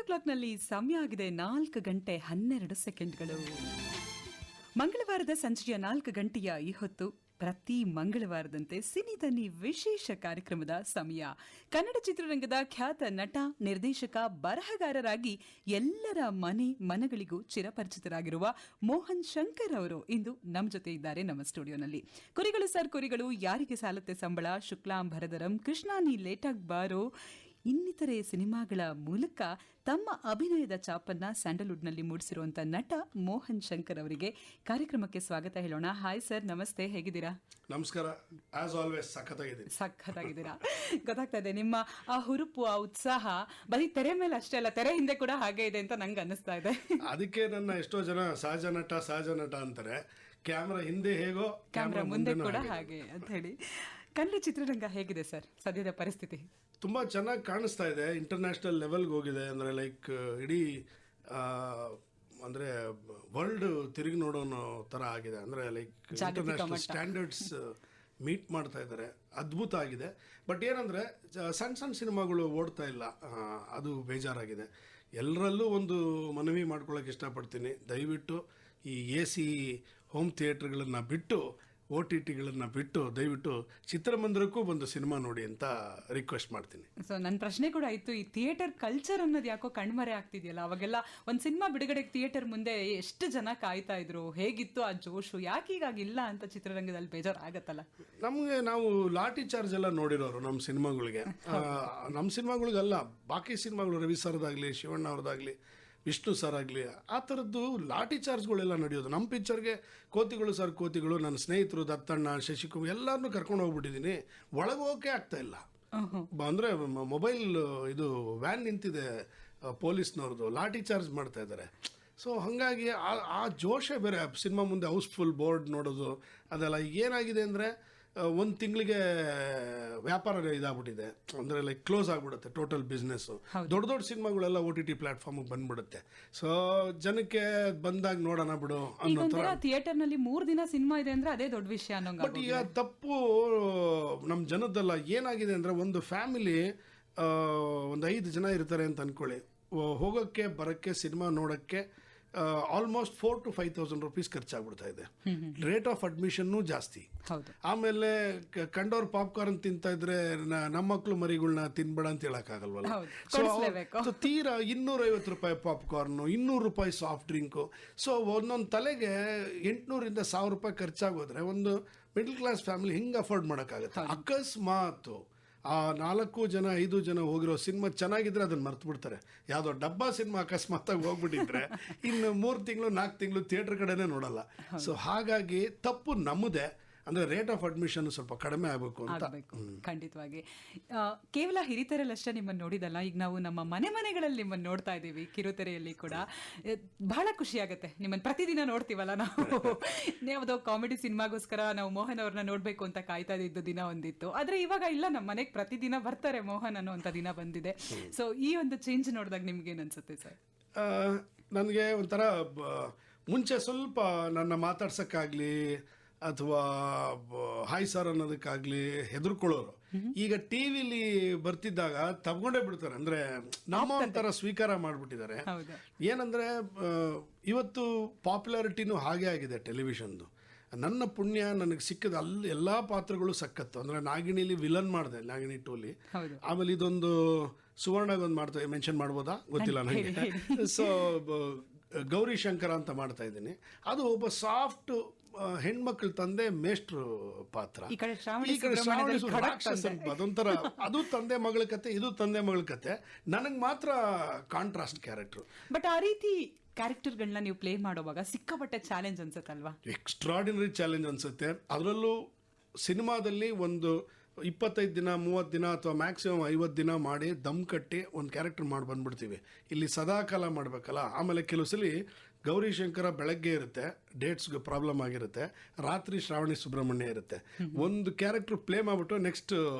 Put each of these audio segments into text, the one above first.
ಕ್ಲಾಕ್ನಲ್ಲಿ ಸಮಯ ಆಗಿದೆ 4:12 ಮಂಗಳವಾರದ ಸಂಜೆಯ 4 ಗಂಟೆಯ ಈ ಹೊತ್ತು ಪ್ರತಿ ಮಂಗಳವಾರದಂತೆ ಸಿನಿದನಿ ವಿಶೇಷ ಕಾರ್ಯಕ್ರಮದ ಸಮಯ. ಕನ್ನಡ ಚಿತ್ರರಂಗದ ಖ್ಯಾತ ನಟ, ನಿರ್ದೇಶಕ, ಬರಹಗಾರರಾಗಿ ಎಲ್ಲರ ಮನಗಳಿಗೂ ಚಿರಪರಿಚಿತರಾಗಿರುವ ಮೋಹನ್ ಶಂಕರ್ ಅವರು ಇಂದು ನಮ್ಮ ಜೊತೆ ಇದ್ದಾರೆ ನಮ್ಮ ಸ್ಟುಡಿಯೋನಲ್ಲಿ. ಕುರಿಗಳು ಸರ್ ಕುರಿಗಳು, ಯಾರಿಗೆ ಸಾಲತ್ತೆ ಸಂಬಳ, ಶುಕ್ಲಾಂಬರಧರಂ, ಕೃಷ್ಣ ನೀ ಲೇಟಾಗ್ ಬಾರೋ ಇನ್ನಿತರೆ ಸಿನಿಮಾಗಳ ಮೂಲಕ ತಮ್ಮ ಅಭಿನಯದ ಚಾಪನ್ನ ಸ್ಯಾಂಡಲ್ವುಡ್ನಲ್ಲಿ ಮೂಡಿಸಿರುವಂತಹ ನಟ ಮೋಹನ್ ಶಂಕರ್ ಅವರಿಗೆ ಕಾರ್ಯಕ್ರಮಕ್ಕೆ ಸ್ವಾಗತ ಹೇಳೋಣ. ಹಾಯ್ ಸರ್, ನಮಸ್ತೆ, ಹೇಗಿದ್ದೀರಾ? ನಮಸ್ಕಾರ. ಆಸ್ ಆಲ್ವೇಸ್ ಸಖತ್ತಾಗಿದ್ದೀರಾ. ಗೊತ್ತಾಗ್ತಾ ಇದೆ ನಿಮ್ಮ ಆ ಹುರುಪು, ಆ ಉತ್ಸಾಹ ಬರೀ ತೆರೆ ಮೇಲೆ ಅಷ್ಟೇ ಅಲ್ಲ, ತೆರೆ ಹಿಂದೆ ಕೂಡ ಹಾಗೆ ಇದೆ ಅಂತ ನಂಗೆ ಅನ್ನಿಸ್ತಾ ಇದೆ. ಅದಕ್ಕೆ ನನ್ನ ಎಷ್ಟೋ ಜನ ಸಹಜ ನಟ ಅಂತಾರೆ. ಕ್ಯಾಮ್ರಾ ಹಿಂದೆ ಹೇಗೋ ಕ್ಯಾಮ್ರಾ ಮುಂದೆ ಕೂಡ ಹಾಗೆ ಅಂತ ಹೇಳಿ. ಕನ್ನಡ ಚಿತ್ರರಂಗ ಹೇಗಿದೆ ಸರ್ ಸದ್ಯದ ಪರಿಸ್ಥಿತಿ? ತುಂಬಾ ಚೆನ್ನಾಗಿ ಕಾಣಿಸ್ತಾ ಇದೆ. ಇಂಟರ್ನ್ಯಾಷನಲ್ ಲೆವೆಲ್ಗೆ ಹೋಗಿದೆ. ಅಂದ್ರೆ ಲೈಕ್ ಇಡೀ ಅಂದ್ರೆ ವರ್ಲ್ಡ್ ತಿರುಗಿ ನೋಡೋನೋ ತರ ಆಗಿದೆ. ಅಂದ್ರೆ ಲೈಕ್ ಇಂಟರ್ನ್ಯಾಷನಲ್ ಸ್ಟ್ಯಾಂಡರ್ಡ್ಸ್ ಮೀಟ್ ಮಾಡ್ತಾ ಇದ್ದಾರೆ. ಅದ್ಭುತ ಆಗಿದೆ. ಬಟ್ ಏನಂದ್ರೆ ಸಣ್ಣ ಸಿನಿಮಾಗಳು ಓಡ್ತಾ ಇಲ್ಲ, ಅದು ಬೇಜಾರಾಗಿದೆ. ಎಲ್ಲರಲ್ಲೂ ಒಂದು ಮನವಿ ಮಾಡ್ಕೊಳ್ಳೋಕೆ ಇಷ್ಟಪಡ್ತೀನಿ. ದಯವಿಟ್ಟು ಈ AC ಹೋಮ್ ಥಿಯೇಟರ್ಗಳನ್ನು ಬಿಟ್ಟು, OTTಗಳನ್ನು ಬಿಟ್ಟು ದಯವಿಟ್ಟು ಚಿತ್ರಮಂದಿರಕ್ಕೂ ಬಂದು ಸಿನಿಮಾ ನೋಡಿ ಅಂತ ರಿಕ್ವೆಸ್ಟ್ ಮಾಡ್ತೀನಿ. ಸೊ ನನ್ನ ಪ್ರಶ್ನೆ ಕೂಡ ಇತ್ತು, ಈ ಥಿಯೇಟರ್ ಕಲ್ಚರ್ ಅನ್ನೋದು ಯಾಕೋ ಕಣ್ಮರೆ ಆಗ್ತಿದೆಯಲ್ಲ. ಅವಾಗೆಲ್ಲ ಒಂದು ಸಿನಿಮಾ ಬಿಡುಗಡೆಗೆ ಥಿಯೇಟರ್ ಮುಂದೆ ಎಷ್ಟು ಜನ ಕಾಯ್ತಾ ಇದ್ರು, ಹೇಗಿತ್ತು ಆ ಜೋಶು, ಯಾಕೆ ಹೀಗಾಗಿಲ್ಲ ಅಂತ ಚಿತ್ರರಂಗದಲ್ಲಿ ಬೇಜಾರು ಆಗತ್ತಲ್ಲ. ನಾವು ಲಾಠಿ ಚಾರ್ಜ್ ಎಲ್ಲ ನೋಡಿರೋರು ನಮ್ಮ ಸಿನಿಮಾಗಳಿಗೆ. ನಮ್ಮ ಸಿನಿಮಾಗಳಿಗಲ್ಲ, ಬಾಕಿ ಸಿನಿಮಾಗಳು ರವಿ ಸರ್ದಾಗ್ಲಿ, ಶಿವಣ್ಣ ಅವ್ರದ್ದಾಗ್ಲಿ, ವಿಷ್ಣು ಸರ್ ಆಗಲಿ, ಆ ಥರದ್ದು like ಚಾರ್ಜ್ಗಳೆಲ್ಲ ನಡೆಯೋದು. ನಮ್ಮ ಪಿಕ್ಚರ್ಗೆ ಕೋತಿಗಳು, ನನ್ನ ಸ್ನೇಹಿತರು ದತ್ತಣ್ಣ, ಶಶಿಕುಮಾರ್ ಎಲ್ಲರನ್ನೂ ಕರ್ಕೊಂಡು ಹೋಗ್ಬಿಟ್ಟಿದ್ದೀನಿ. ಒಳಗೆ ಹೋಗೋಕೆ ಆಗ್ತಾ ಇಲ್ಲ. ಅಂದರೆ ಮೊಬೈಲ್ ಇದು ವ್ಯಾನ್ ನಿಂತಿದೆ ಪೊಲೀಸ್ನವ್ರದ್ದು, ಲಾಠಿ ಚಾರ್ಜ್ ಮಾಡ್ತಾ ಇದ್ದಾರೆ. ಸೊ ಹಾಗಾಗಿ ಆ ಜೋಶೇ ಬೇರೆ. ಸಿನಿಮಾ ಮುಂದೆ ಹೌಸ್ಫುಲ್ ಬೋರ್ಡ್ ನೋಡೋದು ಅದೆಲ್ಲ. ಏನಾಗಿದೆ ಅಂದರೆ ಒಂದು ತಿಂಗಳಿಗೆ ವ್ಯಾಪಾರ ಇದಾಗ್ಬಿಟ್ಟಿದೆ. ಅಂದರೆ ಲೈಕ್ ಕ್ಲೋಸ್ ಆಗ್ಬಿಡುತ್ತೆ ಟೋಟಲ್ ಬಿಸ್ನೆಸ್ಸು. ದೊಡ್ಡ ಸಿನಿಮಾಗಳೆಲ್ಲ OTT ಪ್ಲಾಟ್ಫಾರ್ಮಿಗೆ ಬಂದ್ಬಿಡುತ್ತೆ. ಸೊ ಜನಕ್ಕೆ ಬಂದಾಗ ನೋಡೋಣ ಬಿಡು ಅನ್ನೋ ಥರ. ಥಿಯೇಟರ್ನಲ್ಲಿ 3 ದಿನ ಸಿನಿಮಾ ಇದೆ ಅಂದ್ರೆ ಅದೇ ದೊಡ್ಡ ವಿಷಯ ಅನ್ನೋ. ಬಟ್ ಈಗ ತಪ್ಪು ನಮ್ಮ ಜನದ್ದಲ್ಲ. ಏನಾಗಿದೆ ಅಂದರೆ ಒಂದು ಫ್ಯಾಮಿಲಿ ಒಂದು 5 ಜನ ಇರ್ತಾರೆ ಅಂತ ಅಂದ್ಕೊಳ್ಳಿ. ಹೋಗೋಕ್ಕೆ ಬರೋಕ್ಕೆ ಸಿನಿಮಾ ನೋಡೋಕ್ಕೆ ಆಲ್ಮೋಸ್ಟ್ 4,000 to 5,000 rupees ಖರ್ಚಾಗ್ಬಿಡ್ತಾ ಇದೆ. ರೇಟ್ ಆಫ್ ಅಡ್ಮಿಷನ್ನು ಜಾಸ್ತಿ. ಆಮೇಲೆ ಕಂಡೋರ್ ಪಾಪ್ಕಾರ್ನ್ ತಿಂತಾ ಇದ್ರೆ ನಮ್ಮ ಮಕ್ಳು ಮರಿಗಳನ್ನ ತಿನ್ಬೇಡ ಅಂತ ಹೇಳಕ್ಕಾಗಲ್ವಲ್ಲ. ಸೊ ತೀರಾ 250 ರೂಪಾಯಿ ಪಾಪ್ಕಾರ್ನು, 200 ರೂಪಾಯಿ ಸಾಫ್ಟ್ ಡ್ರಿಂಕು. ಸೊ ಒಂದೊಂದು ತಲೆಗೆ 800 ಇಂದ 1000 ರೂಪಾಯಿ ಖರ್ಚಾಗೋದ್ರೆ ಒಂದು ಮಿಡಲ್ ಕ್ಲಾಸ್ ಫ್ಯಾಮಿಲಿ ಹಿಂಗೆ ಅಫೋರ್ಡ್ ಮಾಡೋಕ್ಕಾಗತ್ತೆ? ಅಕಸ್ಮಾತ್ ಆ 4 ಜನ 5 ಜನ ಹೋಗಿರೋ ಸಿನಿಮಾ ಚೆನ್ನಾಗಿದ್ರೆ ಅದನ್ನ ಮರ್ತು ಬಿಡ್ತಾರೆ. ಯಾವುದೋ ಡಬ್ಬಾ ಸಿನಿಮಾ ಅಕಸ್ಮಾತಾಗಿ ಹೋಗ್ಬಿಟ್ಟಿದ್ರೆ ಇನ್ನು 3 ತಿಂಗಳು 4 ತಿಂಗಳು ಥಿಯೇಟರ್ ಕಡೆನೇ ನೋಡಲ್ಲ. ಸೊ ಹಾಗಾಗಿ ತಪ್ಪು ನಮ್ಮದೇ. ಅಂದ್ರೆ ರೇಟ್ ಆಫ್ ಅಡ್ಮಿಷನ್ ಸ್ವಲ್ಪ ಕಡಿಮೆ ಆಗಬೇಕು ಅಂತ. ಖಂಡಿತವಾಗಿ. ಕೇವಲ ಹಿರಿತೆರೆಯಲ್ಲಷ್ಟೇ ನಿಮ್ಮನ್ನು ನೋಡಿದಲ್ಲ, ಈಗ ನಾವು ನಮ್ಮ ಮನೆಗಳಲ್ಲಿ ನಿಮ್ಮನ್ನು ನೋಡ್ತಾ ಇದ್ದೀವಿ, ಕಿರುತೆರೆಯಲ್ಲಿ ಕೂಡ. ಬಹಳ ಖುಷಿ ಆಗುತ್ತೆ. ನಿಮ್ಮನ್ನು ಪ್ರತಿದಿನ ನೋಡ್ತೀವಲ್ಲ ನಾವು. ಯಾವುದೋ ಕಾಮಿಡಿ ಸಿನಿಮಾಗೋಸ್ಕರ ನಾವು ಮೋಹನ್ ಅವ್ರನ್ನ ನೋಡ್ಬೇಕು ಅಂತ ಕಾಯ್ತಾ ಇದ್ದ ದಿನ ಒಂದಿತ್ತು. ಆದ್ರೆ ಇವಾಗ ಇಲ್ಲ, ನಮ್ಮ ಮನೆಗೆ ಪ್ರತಿದಿನ ಬರ್ತಾರೆ ಮೋಹನ್ ಅನ್ನುವಂಥ ದಿನ ಬಂದಿದೆ. ಸೊ ಈ ಒಂದು ಚೇಂಜ್ ನೋಡಿದಾಗ ನಿಮ್ಗೆ ಏನ್ ಅನ್ಸುತ್ತೆ ಸರ್? ನನಗೆ ಒಂಥರ ಮುಂಚೆ ಸ್ವಲ್ಪ ನನ್ನ ಮಾತಾಡ್ಸಕ್ಕಾಗ್ಲಿ ಅಥವಾ ಹಾಯ್ ಸರ್ ಅನ್ನೋದಕ್ಕಾಗ್ಲಿ ಹೆದರ್ಕೊಳ್ಳೋರು. ಈಗ ಟಿವಿಲಿ ಬರ್ತಿದ್ದಾಗ ತಗೊಂಡೇ ಬಿಡ್ತಾರೆ. ಅಂದ್ರೆ ನಮ್ಮ ಒಂಥರ ಸ್ವೀಕಾರ ಮಾಡ್ಬಿಟ್ಟಿದ್ದಾರೆ. ಏನಂದ್ರೆ ಇವತ್ತು ಪಾಪ್ಯುಲಾರಿಟಿನೂ ಹಾಗೆ ಆಗಿದೆ ಟೆಲಿವಿಷನ್ದು. ನನ್ನ ಪುಣ್ಯ ನನಗೆ ಸಿಕ್ಕಿದ ಅಲ್ಲಿ ಎಲ್ಲಾ ಪಾತ್ರಗಳು ಸಖತ್ತು. ಅಂದ್ರೆ ನಾಗಿಣಿಲಿ ವಿಲನ್ ಮಾಡಿದೆ, ನಾಗಿಣಿ 2ಲಿ. ಆಮೇಲೆ ಇದೊಂದು ಸುವರ್ಣಗೊಂದು ಮಾಡ್ತಾ ಮೆನ್ಷನ್ ಮಾಡ್ಬೋದಾ ಗೊತ್ತಿಲ್ಲ ನನಗೆ. ಸೊ ಗೌರಿ ಶಂಕರ ಅಂತ ಮಾಡ್ತಾ ಇದ್ದೀನಿ. ಅದು ಒಬ್ಬ ಸಾಫ್ಟ್ ಹೆಣ್ಮಕ್ಳ ತಂದೆ ಮೇಷ್ಟ್ರು ಪಾತ್ರ. ಈ ಕಡೆ ಅದೊಂಥರ ಅದು ತಂದೆ ಮಗಳ ಕತೆ, ಇದು ತಂದೆ ಮಗಳ ಕತೆ. ನನಗೆ ಮಾತ್ರ ಕಾಂಟ್ರಾಸ್ಟ್ ಕ್ಯಾರೆಕ್ಟರ್. ಬಟ್ ಆ ರೀತಿ ಕ್ಯಾರೆಕ್ಟರ್ಗಳನ್ನ ನೀವು ಪ್ಲೇ ಮಾಡುವಾಗ ಸಿಕ್ಕಾಪಟ್ಟೆ ಚಾಲೆಂಜ್ ಅನ್ಸುತ್ತಲ್ವಾ? ಎಕ್ಸ್ಟ್ರಾರ್ಡಿನರಿ ಚಾಲೆಂಜ್ ಅನ್ಸುತ್ತೆ. ಅದರಲ್ಲೂ ಸಿನಿಮಾದಲ್ಲಿ ಒಂದು 25 ದಿನ 30 ದಿನ ಅಥವಾ ಮ್ಯಾಕ್ಸಿಮಮ್ 50 ದಿನ ಮಾಡಿ ದಮ್ ಕಟ್ಟಿ ಒಂದು ಕ್ಯಾರೆಕ್ಟರ್ ಮಾಡಿ ಬಂದ್ಬಿಡ್ತೀವಿ. ಇಲ್ಲಿ ಸದಾಕಾಲ ಮಾಡಬೇಕಲ್ಲ. ಆಮೇಲೆ ಕೆಲವು ಸಲ ಗೌರಿ ಶಂಕರ ಬೆಳಗ್ಗೆ ಇರುತ್ತೆ, ಡೇಟ್ಸ್ಗೆ ಪ್ರಾಬ್ಲಮ್ ಆಗಿರುತ್ತೆ, ರಾತ್ರಿ ಶ್ರಾವಣಿ ಸುಬ್ರಹ್ಮಣ್ಯ ಇರುತ್ತೆ. ಒಂದು ಕ್ಯಾರೆಕ್ಟರ್ ಪ್ಲೇ ಮಾಡಿಬಿಟ್ಟು ನೆಕ್ಸ್ಟ್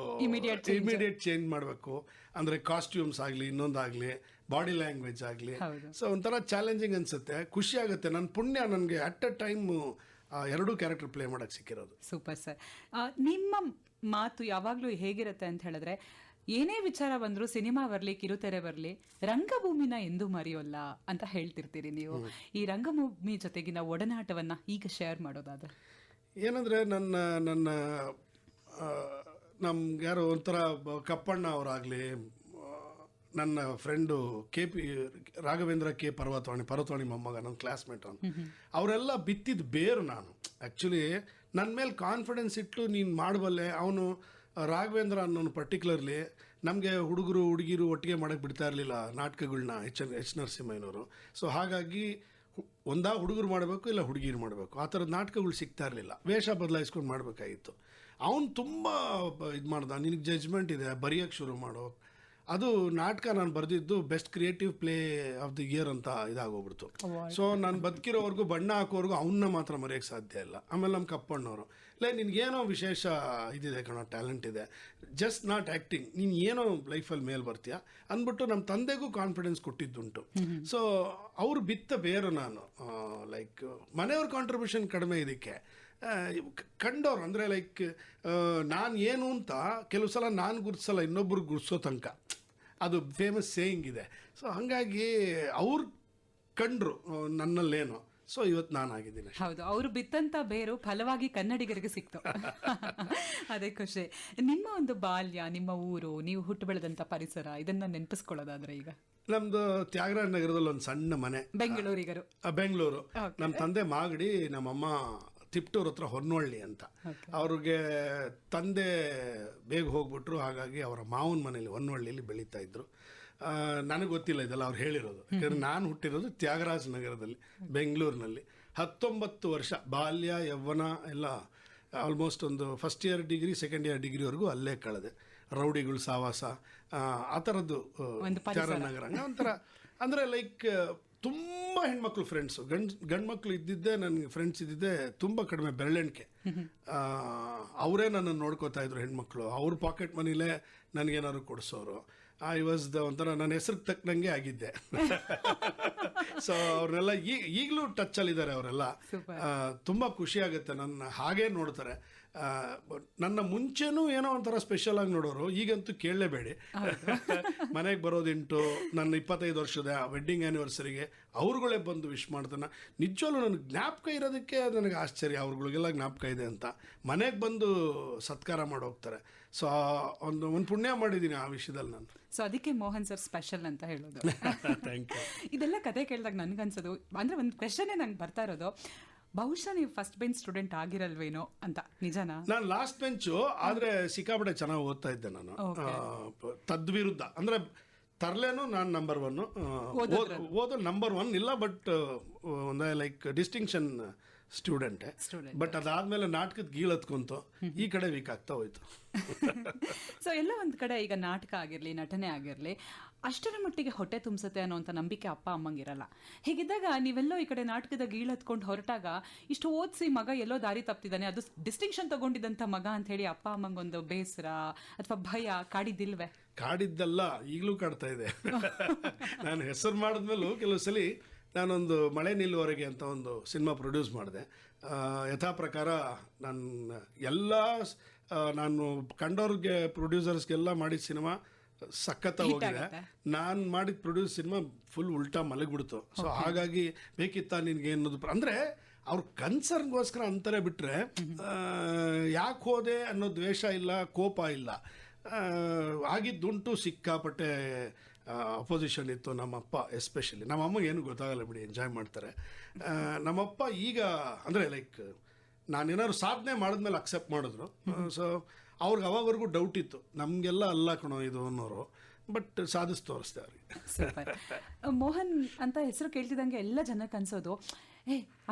ಇಮಿಡಿಯೇಟ್ ಚೇಂಜ್ ಮಾಡಬೇಕು. ಅಂದರೆ ಕಾಸ್ಟ್ಯೂಮ್ಸ್ ಆಗಲಿ, ಇನ್ನೊಂದಾಗಲಿ, ಬಾಡಿ ಲ್ಯಾಂಗ್ವೇಜ್ ಆಗಲಿ. ಸೊ ಒಂಥರ ಚಾಲೆಂಜಿಂಗ್ ಅನ್ಸುತ್ತೆ, ಖುಷಿ ಆಗುತ್ತೆ. ನನ್ನ ಪುಣ್ಯ ನನಗೆ at a time 2 character play ಮಾಡಕ್ಕೆ ಸಿಕ್ಕಿರೋದು. Super sir. ನಿಮ್ಮ ಮಾತು ಯಾವಾಗಲೂ ಹೇಗಿರುತ್ತೆ ಅಂತ ಹೇಳಿದ್ರೆ, ಏನೇ ವಿಚಾರ ಬಂದ್ರು ಸಿನಿಮಾ ಬರ್ಲಿ ಕಿರುತೆರೆ ಬರ್ಲಿ ರಂಗಭೂಮಿನ ಎಂದೂ ಮರೆಯೋಲ್ಲ ಅಂತ ಹೇಳ್ತಿರ್ತೀರಿ ನೀವು. ಈ ರಂಗಭೂಮಿ ಜೊತೆಗಿನ ಒಡನಾಟವನ್ನ ಈಗ ಶೇರ್ ಮಾಡೋದಾದ್ರೆ ಏನಂದರೆ ನನ್ನ ನಮ್ಗೆ ಯಾರೋ ಒಂಥರ ಕಪ್ಪಣ್ಣ ಅವರಾಗಲಿ, ನನ್ನ ಫ್ರೆಂಡು ರಾಘವೇಂದ್ರ ಕೆ ಪರ್ವತವಾಣಿ ಮೊಮ್ಮಗ, ನನ್ನ ಕ್ಲಾಸ್ಮೇಟ್ ಅವನು, ಅವರೆಲ್ಲ ಬಿತ್ತಿದ ಬೇರು ನಾನು. ಆ್ಯಕ್ಚುಲಿ ನನ್ನ ಮೇಲೆ ಕಾನ್ಫಿಡೆನ್ಸ್ ಇಟ್ಟು ನೀನು ಮಾಡಬಲ್ಲೆ. ಅವನು ರಾಘವೇಂದ್ರ ಅನ್ನೋನು ಪರ್ಟಿಕ್ಯುಲರ್ಲಿ ನಮಗೆ ಹುಡುಗರು ಹುಡುಗಿರು ಒಟ್ಟಿಗೆ ಮಾಡೋಕ್ಕೆ ಬಿಡ್ತಾ ಇರಲಿಲ್ಲ ನಾಟಕಗಳನ್ನ, ಎಚ್ ನರಸಿಂಹಯ್ಯನವರು. ಸೊ ಹಾಗಾಗಿ ಒಂದಾ ಹುಡುಗರು ಮಾಡಬೇಕು ಇಲ್ಲ ಹುಡುಗಿರು ಮಾಡಬೇಕು, ಆ ಥರದ ನಾಟಕಗಳು ಸಿಗ್ತಾ ಇರಲಿಲ್ಲ. ವೇಷ ಬದಲಾಯಿಸ್ಕೊಂಡು ಮಾಡಬೇಕಾಗಿತ್ತು. ಅವನು ತುಂಬ ಇದು ಮಾಡ್ದ, ನಿನಗೆ ಜಡ್ಜ್ಮೆಂಟ್ ಇದೆ, ಬರೆಯೋಕ್ಕೆ ಶುರು ಮಾಡೋ. ಅದು ನಾಟಕ ನಾನು ಬರೆದಿದ್ದು best creative play of the year ಅಂತ ಇದಾಗೋಗ್ಬಿಡ್ತು. ಸೊ ನಾನು ಬದುಕಿರೋವರೆಗೂ ಬಣ್ಣ ಹಾಕೋವರೆಗೂ ಅವನ್ನ ಮಾತ್ರ ಮರೆಯೋಕ್ಕೆ ಸಾಧ್ಯ ಇಲ್ಲ. ಆಮೇಲೆ ನಮ್ಮ ಕಪ್ಪಣ್ಣವರು, ನಿನಗೇನೋ ವಿಶೇಷ ಇದಿದೆ ಕಣೋ, ಟ್ಯಾಲೆಂಟ್ ಇದೆ, ಜಸ್ಟ್ ನಾಟ್ ಆ್ಯಕ್ಟಿಂಗ್, ನೀನು ಏನೋ ಲೈಫಲ್ಲಿ ಮೇಲೆ ಬರ್ತೀಯ ಅಂದ್ಬಿಟ್ಟು ನಮ್ಮ ತಂದೆಗೂ ಕಾನ್ಫಿಡೆನ್ಸ್ ಕೊಟ್ಟಿದ್ದುಂಟು. ಸೊ ಅವ್ರು ಬಿತ್ತ ಬೇರು ನಾನು. ಲೈಕ್ ಮನೆಯವ್ರ ಕಾಂಟ್ರಿಬ್ಯೂಷನ್ ಕಡಿಮೆ ಇದಕ್ಕೆ, ಕಂಡವ್ರು ಅಂದರೆ ಲೈಕ್ ನಾನು ಏನು ಅಂತ ಕೆಲವು ಸಲ ನಾನು ಗುರ್ಸಲ್ಲ, ಇನ್ನೊಬ್ರು ಗುರ್ಸೋ ತನಕ, ಅದು ಫೇಮಸ್ ಸೇಯಿಂಗ್ ಇದೆ. ಸೊ ಹಾಗಾಗಿ ಅವ್ರು ಕಂಡ್ರು ನನ್ನಲ್ಲೇನೋ, ಸೊ ಇವತ್ತು ನಾನಾಗಿದ್ದೀನಿ. ಹೌದು, ಅವರು ಬಿತ್ತಂತ ಬೇರು ಫಲವಾಗಿ ಕನ್ನಡಿಗರಿಗೆ ಸಿಕ್ತು. ಅದೇ ಖುಷಿ. ನಿಮ್ಮ ಒಂದು ಬಾಲ್ಯ, ನಿಮ್ಮ ಊರು, ನೀವು ಹುಟ್ಟು ಬೆಳೆದಂತ ಪರಿಸರ, ಇದನ್ನ ನೆನಪಿಸ್ಕೊಳ್ಳೋದಾದ್ರೆ ಈಗ ನಮ್ದು ತ್ಯಾಗರಾಜ ನಗರದಲ್ಲಿ ಒಂದು ಸಣ್ಣ ಮನೆ, ಬೆಂಗಳೂರಿಗರು, ಬೆಂಗಳೂರು. ನಮ್ಮ ತಂದೆ ಮಾಗಡಿ, ನಮ್ಮಮ್ಮ ತಿಪ್ಟೂರ್ ಹತ್ರ ಹೊನ್ನೊಳ್ಳಿ ಅಂತ. ಅವ್ರಿಗೆ ತಂದೆ ಬೇಗ ಹೋಗ್ಬಿಟ್ರು, ಹಾಗಾಗಿ ಅವರ ಮಾವನ ಮನೇಲಿ ಹೊನ್ನೊಳ್ಳಿಯಲ್ಲಿ ಬೆಳೀತಾ ಇದ್ರು. ನನಗೆ ಗೊತ್ತಿಲ್ಲ ಇದೆಲ್ಲ ಅವ್ರು ಹೇಳಿರೋದು, ಯಾಕಂದರೆ ನಾನು ಹುಟ್ಟಿರೋದು ತ್ಯಾಗರಾಜ ನಗರದಲ್ಲಿ, ಬೆಂಗಳೂರಿನಲ್ಲಿ. 19 ವರ್ಷ ಬಾಲ್ಯ ಯೌವನ ಎಲ್ಲ ಆಲ್ಮೋಸ್ಟ್ ಒಂದು first year degree second year ಡಿಗ್ರಿವರೆಗೂ ಅಲ್ಲೇ ಕಳೆದೆ. ರೌಡಿಗಳು ಸಾವಾಸ, ಆ ಥರದ್ದು ತ್ಯಾಗರಾಜ ನಗರ ಒಂಥರ. ಅಂದರೆ ಲೈಕ್ ತುಂಬ ಹೆಣ್ಮಕ್ಳು ಫ್ರೆಂಡ್ಸು, ಗಂಡು ಮಕ್ಕಳು ಇದ್ದಿದ್ದೆ ನನಗೆ ಫ್ರೆಂಡ್ಸ್ ಇದ್ದಿದ್ದೆ ತುಂಬ ಕಡಿಮೆ, ಬೆರಳೆಣಿಕೆ. ಅವರೇ ನನ್ನನ್ನು ನೋಡ್ಕೋತಾ ಇದ್ರು ಹೆಣ್ಮಕ್ಳು, ಅವ್ರ ಪಾಕೆಟ್ ಮನಿಲೇ ನನಗೇನಾದ್ರು ಕೊಡಿಸೋರು. ಐ ವಾಸ್ ಒಂಥರ ನನ್ನ ಹೆಸ್ರಿಗೆ ತಕ್ಕನಂಗೆ ಆಗಿದ್ದೆ. ಸೊ ಅವ್ರನ್ನೆಲ್ಲ ಈಗಲೂ ಟಚ್ಚಲ್ಲಿದ್ದಾರೆ ಅವರೆಲ್ಲ. ತುಂಬ ಖುಷಿ ಆಗುತ್ತೆ, ನನ್ನ ಹಾಗೇ ನೋಡ್ತಾರೆ. ನನ್ನ ಮುಂಚೆನೂ ಏನೋ ಒಂಥರ ಸ್ಪೆಷಲ್ ಆಗಿ ನೋಡೋರು, ಈಗಂತೂ ಕೇಳಲೇಬೇಡಿ. ಮನೆಗೆ ಬರೋದಿಂಟು, ನನ್ನ 25 ವರ್ಷದ ವೆಡ್ಡಿಂಗ್ ಆ್ಯನಿವರ್ಸರಿಗೆ ಅವ್ರುಗಳೇ ಬಂದು ವಿಶ್ ಮಾಡ್ತಾನೆ. ನಿಜವಾಗ್ಲೂ ನನಗೆ ಜ್ಞಾಪಕ ಇರೋದಕ್ಕೆ ನನಗೆ ಆಶ್ಚರ್ಯ, ಅವ್ರುಗಳಿಗೆಲ್ಲ ಜ್ಞಾಪಕ ಇದೆ ಅಂತ ಮನೆಗೆ ಬಂದು ಸತ್ಕಾರ ಮಾಡೋಗ್ತಾರೆ. ಸೊ ಒಂದು ಪುಣ್ಯ ಮಾಡಿದ್ದೀನಿ ಆ ವಿಷಯದಲ್ಲಿ ನಾನು. ಸೊ ಅದಕ್ಕೆ ಮೋಹನ್ ಸರ್ ಸ್ಪೆಷಲ್ ಅಂತ ಹೇಳೋದು. Thank you. ಇದೆಲ್ಲ ಕತೆ ಕೇಳಿದಾಗ ನನಗನ್ಸೋದು, ಅಂದರೆ ಒಂದು ಕ್ವೆಶನ್ನೇ ನಂಗೆ ಬರ್ತಾ ಇರೋದು, ಬಹುಶಃ ನೀವು ಫಸ್ಟ್ ಬೆಂಚ್ ಸ್ಟೂಡೆಂಟ್ ಆಗಿರಲ್ವೇನೋ ಅಂತ. ನಿಜನಾ? ನಾನು ಲಾಸ್ಟ್ ಬೆಂಚು, ಆದರೆ ಸಿಕ್ಕಾಪಟ್ಟೆ ಚೆನ್ನಾಗಿ ಓದ್ತಾ ಇದ್ದೆ ನಾನು. ತದ್ವಿರುದ್ಧ ಅಂದರೆ ತರ್ಲೇನು ನಾನು ನಂಬರ್ 1, ಓದೋ ನಂಬರ್ 1 ಇಲ್ಲ, ಬಟ್ ಒಂದು ಲೈಕ್ ಡಿಸ್ಟಿಂಕ್ಷನ್ ಸ್ಟೂಡೆಂಟೇ. ಬಟ್ ಅದಾದ್ಮೇಲೆ ನಾಟಕದ ಗೀಳತ್ಕೊಂತು, ಈ ಕಡೆ ವೀಕ್ ಆಗ್ತಾ ಹೋಯ್ತು. ಸೊ ಎಲ್ಲ ಒಂದು ಕಡೆ ಈಗ ನಾಟಕ ಆಗಿರಲಿ, ನಟನೆ ಆಗಿರಲಿ, ಅಷ್ಟರ ಮಟ್ಟಿಗೆ ಹೊಟ್ಟೆ ತುಂಬಿಸುತ್ತೆ ಅನ್ನೋಂಥ ನಂಬಿಕೆ ಅಪ್ಪ ಅಮ್ಮಂಗಿರಲ್ಲ. ಹೀಗಿದ್ದಾಗ ನೀವೆಲ್ಲೋ ಈ ಕಡೆ ನಾಟಕದ ಗೀಳತ್ಕೊಂಡು ಹೊರಟಾಗ, ಇಷ್ಟು ಓದಿಸಿ ಮಗ ಎಲ್ಲೋ ದಾರಿ ತಪ್ಪಿದ್ದಾನೆ, ಅದು ಡಿಸ್ಟಿಂಕ್ಷನ್ ತಗೊಂಡಿದ್ದಂಥ ಮಗ ಅಂತ ಹೇಳಿ ಅಪ್ಪ ಅಮ್ಮಂಗೊಂದು ಬೇಸರ ಅಥವಾ ಭಯ ಕಾಡಿದ್ದಿಲ್ವೇ? ಕಾಡಿದ್ದಲ್ಲ, ಈಗಲೂ ಕಾಡ್ತಾ ಇದೆ. ನಾನು ಹೆಸರು ಮಾಡಿದ್ಮೇಲೂ ಕೆಲವು ಸಲ ನಾನೊಂದು ಮಳೆ ನಿಲ್ಲುವರೆಗೆ ಅಂತ ಒಂದು ಸಿನಿಮಾ ಪ್ರೊಡ್ಯೂಸ್ ಮಾಡಿದೆ. ಯಥಾ ಪ್ರಕಾರ ನಾನು ಕಂಡವ್ರಿಗೆ ಪ್ರೊಡ್ಯೂಸರ್ಸ್ಗೆಲ್ಲ ಮಾಡಿದ ಸಿನಿಮಾ ಸಖತ್ತಾಗಿ ಹೋಗಿದೆ. ನಾನು ಮಾಡಿದ ಪ್ರೊಡ್ಯೂಸ್ ಸಿನಿಮಾ ಫುಲ್ ಉಲ್ಟಾ ಮಲಗಿಬಿಡ್ತು. ಸೊ ಹಾಗಾಗಿ ಬೇಕಿತ್ತ ನಿನಗೆ ಅನ್ನೋದು, ಅಂದರೆ ಅವ್ರ ಕನ್ಸರ್ನ್ಗೋಸ್ಕರ ಅಂತಾರೆ ಬಿಟ್ಟರೆ ಯಾಕೆ ಹೋದೆ ಅನ್ನೋ ದ್ವೇಷ ಇಲ್ಲ, ಕೋಪ ಇಲ್ಲ. ಆಗಿದ್ದುಂಟು, ಸಿಕ್ಕಾಪಟ್ಟೆ ಅಪೋಸಿಷನ್ ಇತ್ತು. ನಮ್ಮಪ್ಪ ಎಸ್ಪೆಷಲಿ, ನಮ್ಮಮ್ಮಗೆ ಏನು ಗೊತ್ತಾಗಲ್ಲ ಬಿಡಿ, ಎಂಜಾಯ್ ಮಾಡ್ತಾರೆ. ನಮ್ಮಪ್ಪ ಈಗ ಅಂದರೆ ಲೈಕ್ ನಾನೇನಾದ್ರು ಸಾಧನೆ ಮಾಡಿದ್ಮೇಲೆ ಅಕ್ಸೆಪ್ಟ್ ಮಾಡಿದ್ರು. ಸೊ ಅವ್ರಿಗೆ ಅವಾಗವರೆಗೂ ಡೌಟ್ ಇತ್ತು, ನಮಗೆಲ್ಲ ಅಲ್ಲ ಕಣೋ ಇದು ಅನ್ನೋರು, ಬಟ್ ಸಾಧಿಸಿ ತೋರಿಸ್ದೆ ಅವ್ರಿಗೆ. ಸೂಪರ್. ಮೋಹನ್ ಅಂತ ಹೆಸರು ಕೇಳ್ತಿದ್ದಂಗೆ ಎಲ್ಲ ಜನಕ್ಕೆ ಅನ್ಸೋದು,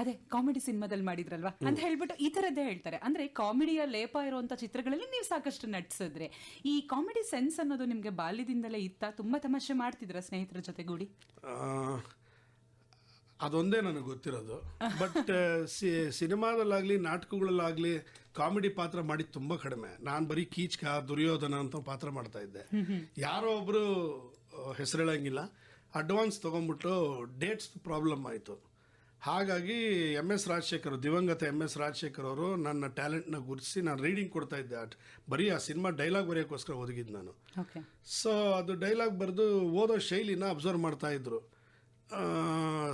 ಅದೇ ಕಾಮಿಡಿ ಸಿನಿಮಾದಲ್ಲಿ ಮಾಡಿದ್ರಲ್ವಾ ಅಂತ ಹೇಳ್ಬಿಟ್ಟು ಈ ಥರದ್ದೇ ಹೇಳ್ತಾರೆ. ಅಂದರೆ ಕಾಮಿಡಿಯ ಲೇಪ ಇರುವಂಥ ಚಿತ್ರಗಳಲ್ಲಿ ನೀವು ಸಾಕಷ್ಟು ನಟಿಸಿದ್ರೆ, ಈ ಕಾಮಿಡಿ ಸೆನ್ಸ್ ಅನ್ನೋದು ನಿಮಗೆ ಬಾಲ್ಯದಿಂದಲೇ ಇತ್ತ? ತುಂಬ ತಮಾಷೆ ಮಾಡ್ತಿದ್ರ ಸ್ನೇಹಿತರ ಜೊತೆಗೂಡಿ? ಅದೊಂದೇ ನನಗೆ ಗೊತ್ತಿರೋದು. ಬಟ್ ಸಿನಿಮಾದಲ್ಲಾಗಲಿ ನಾಟಕಗಳಲ್ಲಾಗಲಿ ಕಾಮಿಡಿ ಪಾತ್ರ ಮಾಡಿದ್ದು ತುಂಬ ಕಡಿಮೆ. ನಾನು ಬರೀ ಕೀಚಕ, ದುರ್ಯೋಧನ ಅಂತ ಪಾತ್ರ ಮಾಡ್ತಾ ಇದ್ದೆ. ಯಾರೋ ಒಬ್ಬರು ಹೆಸರು ಹೇಳಂಗಿಲ್ಲ, ಅಡ್ವಾನ್ಸ್ ತೊಗೊಂಡ್ಬಿಟ್ಟು ಡೇಟ್ಸ್ ಪ್ರಾಬ್ಲಮ್ ಆಯಿತು. ಹಾಗಾಗಿ ಎಮ್ ಎಸ್ ರಾಜಶೇಖರ್, ದಿವಂಗತ ಎಮ್ ಎಸ್ ರಾಜಶೇಖರ್ ಅವರು ನನ್ನ ಟ್ಯಾಲೆಂಟ್ನ ಗುರುತಿಸಿ ನಾನು ರೀಡಿಂಗ್ ಕೊಡ್ತಾ ಇದ್ದೆ. ಬರೀ ಆ ಸಿನಿಮಾ ಡೈಲಾಗ್ ಬರೆಯೋಕ್ಕೋಸ್ಕರ ಒದಗಿದ್ದು ನಾನು. ಓಕೆ. ಸೊ ಅದು ಡೈಲಾಗ್ ಬರೆದು ಓದೋ ಶೈಲಿನ ಅಬ್ಸರ್ವ್ ಮಾಡ್ತಾಯಿದ್ರು.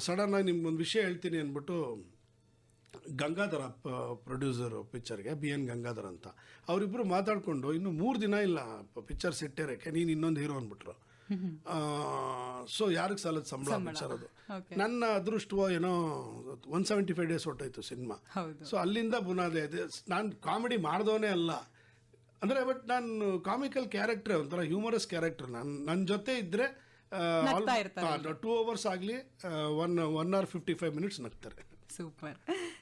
ಸಡನ್ನಾಗಿ ನಿಮ್ಗೊಂದು ವಿಷಯ ಹೇಳ್ತೀನಿ ಅಂದ್ಬಿಟ್ಟು, ಗಂಗಾಧರ ಪ್ರೊಡ್ಯೂಸರು ಪಿಕ್ಚರ್ಗೆ, ಬಿ ಎನ್ ಗಂಗಾಧರ್ ಅಂತ, ಅವರಿಬ್ಬರು ಮಾತಾಡಿಕೊಂಡು ಇನ್ನು 3 ದಿನ ಇಲ್ಲ ಪಿಕ್ಚರ್ ಸೆಟ್ಟೇರಕ್ಕೆ, ನೀನು ಇನ್ನೊಂದು ಹೀರೋ ಅಂದ್ಬಿಟ್ರು. ಸೊ ಯಾರಿಗೆ ಸಾಲದ ಸಂಬಳ ಪಿಕ್ಚರ್ ಅದು. ನನ್ನ ಅದೃಷ್ಟವೋ ಏನೋ 175 ಡೇಸ್ ಹೊಟ್ಟೋಯ್ತು ಸಿನಿಮಾ. ಸೊ ಅಲ್ಲಿಂದ ಬುನಾದಿ ಇದೆ. ನಾನು ಕಾಮಿಡಿ ಮಾಡಿದವನೇ ಅಲ್ಲ ಅಂದರೆ, ಬಟ್ ನಾನು ಕಾಮಿಕಲ್ ಕ್ಯಾರೆಕ್ಟರ್, ಒಂಥರ ಹ್ಯೂಮರಸ್ ಕ್ಯಾರೆಕ್ಟರ್. ನನ್ನ ಜೊತೆ ಇದ್ದರೆ 2 hours ಆಗಲಿ 1 hour 55 minutes ನಗ್ತಾರೆ. ಸೂಪರ್.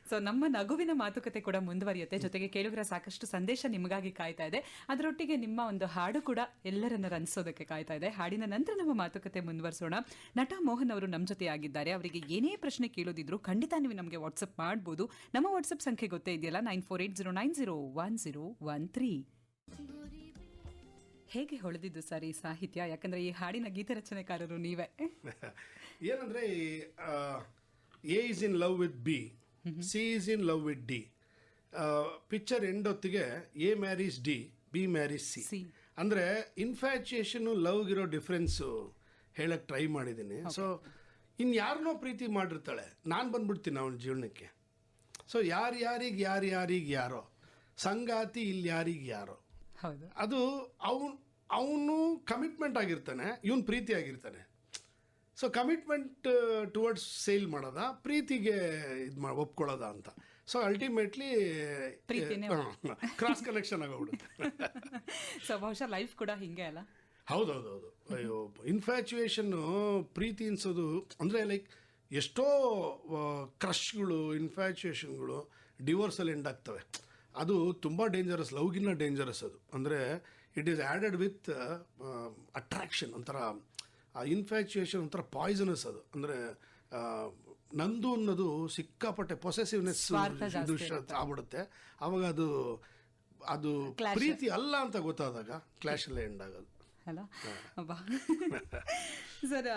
ಸೊ ನಮ್ಮ ನಗುವಿನ ಮಾತುಕತೆ ಕೂಡ ಮುಂದುವರಿಯುತ್ತೆ. ಜೊತೆಗೆ ಕೇಳುಗರ ಸಾಕಷ್ಟು ಸಂದೇಶ ನಿಮಗಾಗಿ ಕಾಯ್ತಾ ಇದೆ. ಅದರೊಟ್ಟಿಗೆ ನಿಮ್ಮ ಒಂದು ಹಾಡು ಕೂಡ ಎಲ್ಲರನ್ನ ರಂಜಿಸೋದಕ್ಕೆ ಕಾಯ್ತಾ ಇದೆ. ಹಾಡಿನ ನಂತರ ನಮ್ಮ ಮಾತುಕತೆ ಮುಂದುವರಿಸೋಣ. ನಟ ಮೋಹನ್ ಅವರು ನಮ್ಮ ಜೊತೆ ಆಗಿದ್ದಾರೆ. ಅವರಿಗೆ ಏನೇ ಪ್ರಶ್ನೆ ಕೇಳೋದಿದ್ರು ಖಂಡಿತ ನೀವು ನಮಗೆ ವಾಟ್ಸಪ್ ಮಾಡ್ಬೋದು. ನಮ್ಮ ವಾಟ್ಸಪ್ ಸಂಖ್ಯೆ ಗೊತ್ತೇ ಇದೆಯಲ್ಲ, 9480901013. ಹೇಗೆ ಹೊಳೆದಿದ್ದು ಸರ್ ಈ ಸಾಹಿತ್ಯ? ಯಾಕಂದ್ರೆ ಈ ಹಾಡಿನ ಗೀತ ರಚನೆಕಾರರು ನೀವೇ. ಏನಂದ್ರೆ, A is in love with B, C is in love with D. Picture end ಹೊತ್ತಿಗೆ A marries D, B marries C. ಅಂದರೆ ಇನ್ಫ್ಯಾಚುಯೇಷನು ಲವ್ಗಿರೋ ಡಿಫ್ರೆನ್ಸು ಹೇಳಕ್ಕೆ ಟ್ರೈ ಮಾಡಿದ್ದೀನಿ. ಸೊ ಇನ್ಯಾರನ್ನೋ ಪ್ರೀತಿ ಮಾಡಿರ್ತಾಳೆ, ನಾನು ಬಂದ್ಬಿಡ್ತೀನಿ ಅವನ ಜೀವನಕ್ಕೆ. ಸೊ ಯಾರ್ಯಾರಿಗೆ ಯಾರೋ ಸಂಗಾತಿ, ಇಲ್ಲಿ ಯಾರಿಗೆ ಯಾರೋ. ಅದು ಅವನು ಕಮಿಟ್ಮೆಂಟ್ ಆಗಿರ್ತಾನೆ, ಇವನು ಪ್ರೀತಿ ಆಗಿರ್ತಾನೆ. ಸೊ ಕಮಿಟ್ಮೆಂಟ್ ಟುವರ್ಡ್ಸ್ ಸೇಲ್ ಮಾಡೋದ, ಪ್ರೀತಿಗೆ ಒಪ್ಕೊಳ್ಳೋದ ಅಂತ. ಸೊ ಅಲ್ಟಿಮೇಟ್ಲಿ ಕ್ರಾಸ್ ಕನೆಕ್ಷನ್ ಆಗೋಗ್ಬಿಡುತ್ತೆ. ಸೊ ಬಹುಶಃ ಲೈಫ್ ಕೂಡ ಹಿಂಗೆ ಅಲ್ಲ? ಹೌದೌದೌದು. ಅಯ್ಯೋ, ಇನ್ಫ್ಯಾಚುಯೇಷನ್ನು, ಪ್ರೀತಿ ಅನ್ಸೋದು ಅಂದರೆ ಲೈಕ್ ಎಷ್ಟೋ ಕ್ರಶ್ಗಳು, ಇನ್ಫ್ಯಾಚುಯೇಷನ್ಗಳು ಡಿವೋರ್ಸಲ್ಲಿ ಎಂಡ್ ಆಗ್ತವೆ. ಅದು ತುಂಬ ಡೇಂಜರಸ್, ಲವ್ಗಿನ್ನ ಡೇಂಜರಸ್ ಅದು. ಅಂದರೆ it is added with attraction. ಒಂಥರ ಇನ್ಫ್ಯಾಚುಯೇಷನ್ ಒಂಥರ ಪಾಯ್ಸನಸ್ ಅದು. ಅಂದರೆ ನಂದು ಅನ್ನೋದು ಸಿಕ್ಕಾಪಟ್ಟೆ ಪೊಸೆಸಿವ್ನೆಸ್ ಆಗ್ಬಿಡುತ್ತೆ. ಆವಾಗ ಅದು ಪ್ರೀತಿ ಅಲ್ಲ ಅಂತ ಗೊತ್ತಾದಾಗ ಕ್ಲಾಶಲ್ಲೇ ಎಂಡ್ ಆಗೋದು ಅಲ್ಲ. ಸರ್,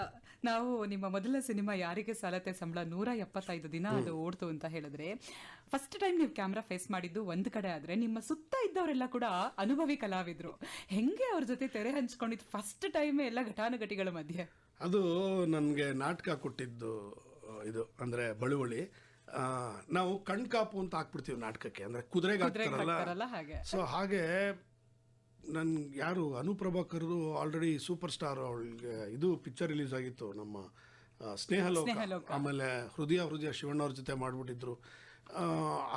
ನಾವು ನಿಮ್ಮ ಮೊದಲ ಸಿನಿಮಾ ಯಾರಿಗೆ ಸಾಲತ್ತೆ ಸಂಬಳ 175 ದಿನ ಅದು ಓಡ್ತು ಅಂತ ಹೇಳಿದ್ರೆ, ಫಸ್ಟ್ ಟೈಮ್ ನೀವು ಕ್ಯಾಮ್ರಾ ಫೇಸ್ ಮಾಡಿದ್ದು ಒಂದು ಕಡೆ ಆದ್ರೆ, ನಿಮ್ಮ ಸುತ್ತ ಇದ್ದವರೆಲ್ಲ ಕೂಡ ಅನುಭವಿ ಕಲಾವಿದ್ರು. ಹೆಂಗೆ ಅವ್ರ ಜೊತೆ ತೆರೆ ಹಂಚ್ಕೊಂಡಿದ್ದು ಫಸ್ಟ್ ಟೈಮ್ ಎಲ್ಲ ಘಟಾನುಘಟಿಗಳ ಮಧ್ಯೆ? ಅದು ನನಗೆ ನಾಟಕ ಕೊಟ್ಟಿದ್ದು ಇದು ಅಂದರೆ ಬಳುವಳಿ. ನಾವು ಕಣ್ಕಾಪು ಅಂತ ಹಾಕ್ಬಿಡ್ತೀವಿ ನಾಟಕಕ್ಕೆ, ಅಂದರೆ ಕುದುರೆಗೆ ಹಾಕ್ತಾರಲ್ಲ ಹಾಗೆ. ಸೊ ಹಾಗೆ ನನ್ಗೆ ಯಾರು ಅನುಪ್ರಭಾಕರ್ದು ಆಲ್ರೆಡಿ ಸೂಪರ್ ಸ್ಟಾರ್, ಅವಳಿಗೆ ಇದು ಪಿಕ್ಚರ್ ರಿಲೀಸ್ ಆಗಿತ್ತು, ನಮ್ಮ ಸ್ನೇಹಲೋಕ. ಆಮೇಲೆ ಹೃದಯ ಶಿವಣ್ಣವ್ರ ಜೊತೆ ಮಾಡಿಬಿಟ್ಟಿದ್ರು.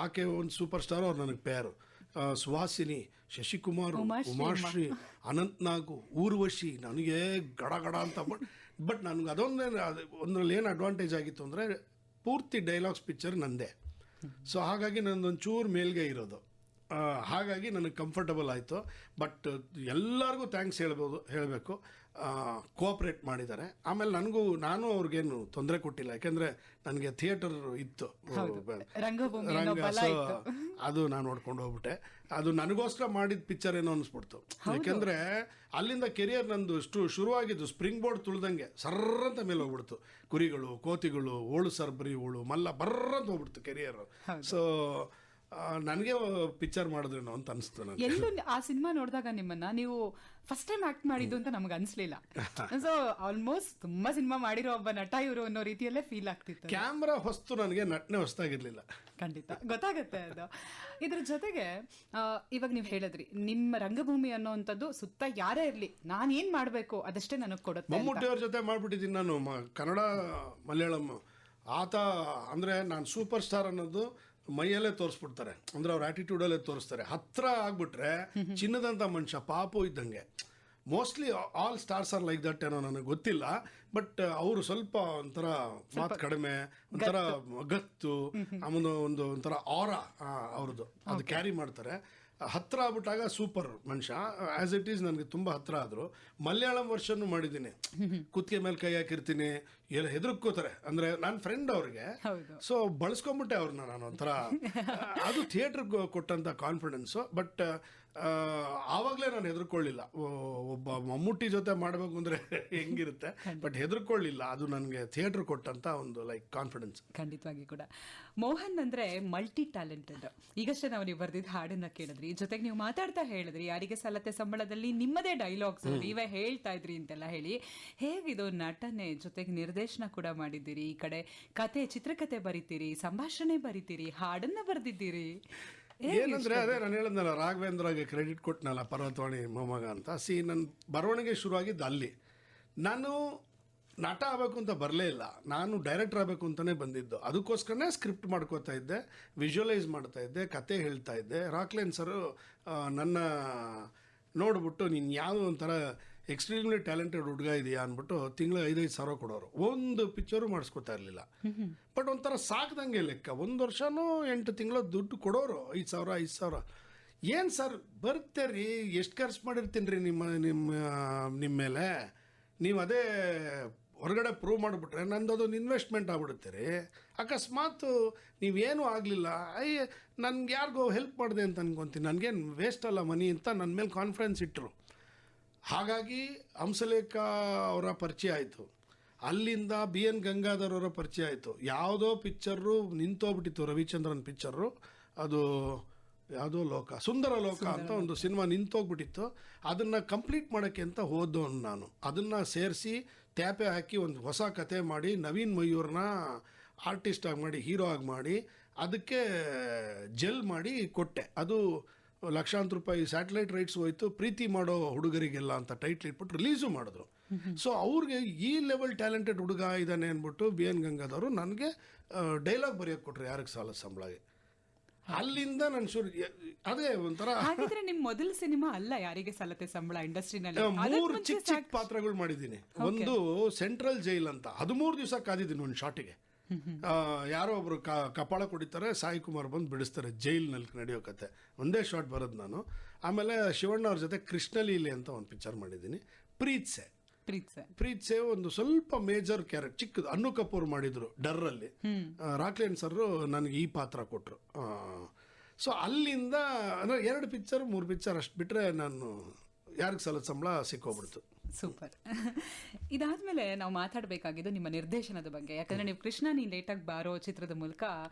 ಆಕೆ ಒಂದು ಸೂಪರ್ ಸ್ಟಾರ್, ಅವ್ರು ನನಗೆ ಪೇರು. ಸುಹಾಸಿನಿ, ಶಶಿಕುಮಾರ್, ಉಮಾಶ್ರೀ, ಅನಂತ್ನಾಗು, ಊರ್ವಶಿ, ನನಗೆ ಗಡ ಅಂತ. ಬಟ್ ನನಗೆ ಒಂದರಲ್ಲಿ ಏನು ಅಡ್ವಾಂಟೇಜ್ ಆಗಿತ್ತು ಅಂದರೆ, ಪೂರ್ತಿ ಡೈಲಾಗ್ಸ್ ಪಿಕ್ಚರ್ ನಂದೇ. ಸೊ ಹಾಗಾಗಿ ನನ್ನೊಂದು ಚೂರು ಮೇಲ್ಗೆ ಇರೋದು. ಹಾಗಾಗಿ ನನಗೆ ಕಂಫರ್ಟಬಲ್ ಆಯಿತು. ಬಟ್ ಎಲ್ಲರಿಗೂ ಥ್ಯಾಂಕ್ಸ್ ಹೇಳಬೇಕು, ಕೋಆಪ್ರೇಟ್ ಮಾಡಿದ್ದಾರೆ. ಆಮೇಲೆ ನಾನು ಅವ್ರಿಗೇನು ತೊಂದರೆ ಕೊಟ್ಟಿಲ್ಲ, ಯಾಕೆಂದರೆ ನನಗೆ ಥಿಯೇಟರ್ ಇತ್ತು, ಅದು ನಾನು ನೋಡ್ಕೊಂಡು ಹೋಗ್ಬಿಟ್ಟೆ. ಅದು ನನಗೋಸ್ಕರ ಮಾಡಿದ ಪಿಕ್ಚರ್ ಏನೋ ಅನಿಸ್ಬಿಡ್ತು. ಯಾಕೆಂದರೆ ಅಲ್ಲಿಂದ ಕೆರಿಯರ್ ನಂದು ಶುರುವಾಗಿದ್ದು ಸ್ಪ್ರಿಂಗ್ ಬೋರ್ಡ್ ತುಳಿದಂಗೆ ಸರ್ರಂತ ಮೇಲೆ ಹೋಗ್ಬಿಡ್ತು. ಕುರಿಗಳು, ಕೋತಿಗಳು, ಓಳು ಸರ್ಬರಿ, ಓಳು ಮಲ್ಲ ಬರ್ರಂತ ಹೋಗ್ಬಿಡ್ತು ಕೆರಿಯರ್. ಸೊ ನನಗೆ ಪಿಕ್ಚರ್ ಮಾಡಿದ್ರೇನೋ ಅಂತ ಅನಿಸ್ತು ನನಗೆ. ಎಲ್ಲೂ ಆ ಸಿನಿಮಾ ನೋಡಿದಾಗ ನಿಮ್ಮನ್ನ ನೀವು ಫಸ್ಟ್ ಟೈಮ್ ಆಕ್ಟ್ ಮಾಡಿದ್ದು ಅಂತ ನಮ್ಗೆ ಅನ್ಸ್ಲಿಲ್ಲ. ಸೊ ಆಲ್ಮೋಸ್ಟ್ ತುಂಬಾ ಸಿನಿಮಾ ಮಾಡಿರೋ ಒಬ್ಬ ನಟ ಇವರು ಅನ್ನೋ ರೀತಿಯಲ್ಲೇ ಫೀಲ್ ಆಗ್ತಿತ್ತು. ಕ್ಯಾಮ್ರಾ ಹೊಸ್ತು, ನನಗೆ ನಟನೆ ಹೊಸ್ತಾಗಿರ್ಲಿಲ್ಲ. ಖಂಡಿತ ಗೊತ್ತಾಗತ್ತೆ ಅದು. ಇದ್ರ ಜೊತೆಗೆ ಇವಾಗ ನೀವು ಹೇಳಿದ್ರಿ, ನಿಮ್ಮ ರಂಗಭೂಮಿ ಅನ್ನೋವಂಥದ್ದು ಸುತ್ತ ಯಾರೇ ಇರ್ಲಿ ನಾನು ಏನ್ ಮಾಡ್ಬೇಕು ಅದಷ್ಟೇ ನನಗೆ ಕೊಡುತ್ತೆ. ಮಮ್ಮೂಟಿ ಅವ್ರ ಜೊತೆ ಮಾಡ್ಬಿಟ್ಟಿದ್ದೀನಿ ನಾನು, ಕನ್ನಡ ಮಲಯಾಳಂ. ಆತ ಅಂದರೆ ನಾನು ಸೂಪರ್ ಸ್ಟಾರ್ ಅನ್ನೋದು ಮೈಯಲ್ಲೇ ತೋರಿಸ್ಬಿಡ್ತಾರೆ, ಅಂದರೆ ಅವ್ರ ಆ್ಯಟಿಟ್ಯೂಡಲ್ಲೇ ತೋರಿಸ್ತಾರೆ. ಹತ್ರ ಆಗ್ಬಿಟ್ರೆ ಚಿನ್ನದಂಥ ಮನುಷ್ಯ, ಪಾಪು ಇದ್ದಂಗೆ. Mostly all stars are like that ಏನೋ, ನನಗೆ ಗೊತ್ತಿಲ್ಲ. ಬಟ್ ಅವರು ಸ್ವಲ್ಪ ಒಂಥರ ಮಾತು ಕಡಿಮೆ, ಒಂಥರ ಗತ್ತು, ಆಮೇಲೆ ಒಂಥರ ಆರಾ ಅವ್ರದ್ದು, ಅದು ಕ್ಯಾರಿ ಮಾಡ್ತಾರೆ. ಹತ್ರ ಆಗ್ಬಿಟ್ಟಾಗ ಸೂಪರ್ ಮನುಷ್ಯ. ಆ್ಯಸ್ ಇಟ್ ಈಸ್ ನನಗೆ ತುಂಬ ಹತ್ರ ಆದರು. ಮಲಯಾಳಂ ವರ್ಷನೂ ಮಾಡಿದ್ದೀನಿ, ಕುತ್ತಿಗೆ ಮೇಲೆ ಕೈ ಹಾಕಿರ್ತೀನಿ, ಎಲ್ಲ ಹೆದರ್ಕೋತಾರೆ. ಅಂದರೆ ನನ್ನ ಫ್ರೆಂಡ್ ಅವ್ರಿಗೆ. ಸೊ ಬಳಸ್ಕೊಂಬಿಟ್ಟೆ ಅವ್ರನ್ನ ನಾನು ಒಂಥರ. ಅದು ಥಿಯೇಟ್ರಿಗೆ ಕೊಟ್ಟಂಥ ಕಾನ್ಫಿಡೆನ್ಸು. ಬಟ್ ಆವಾಗಲೇ ನಾನು ಹೆದರ್ಕೊಳ್ಳಿಲ್ಲ. ಒಬ್ಬ ಮಮ್ಮೂಟಿ ಜೊತೆ ಮಾಡಬೇಕು ಅಂದರೆ ಹೆಂಗಿರುತ್ತೆ, ಬಟ್ ಹೆದರ್ಕೊಳ್ಳಿಲ್ಲ. ಅದು ನನಗೆ ಥಿಯೇಟರ್ ಕೊಟ್ಟಂತ ಒಂದು ಲೈಕ್ ಕಾನ್ಫಿಡೆನ್ಸ್. ಖಂಡಿತವಾಗಿ ಕೂಡ. ಮೋಹನ್ ಅಂದ್ರೆ ಮಲ್ಟಿ ಟ್ಯಾಲೆಂಟೆಡ್. ಈಗಷ್ಟೇ ನಾವು ನೀವು ಬರ್ದಿದ್ದ ಹಾಡನ್ನ ಕೇಳಿದ್ರಿ, ಜೊತೆಗೆ ನೀವು ಮಾತಾಡ್ತಾ ಹೇಳಿದ್ರಿ ಯಾರಿಗೆ ಸಲ್ಲತ್ತೆ ಸಂಬಳದಲ್ಲಿ ನಿಮ್ಮದೇ ಡೈಲಾಗ್ಸ್ ನೀವೇ ಹೇಳ್ತಾ ಇದ್ರಿ ಅಂತೆಲ್ಲ ಹೇಳಿ. ಹೇಗಿದು ನಟನೆ ಜೊತೆಗೆ ನಿರ್ದೇಶನ ಕೂಡ ಮಾಡಿದ್ದೀರಿ, ಈ ಕಡೆ ಕತೆ ಚಿತ್ರಕಥೆ ಬರೀತೀರಿ, ಸಂಭಾಷಣೆ ಬರೀತೀರಿ, ಹಾಡನ್ನ ಬರ್ದಿದ್ದೀರಿ. ಏನಂದ್ರೆ ಅದೇ ನಾನು ಹೇಳಿದ್ನಲ್ಲ, ರಾಘವೇಂದ್ರಗೆ ಕ್ರೆಡಿಟ್ ಕೊಟ್ಟನಲ್ಲ ಪರ್ವತವಾಣಿ ಮೊಮ್ಮಗ ಅಂತ. ನನ್ನ ಬರವಣಿಗೆ ಶುರುವಾಗಿದ್ದು ಅಲ್ಲಿ. ನಾನು ನಟ ಆಗಬೇಕು ಅಂತ ಬರಲೇ ಇಲ್ಲ, ನಾನು ಡೈರೆಕ್ಟರ್ ಆಗಬೇಕು ಅಂತಲೇ ಬಂದಿದ್ದು. ಅದಕ್ಕೋಸ್ಕರನೇ ಸ್ಕ್ರಿಪ್ಟ್ ಮಾಡ್ಕೋತಾ ಇದ್ದೆ, ವಿಜುವಲೈಸ್ ಮಾಡ್ತಾ ಇದ್ದೆ, ಕತೆ ಹೇಳ್ತಾ ಇದ್ದೆ. ರಾಕ್ಲೈನ್ ಸರು ನನ್ನ ನೋಡ್ಬಿಟ್ಟು ನೀನು ಯಾವುದೋ ಒಂಥರ ಎಕ್ಸ್ಟ್ರೀಮ್ಲಿ ಟ್ಯಾಲೆಂಟೆಡ್ ಹುಡುಗ ಇದೆಯಾ ಅಂದ್ಬಿಟ್ಟು ತಿಂಗಳು 5,000 ಕೊಡೋರು. ಒಂದು ಪಿಕ್ಚರು ಮಾಡಿಸ್ಕೊತಾ ಇರಲಿಲ್ಲ. ಬಟ್ ಒಂಥರ ಸಾಕ್ದಂಗೆ ಲೆಕ್ಕ. 1 ವರ್ಷನೂ 8 ತಿಂಗಳು ದುಡ್ಡು ಕೊಡೋರು. 5,000 ಏನು ಸರ್ ಬರ್ತೀರಿ, ಎಷ್ಟು ಖರ್ಚು ಮಾಡಿರ್ತೀನಿ ರೀ ನಿಮ್ಮ ಮೇಲೆ, ನೀವು ಅದೇ ಹೊರಗಡೆ ಪ್ರೂವ್ ಮಾಡಿಬಿಟ್ರೆ ನಂದೊಂದು ಇನ್ವೆಸ್ಟ್ಮೆಂಟ್ ಆಗ್ಬಿಡುತ್ತೆ ರೀ. ಅಕಸ್ಮಾತ್ ನೀವೇನೂ ಆಗಲಿಲ್ಲ, ನನ್ಗೆ ಯಾರಿಗೋ ಹೆಲ್ಪ್ ಮಾಡಿದೆ ಅಂತ ಅನ್ಕೊತೀನಿ, ನನಗೇನು ವೇಸ್ಟ್ ಅಲ್ಲ ಮನಿ ಅಂತ ನನ್ನ ಮೇಲೆ ಕಾನ್ಫಿಡೆನ್ಸ್ ಇಟ್ಟರು. ಹಾಗಾಗಿ ಹಂಸಲೇಖ ಅವರ ಪರಿಚಯ ಆಯಿತು. ಅಲ್ಲಿಂದ BN ಗಂಗಾಧರ್ ಅವರ ಪರಿಚಯ ಆಯಿತು. ಯಾವುದೋ ಪಿಕ್ಚರು ನಿಂತೋಗ್ಬಿಟ್ಟಿತ್ತು, ರವಿಚಂದ್ರನ್ ಪಿಕ್ಚರು, ಅದು ಯಾವುದೋ ಸುಂದರ ಲೋಕ ಅಂತ ಒಂದು ಸಿನಿಮಾ ನಿಂತೋಗ್ಬಿಟ್ಟಿತ್ತು. ಅದನ್ನು ಕಂಪ್ಲೀಟ್ ಮಾಡೋಕ್ಕೆ ಅಂತ ಹೋದವನು ನಾನು. ಅದನ್ನು ಸೇರಿಸಿ ತ್ಯಾಪೆ ಹಾಕಿ ಒಂದು ಹೊಸ ಕತೆ ಮಾಡಿ ನವೀನ್ ಮಯೂರ್ನ ಆರ್ಟಿಸ್ಟ್ ಆಗಿ ಮಾಡಿ, ಹೀರೋ ಆಗಿ ಮಾಡಿ, ಅದಕ್ಕೆ ಜೆಲ್ ಮಾಡಿ ಕೊಟ್ಟೆ. ಅದು ಲಕ್ಷಾಂತರ ರೂಪಾಯಿ ಸ್ಯಾಟಲೈಟ್ ರೈಟ್ಸ್ ಹೋಯ್ತು. ಪ್ರೀತಿ ಮಾಡೋ ಹುಡುಗರಿಗೆಲ್ಲ ಅಂತ ಟೈಟ್ಲ್ ಇಟ್ಬಿಟ್ಟು ರಿಲೀಸು ಮಾಡಿದ್ರು. ಸೊ ಅವ್ರಿಗೆ ಈ ಲೆವೆಲ್ ಟ್ಯಾಲೆಂಟೆಡ್ ಹುಡುಗ ಇದ್ದಾನೆ ಅಂದ್ಬಿಟ್ಟು BN ಗಂಗಾಧವರು ನನಗೆ ಡೈಲಾಗ್ ಬರೆಯೋಕೆ ಕೊಟ್ಟರು, ಯಾರಿಗೆ ಸಾಲ ಸಂಬಳಗೆ. ಅಲ್ಲಿಂದ ನಾನು ಅದೇ ಒಂಥರ. ಹಾಗಿದ್ರೆ ನಿಮ್ಮ ಮೊದಲ ಸಿನಿಮಾ ಅಲ್ಲ ಯಾರಿಗೆ ಸಲ್ಲತ್ತೆ ಸಂಬಳ ಇಂಡಸ್ಟ್ರಿನಲ್ಲಿ? 3 ಚಿಕ್ಕ ಪಾತ್ರಗಳು ಮಾಡಿದ್ದೀನಿ. ಒಂದು ಸೆಂಟ್ರಲ್ ಜೈಲ್ ಅಂತ, 13 ದಿವಸ ಕಾದಿದ್ದೀನಿ ಒಂದು ಶಾಟಿಗೆ. ಯಾರೋ ಒಬ್ರು ಕಪಾಳ ಕುಡಿತಾರೆ, ಸಾಯಿ ಕುಮಾರ್ ಬಂದು ಬಿಡಿಸ್ತಾರೆ. ಜೈಲ್ನಲ್ಲಿ ನಡೆಯೋ ಕತೆ ಒಂದೇ ಶಾಟ್ ಬರೋದು ನಾನು. ಆಮೇಲೆ ಶಿವಣ್ಣ ಅವ್ರ ಜೊತೆ ಕೃಷ್ಣಲೀಲೆ ಅಂತ ಒಂದು ಪಿಕ್ಚರ್ ಮಾಡಿದ್ದೀನಿ. ಪ್ರೀತ್ಸೆ ಒಂದು ಸ್ವಲ್ಪ ಮೇಜರ್ ಕ್ಯಾರೆಕ್ಟರ್, ಚಿಕ್ಕದು. ಅನ್ನು ಕಪೂರ್ ಮಾಡಿದ್ರು ಡರ್ರಲ್ಲಿ. ರಾಕ್ಲೈನ್ ಸರ್ ನನಗೆ ಈ ಪಾತ್ರ ಕೊಟ್ಟರು. ಸೊ ಅಲ್ಲಿಂದ ಅಂದರೆ 2 ಪಿಕ್ಚರ್ 3 ಪಿಕ್ಚರ್ ಅಷ್ಟು ಬಿಟ್ಟರೆ ನಾನು ಯಾರಿಗೆ ಸಲ್ಲದ ಸಂಬಳ ಸಿಕ್ಕೋಗ್ಬಿಡ್ತು. ಸೂಪರ್. ಇದಾದ್ಮೇಲೆ ನಾವು ಮಾತಾಡಬೇಕಾಗಿದ್ದು ನಿಮ್ಮ ನಿರ್ದೇಶನದ ಬಗ್ಗೆ. ಯಾಕಂದ್ರೆ ನೀವು ಕೃಷ್ಣ ನೀನ್ ಲೇಟಾಗಿ ಬಾರೋ ಚಿತ್ರದ ಮೂಲಕ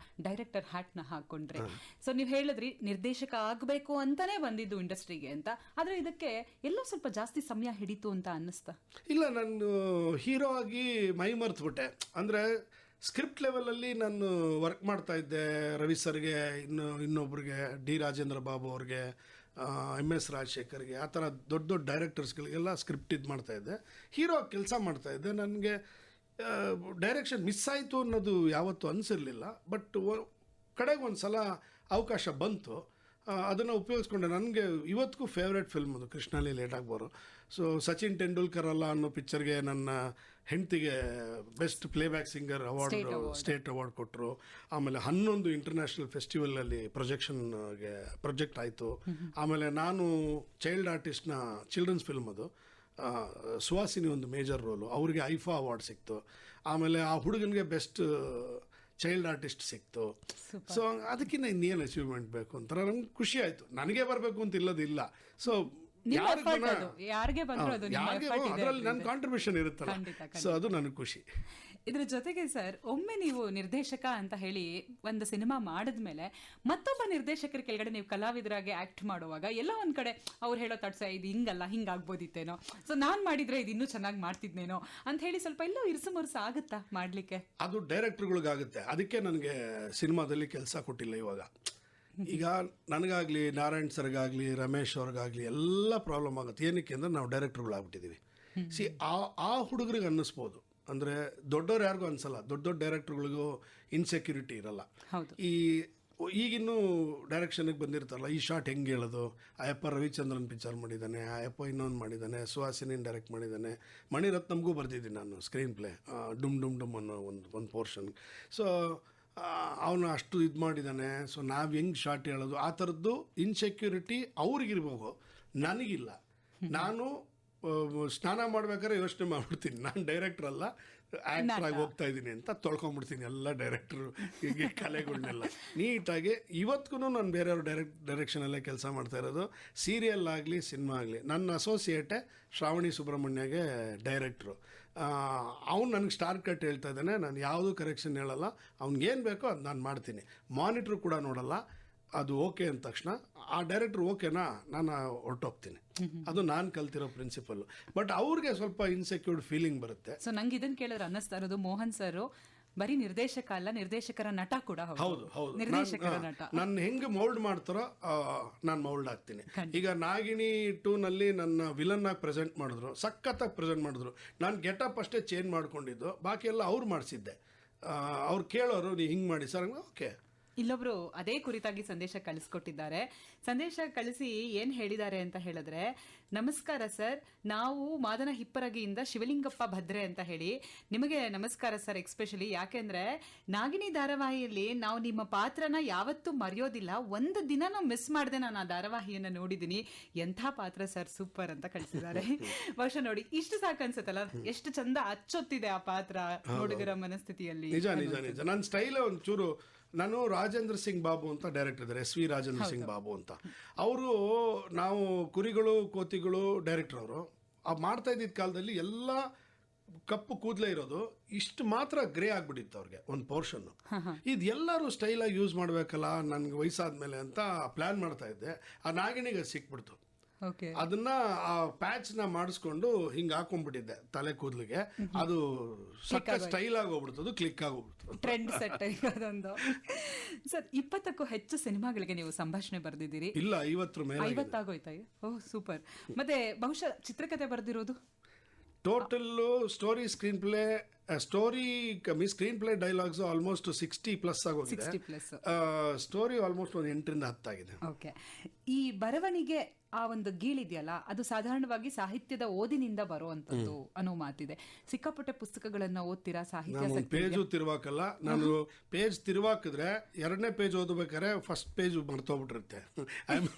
ಡೈರೆಕ್ಟರ್ ಹ್ಯಾಟ್ನ ಹಾಕೊಂಡ್ರೆ. ಸೊ ನೀವು ಹೇಳಿದ್ರಿ ನಿರ್ದೇಶಕ ಆಗಬೇಕು ಅಂತಾನೆ ಬಂದಿದ್ದು ಇಂಡಸ್ಟ್ರಿಗೆ ಅಂತ. ಆದ್ರೆ ಇದಕ್ಕೆ ಎಲ್ಲೋ ಸ್ವಲ್ಪ ಜಾಸ್ತಿ ಸಮಯ ಹಿಡಿತು ಅಂತ ಅನ್ನಿಸ್ತಾ? ಇಲ್ಲ, ನಾನು ಹೀರೋ ಆಗಿ ಮೈ ಮರೆತುಬಿಟ್ಟೆ. ಅಂದರೆ ಸ್ಕ್ರಿಪ್ಟ್ ಲೆವೆಲಲ್ಲಿ ನಾನು ವರ್ಕ್ ಮಾಡ್ತಾ ಇದ್ದೆ. ರವಿ ಸರ್ಗೆ, ಇನ್ನೊಬ್ರಿಗೆ D ರಾಜೇಂದ್ರ ಬಾಬು ಅವ್ರಿಗೆ, MS ರಾಜಶೇಖರ್ಗೆ, ಆ ಥರ ದೊಡ್ಡ ದೊಡ್ಡ ಡೈರೆಕ್ಟರ್ಸ್ಗಳಿಗೆಲ್ಲ ಸ್ಕ್ರಿಪ್ಟ್ ಇದು ಮಾಡ್ತಾಯಿದ್ದೆ. ಹೀರೋ ಕೆಲಸ ಮಾಡ್ತಾಯಿದ್ದೆ. ನನಗೆ ಡೈರೆಕ್ಷನ್ ಮಿಸ್ ಆಯಿತು ಅನ್ನೋದು ಯಾವತ್ತೂ ಅನಿಸಿರಲಿಲ್ಲ. ಬಟ್ ಕಡೆಗೆ ಒಂದು ಸಲ ಅವಕಾಶ ಬಂತು, ಅದನ್ನು ಉಪಯೋಗಿಸ್ಕೊಂಡೆ. ನನಗೆ ಇವತ್ತಿಗೂ ಫೇವ್ರೇಟ್ ಫಿಲ್ಮ್ ಅದು ಕೃಷ್ಣಲ್ಲಿ ಲೇಟಾಗಿ ಬರೋ. ಸೊ ಸಚಿನ್ ತೆಂಡೂಲ್ಕರ್ ಅಲ್ಲ ಅನ್ನೋ ಪಿಕ್ಚರ್ಗೆ ನನ್ನ ಹೆಂಡತಿಗೆ best playback singer award, state award ಕೊಟ್ಟರು. ಆಮೇಲೆ 11 ಇಂಟರ್ನ್ಯಾಷನಲ್ ಫೆಸ್ಟಿವಲಲ್ಲಿ ಪ್ರೊಜೆಕ್ಟ್ ಆಯಿತು. ಆಮೇಲೆ ನಾನು ಚೈಲ್ಡ್ ಆರ್ಟಿಸ್ಟ್ನ ಚಿಲ್ಡ್ರನ್ಸ್ ಫಿಲ್ಮ್ ಅದು, ಸುಹಾಸಿನಿ ಒಂದು ಮೇಜರ್ ರೋಲು, ಅವ್ರಿಗೆ ಐಫಾ ಅವಾರ್ಡ್ ಸಿಕ್ತು. ಆಮೇಲೆ ಆ ಹುಡುಗನಿಗೆ ಬೆಸ್ಟ್ ಚೈಲ್ಡ್ ಆರ್ಟಿಸ್ಟ್ ಸಿಕ್ತು. ಸೊ ಅದಕ್ಕಿಂತ ಇನ್ನೇನು ಅಚೀವ್ಮೆಂಟ್ ಬೇಕು ಅಂತ ನಂಗೆ ಖುಷಿ ಆಯಿತು. ನನಗೆ ಬರಬೇಕು ಅಂತ ಇಲ್ಲದಿಲ್ಲ. ಸೊ ಅದರಲ್ಲಿ ನನ್ನ ಕಾಂಟ್ರಿಬ್ಯೂಷನ್ ಇರುತ್ತಲ್ಲ, ಸೊ ಅದು ನನಗೆ ಖುಷಿ. ಇದ್ರ ಜೊತೆಗೆ ಸರ್, ಒಮ್ಮೆ ನೀವು ನಿರ್ದೇಶಕ ಅಂತ ಹೇಳಿ ಒಂದು ಸಿನಿಮಾ ಮಾಡಿದ್ಮೇಲೆ ಮತ್ತೊಬ್ಬ ನಿರ್ದೇಶಕರ ಕೆಳಗಡೆ ನೀವು ಕಲಾವಿದರಾಗಿ ಆಕ್ಟ್ ಮಾಡುವಾಗ ಎಲ್ಲ ಒಂದ್ ಕಡೆ ಅವ್ರು ಹೇಳೋ ತಡ್ಸ ಇದು ಹಿಂಗಲ್ಲ ಹಿಂಗಾಗ್ಬೋದಿತ್ತೇನೋ, ಸೊ ನಾನ್ ಮಾಡಿದ್ರೆ ಇದು ಇನ್ನೂ ಚೆನ್ನಾಗಿ ಮಾಡ್ತಿದ್ನೇನೋ ಅಂತ ಹೇಳಿ ಸ್ವಲ್ಪ ಎಲ್ಲೋ ಇರ್ಸು ಮುರ್ಸು ಆಗುತ್ತಾ ಮಾಡ್ಲಿಕ್ಕೆ? ಅದು ಡೈರೆಕ್ಟರ್ಗಳಿಗಾಗುತ್ತೆ. ಅದಕ್ಕೆ ನನಗೆ ಸಿನಿಮಾದಲ್ಲಿ ಕೆಲಸ ಕೊಟ್ಟಿಲ್ಲ ಇವಾಗ. ಈಗ ನನಗಾಗಲಿ, ನಾರಾಯಣ್ ಸರ್ಗಾಗಲಿ, ರಮೇಶ್ ಅವ್ರಿಗಾಗಲಿ ಎಲ್ಲ ಪ್ರಾಬ್ಲಮ್ ಆಗುತ್ತೆ. ಏನಕ್ಕೆ ಅಂದರೆ ನಾವು ಡೈರೆಕ್ಟರ್ಗಳಾಗ್ಬಿಟ್ಟಿದ್ದೀವಿ. ಆ ಹುಡುಗರಿಗೆ ಅನ್ನಿಸ್ಬೋದು, ಅಂದರೆ ದೊಡ್ಡವ್ರು ಯಾರಿಗೂ ಅನ್ಸಲ್ಲ. ದೊಡ್ಡ ಡೈರೆಕ್ಟರ್ಗಳಿಗೂ ಇನ್ಸೆಕ್ಯೂರಿಟಿ ಇರಲ್ಲ. ಈಗಿನ್ನೂ ಡೈರೆಕ್ಷನ್ಗೆ ಬಂದಿರ್ತಾರಲ್ಲ, ಈ ಶಾಟ್ ಹೆಂಗೆ ಹೇಳೋದು, ಅಯ್ಯಪ್ಪ ರವಿಚಂದ್ರನ್ ಪಿಕ್ಚರ್ ಮಾಡಿದ್ದಾನೆ, ಅಯ್ಯಪ್ಪ ಇನ್ನೊಂದು ಮಾಡಿದ್ದಾನೆ, ಸುಹಾಸಿನಿ ಡೈರೆಕ್ಟ್ ಮಾಡಿದ್ದಾನೆ, ಮಣಿರತ್ನಮ್ಗೂ ಬರ್ತಿದ್ದೀನಿ ನಾನು ಸ್ಕ್ರೀನ್ ಪ್ಲೇ, ಡುಮ್ ಡುಮ್ ಡುಮ್ ಅನ್ನೋ ಒಂದು ಪೋರ್ಷನ್. ಸೊ ಅವನು ಅಷ್ಟು ಇದು ಮಾಡಿದ್ದಾನೆ, ಸೊ ನಾವು ಹೆಂಗೆ ಶಾರ್ಟ್ ಹೇಳೋದು, ಆ ಥರದ್ದು ಇನ್ಸೆಕ್ಯೂರಿಟಿ ಅವ್ರಿಗಿರ್ಬೋದು, ನನಗಿಲ್ಲ. ನಾನು ಸ್ನಾನ ಮಾಡ್ಬೇಕಾದ್ರೆ ಯೋಚನೆ ಮಾಡ್ಬಿಡ್ತೀನಿ, ನಾನು ಡೈರೆಕ್ಟರ್ ಅಲ್ಲ ಆ್ಯಕ್ಟರ್ ಆಗಿ ಹೋಗ್ತಾ ಇದ್ದೀನಿ ಅಂತ ತೊಳ್ಕೊಂಡ್ಬಿಡ್ತೀನಿ ಎಲ್ಲ ಡೈರೆಕ್ಟ್ರು ಹೀಗೆ ಕಲೆಗಳನ್ನೆಲ್ಲ ನೀಟಾಗಿ. ಇವತ್ತಿಗೂ ನಾನು ಬೇರೆಯವ್ರ ಡೈರೆಕ್ಷನಲ್ಲೇ ಕೆಲಸ ಮಾಡ್ತಾ ಇರೋದು. ಸೀರಿಯಲ್ ಆಗಲಿ ಸಿನಿಮಾ ಆಗಲಿ ನನ್ನ ಅಸೋಸಿಯೇಟೇ ಶ್ರಾವಣಿ ಸುಬ್ರಹ್ಮಣ್ಯಗೆ ಡೈರೆಕ್ಟ್ರು. ಅವ್ನು ನನಗೆ ಸ್ಟಾರ್ ಕಟ್ ಹೇಳ್ತಾ ಇದ್ದಾನೆ, ನಾನು ಯಾವುದೂ ಕರೆಕ್ಷನ್ ಹೇಳಲ್ಲ, ಅವ್ನಿಗೇನು ಬೇಕೋ ಅದು ನಾನು ಮಾಡ್ತೀನಿ. ಮಾನಿಟ್ರು ಕೂಡ ನೋಡಲ್ಲ, ಅದು ಓಕೆ ಅಂದ ತಕ್ಷಣ ಆ ಡೈರೆಕ್ಟ್ರ್ ಓಕೆನಾ ನಾನು ಹೊರಟೋಗ್ತೀನಿ. ಅದು ನಾನು ಕಲ್ತಿರೋ ಪ್ರಿನ್ಸಿಪಲ್. ಬಟ್ ಅವ್ರಿಗೆ ಸ್ವಲ್ಪ ಇನ್ಸೆಕ್ಯೂರ್ಡ್ ಫೀಲಿಂಗ್ ಬರುತ್ತೆ. ಸೊ ನಂಗೆ ಇದನ್ನ ಕೇಳಿದ್ರೆ ಅನ್ನಿಸ್ತಾ ಇರೋದು ಮೋಹನ್ ಸರ್ ಬರೀ ನಿರ್ದೇಶಕ ಅಲ್ಲ, ನಿರ್ದೇಶಕರ ನಟ ಕೂಡ. ಹೌದು ಹೌದು, ನಿರ್ದೇಶಕರ ನಟ. ನಾನು ಹೆಂಗೆ ಮೌಲ್ಡ್ ಮಾಡ್ತಾರೋ ನಾನು ಮೌಲ್ಡ್ ಆಗ್ತೀನಿ. ಈಗ ನಾಗಿಣಿ 2ನಲ್ಲಿ ನನ್ನ ವಿಲನ್ ಆಗಿ ಪ್ರೆಸೆಂಟ್ ಮಾಡಿದ್ರು, ಸಖತ್ತಾಗಿ ಪ್ರೆಸೆಂಟ್ ಮಾಡಿದ್ರು. ನಾನು ಗೆಟಪ್ ಅಷ್ಟೇ ಚೇಂಜ್ ಮಾಡ್ಕೊಂಡಿದ್ದು, ಬಾಕಿ ಎಲ್ಲ ಅವ್ರು ಮಾಡಿಸಿದ್ದೆ. ಅವ್ರು ಕೇಳೋರು ನೀವು ಹಿಂಗೆ ಮಾಡಿ ಸರ್, ಓಕೆ. ಇಲ್ಲೊಬ್ರು ಅದೇ ಕುರಿತಾಗಿ ಸಂದೇಶ ಕಳಿಸ್ಕೊಟ್ಟಿದ್ದಾರೆ. ಸಂದೇಶ ಕಳಿಸಿ ಏನ್ ಹೇಳಿದ್ದಾರೆ ಅಂತ ಹೇಳಿದ್ರೆ, ನಮಸ್ಕಾರ ಸರ್, ನಾವು ಮಾದನ ಹಿಪ್ಪರಗಿಯಿಂದ ಶಿವಲಿಂಗಪ್ಪ ಭದ್ರೆ ಅಂತ ಹೇಳಿ. ನಿಮಗೆ ನಮಸ್ಕಾರ ಸರ್ ಎಕ್ಸ್ಪೆಷಲಿ, ಯಾಕೆಂದ್ರೆ ನಾಗಿನಿ ಧಾರಾವಾಹಿಯಲ್ಲಿ ನಾವು ನಿಮ್ಮ ಪಾತ್ರನ ಯಾವತ್ತೂ ಮರೆಯೋದಿಲ್ಲ. ಒಂದು ದಿನ ಮಿಸ್ ಮಾಡದೆ ನಾನು ಆ ಧಾರಾವಾಹಿಯನ್ನ ನೋಡಿದ್ದೀನಿ. ಎಂಥ ಪಾತ್ರ ಸರ್, ಸೂಪರ್ ಅಂತ ಕಳಿಸಿದ್ದಾರೆ. ಬಹುಶಃ ನೋಡಿ ಇಷ್ಟು ಸಾಕು ಅನ್ಸುತ್ತಲ್ಲ, ಎಷ್ಟು ಚಂದ ಅಚ್ಚೊತ್ತಿದೆ ಆ ಪಾತ್ರ ನೋಡುಗರ ಮನಸ್ಥಿತಿಯಲ್ಲಿ. ನಿಜ ನಿಜ ನಿಜ. ನನ್ನ ಸ್ಟೈಲೇ ಒಂಚೂರು, ನಾನು ರಾಜೇಂದ್ರ ಸಿಂಗ್ ಬಾಬು ಅಂತ ಡೈರೆಕ್ಟರ್ ಇದ್ದಾರೆ, SV ರಾಜೇಂದ್ರ ಸಿಂಗ್ ಬಾಬು ಅಂತ. ಅವರು ನಾವು ಕುರಿಗಳು ಕೋತಿಗಳು ಡೈರೆಕ್ಟರ್ ಅವರು ಮಾಡ್ತಾ ಇದ್ದಿದ್ದ ಕಾಲದಲ್ಲಿ ಎಲ್ಲ ಕಪ್ಪು ಕೂದಲೇ ಇರೋದು, ಇಷ್ಟು ಮಾತ್ರ ಗ್ರೇ ಆಗ್ಬಿಟ್ಟಿತ್ತು ಅವ್ರಿಗೆ ಒಂದು ಪೋರ್ಷನ್ನು. ಇದು ಎಲ್ಲರೂ ಸ್ಟೈಲಾಗಿ ಯೂಸ್ ಮಾಡಬೇಕಲ್ಲ ನನಗೆ ವಯಸ್ಸಾದ್ಮೇಲೆ ಅಂತ ಪ್ಲ್ಯಾನ್ ಮಾಡ್ತಾ ಇದ್ದೆ. ಆ ನಾಗಿಣಿಗೆ ಸಿಕ್ಬಿಡ್ತು. ಅದನ್ನ ಆ ಪ್ಯಾಚ್ ನ ಮಾಡಿಸ್ಕೊಂಡು ಹಿಂಗೆ ಹಾಕೊಂಡ್ಬಿಟ್ಟಿದ್ದೆ ತಲೆ ಕೂದಲಿಗೆ. ಅದು ಸಕ್ಕ ಸ್ಟೈಲ್ ಆಗಿ ಹೋಗ್ಬಿಡ್ತದೆ, ಕ್ಲಿಕ್ ಆಗೋಗ್ಬಿಡ್ತು, ಟ್ರೆಂಡ್ ಸೆಟ್ ಅದೊಂದು. ಸರ್ 20ಕ್ಕೂ ಹೆಚ್ಚು ಸಿನಿಮಾಗಳಿಗೆ ನೀವು ಸಂಭಾಷಣೆ ಬರೆದಿದ್ದೀರಿ. ಇಲ್ಲ 50 ಮೇಲೆ 50 ಆಗೋಯ್ತಾ? ಓಹ್ ಸೂಪರ್. ಮತ್ತೆ ಬಹುಶಃ ಚಿತ್ರಕಥೆ ಬರೆದಿರೋದು total story screenplay screenplay dialogues almost 60+ ಆಗೋಗಿದೆ. ಸ್ಟೋರಿ ಆಲ್ಮೋಸ್ಟ್ ಒಂದು 8ರಿಂದ 10 ಆಗಿದೆ. ಓಕೆ. ಈ ಬರವಣಿಗೆ ಆ ಒಂದು ಗೀಳಿದೆಯಲ್ಲ, ಅದು ಸಾಧಾರಣವಾಗಿ ಸಾಹಿತ್ಯದ ಓದಿನಿಂದ ಬರುವಂತದ್ದು ಅನ್ನೋ ಮಾತಿದೆ. ಸಿಕ್ಕಾಪಟ್ಟೆ ಪುಸ್ತಕಗಳನ್ನ ಓದ್ತೀರಾ? ಸಾಹಿತ್ಯ ಪೇಜು ತಿರುವಾಕಲ್ಲ. ನಾನು ಪೇಜ್ ತಿರುವಾಕಿದ್ರೆ 2ನೇ ಪೇಜ್ ಓದಬೇಕಾದ್ರೆ ಫಸ್ಟ್ ಪೇಜ್ ಮರ್ತೋಗ್ಬಿಟ್ಟಿರುತ್ತೆ. I am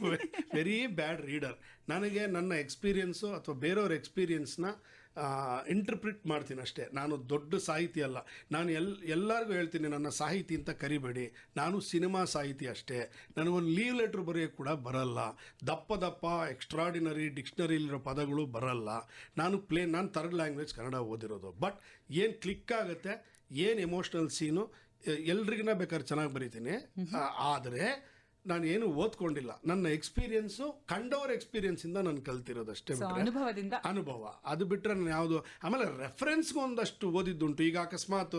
very bad reader. ನನಗೆ ನನ್ನ ಎಕ್ಸ್ಪೀರಿಯನ್ಸು ಅಥವಾ ಬೇರೆಯವ್ರ ಎಕ್ಸ್ಪೀರಿಯನ್ಸ್ನ ಇಂಟರ್ಪ್ರಿಟ್ ಮಾಡ್ತೀನಿ ಅಷ್ಟೇ. ನಾನು ದೊಡ್ಡ ಸಾಹಿತಿ ಅಲ್ಲ. ನಾನು ಎಲ್ಲರಿಗೂ ಹೇಳ್ತೀನಿ, ನನ್ನ ಸಾಹಿತಿ ಅಂತ ಕರಿಬೇಡಿ, ನಾನು ಸಿನಿಮಾ ಸಾಹಿತಿ ಅಷ್ಟೇ. ನನಗೊಂದು ಲೀವ್ ಲೆಟ್ರ್ ಬರೆಯೋಕ್ಕೆ ಕೂಡ ಬರಲ್ಲ. ದಪ್ಪ ಎಕ್ಸ್ಟ್ರಾಡಿನರಿ ಡಿಕ್ಷನರಿಲಿರೋ ಪದಗಳು ಬರಲ್ಲ. ನಾನು ಥರ್ಡ್ ಲ್ಯಾಂಗ್ವೇಜ್ ಕನ್ನಡ ಓದಿರೋದು. ಬಟ್ ಏನು ಕ್ಲಿಕ್ ಆಗುತ್ತೆ, ಏನು ಎಮೋಷ್ನಲ್ ಸೀನು ಎಲ್ರಿಗಿನ ಬೇಕಾದ್ರೆ ಚೆನ್ನಾಗಿ ಬರೀತೀನಿ. ಆದರೆ ನಾನು ಏನು ಓದ್ಕೊಂಡಿಲ್ಲ. ನನ್ನ ಎಕ್ಸ್ಪೀರಿಯನ್ಸು ಕಂಡವ್ರ ಎಕ್ಸ್ಪೀರಿಯನ್ಸಿಂದ ನಾನು ಕಲ್ತಿರೋದಷ್ಟೇ. ಅನುಭವ ಅದು ಬಿಟ್ಟರೆ ನಾನು ಯಾವುದು. ಆಮೇಲೆ ರೆಫರೆನ್ಸ್ಗೆ ಒಂದಷ್ಟು ಓದಿದ್ದುಂಟು. ಈಗ ಅಕಸ್ಮಾತ್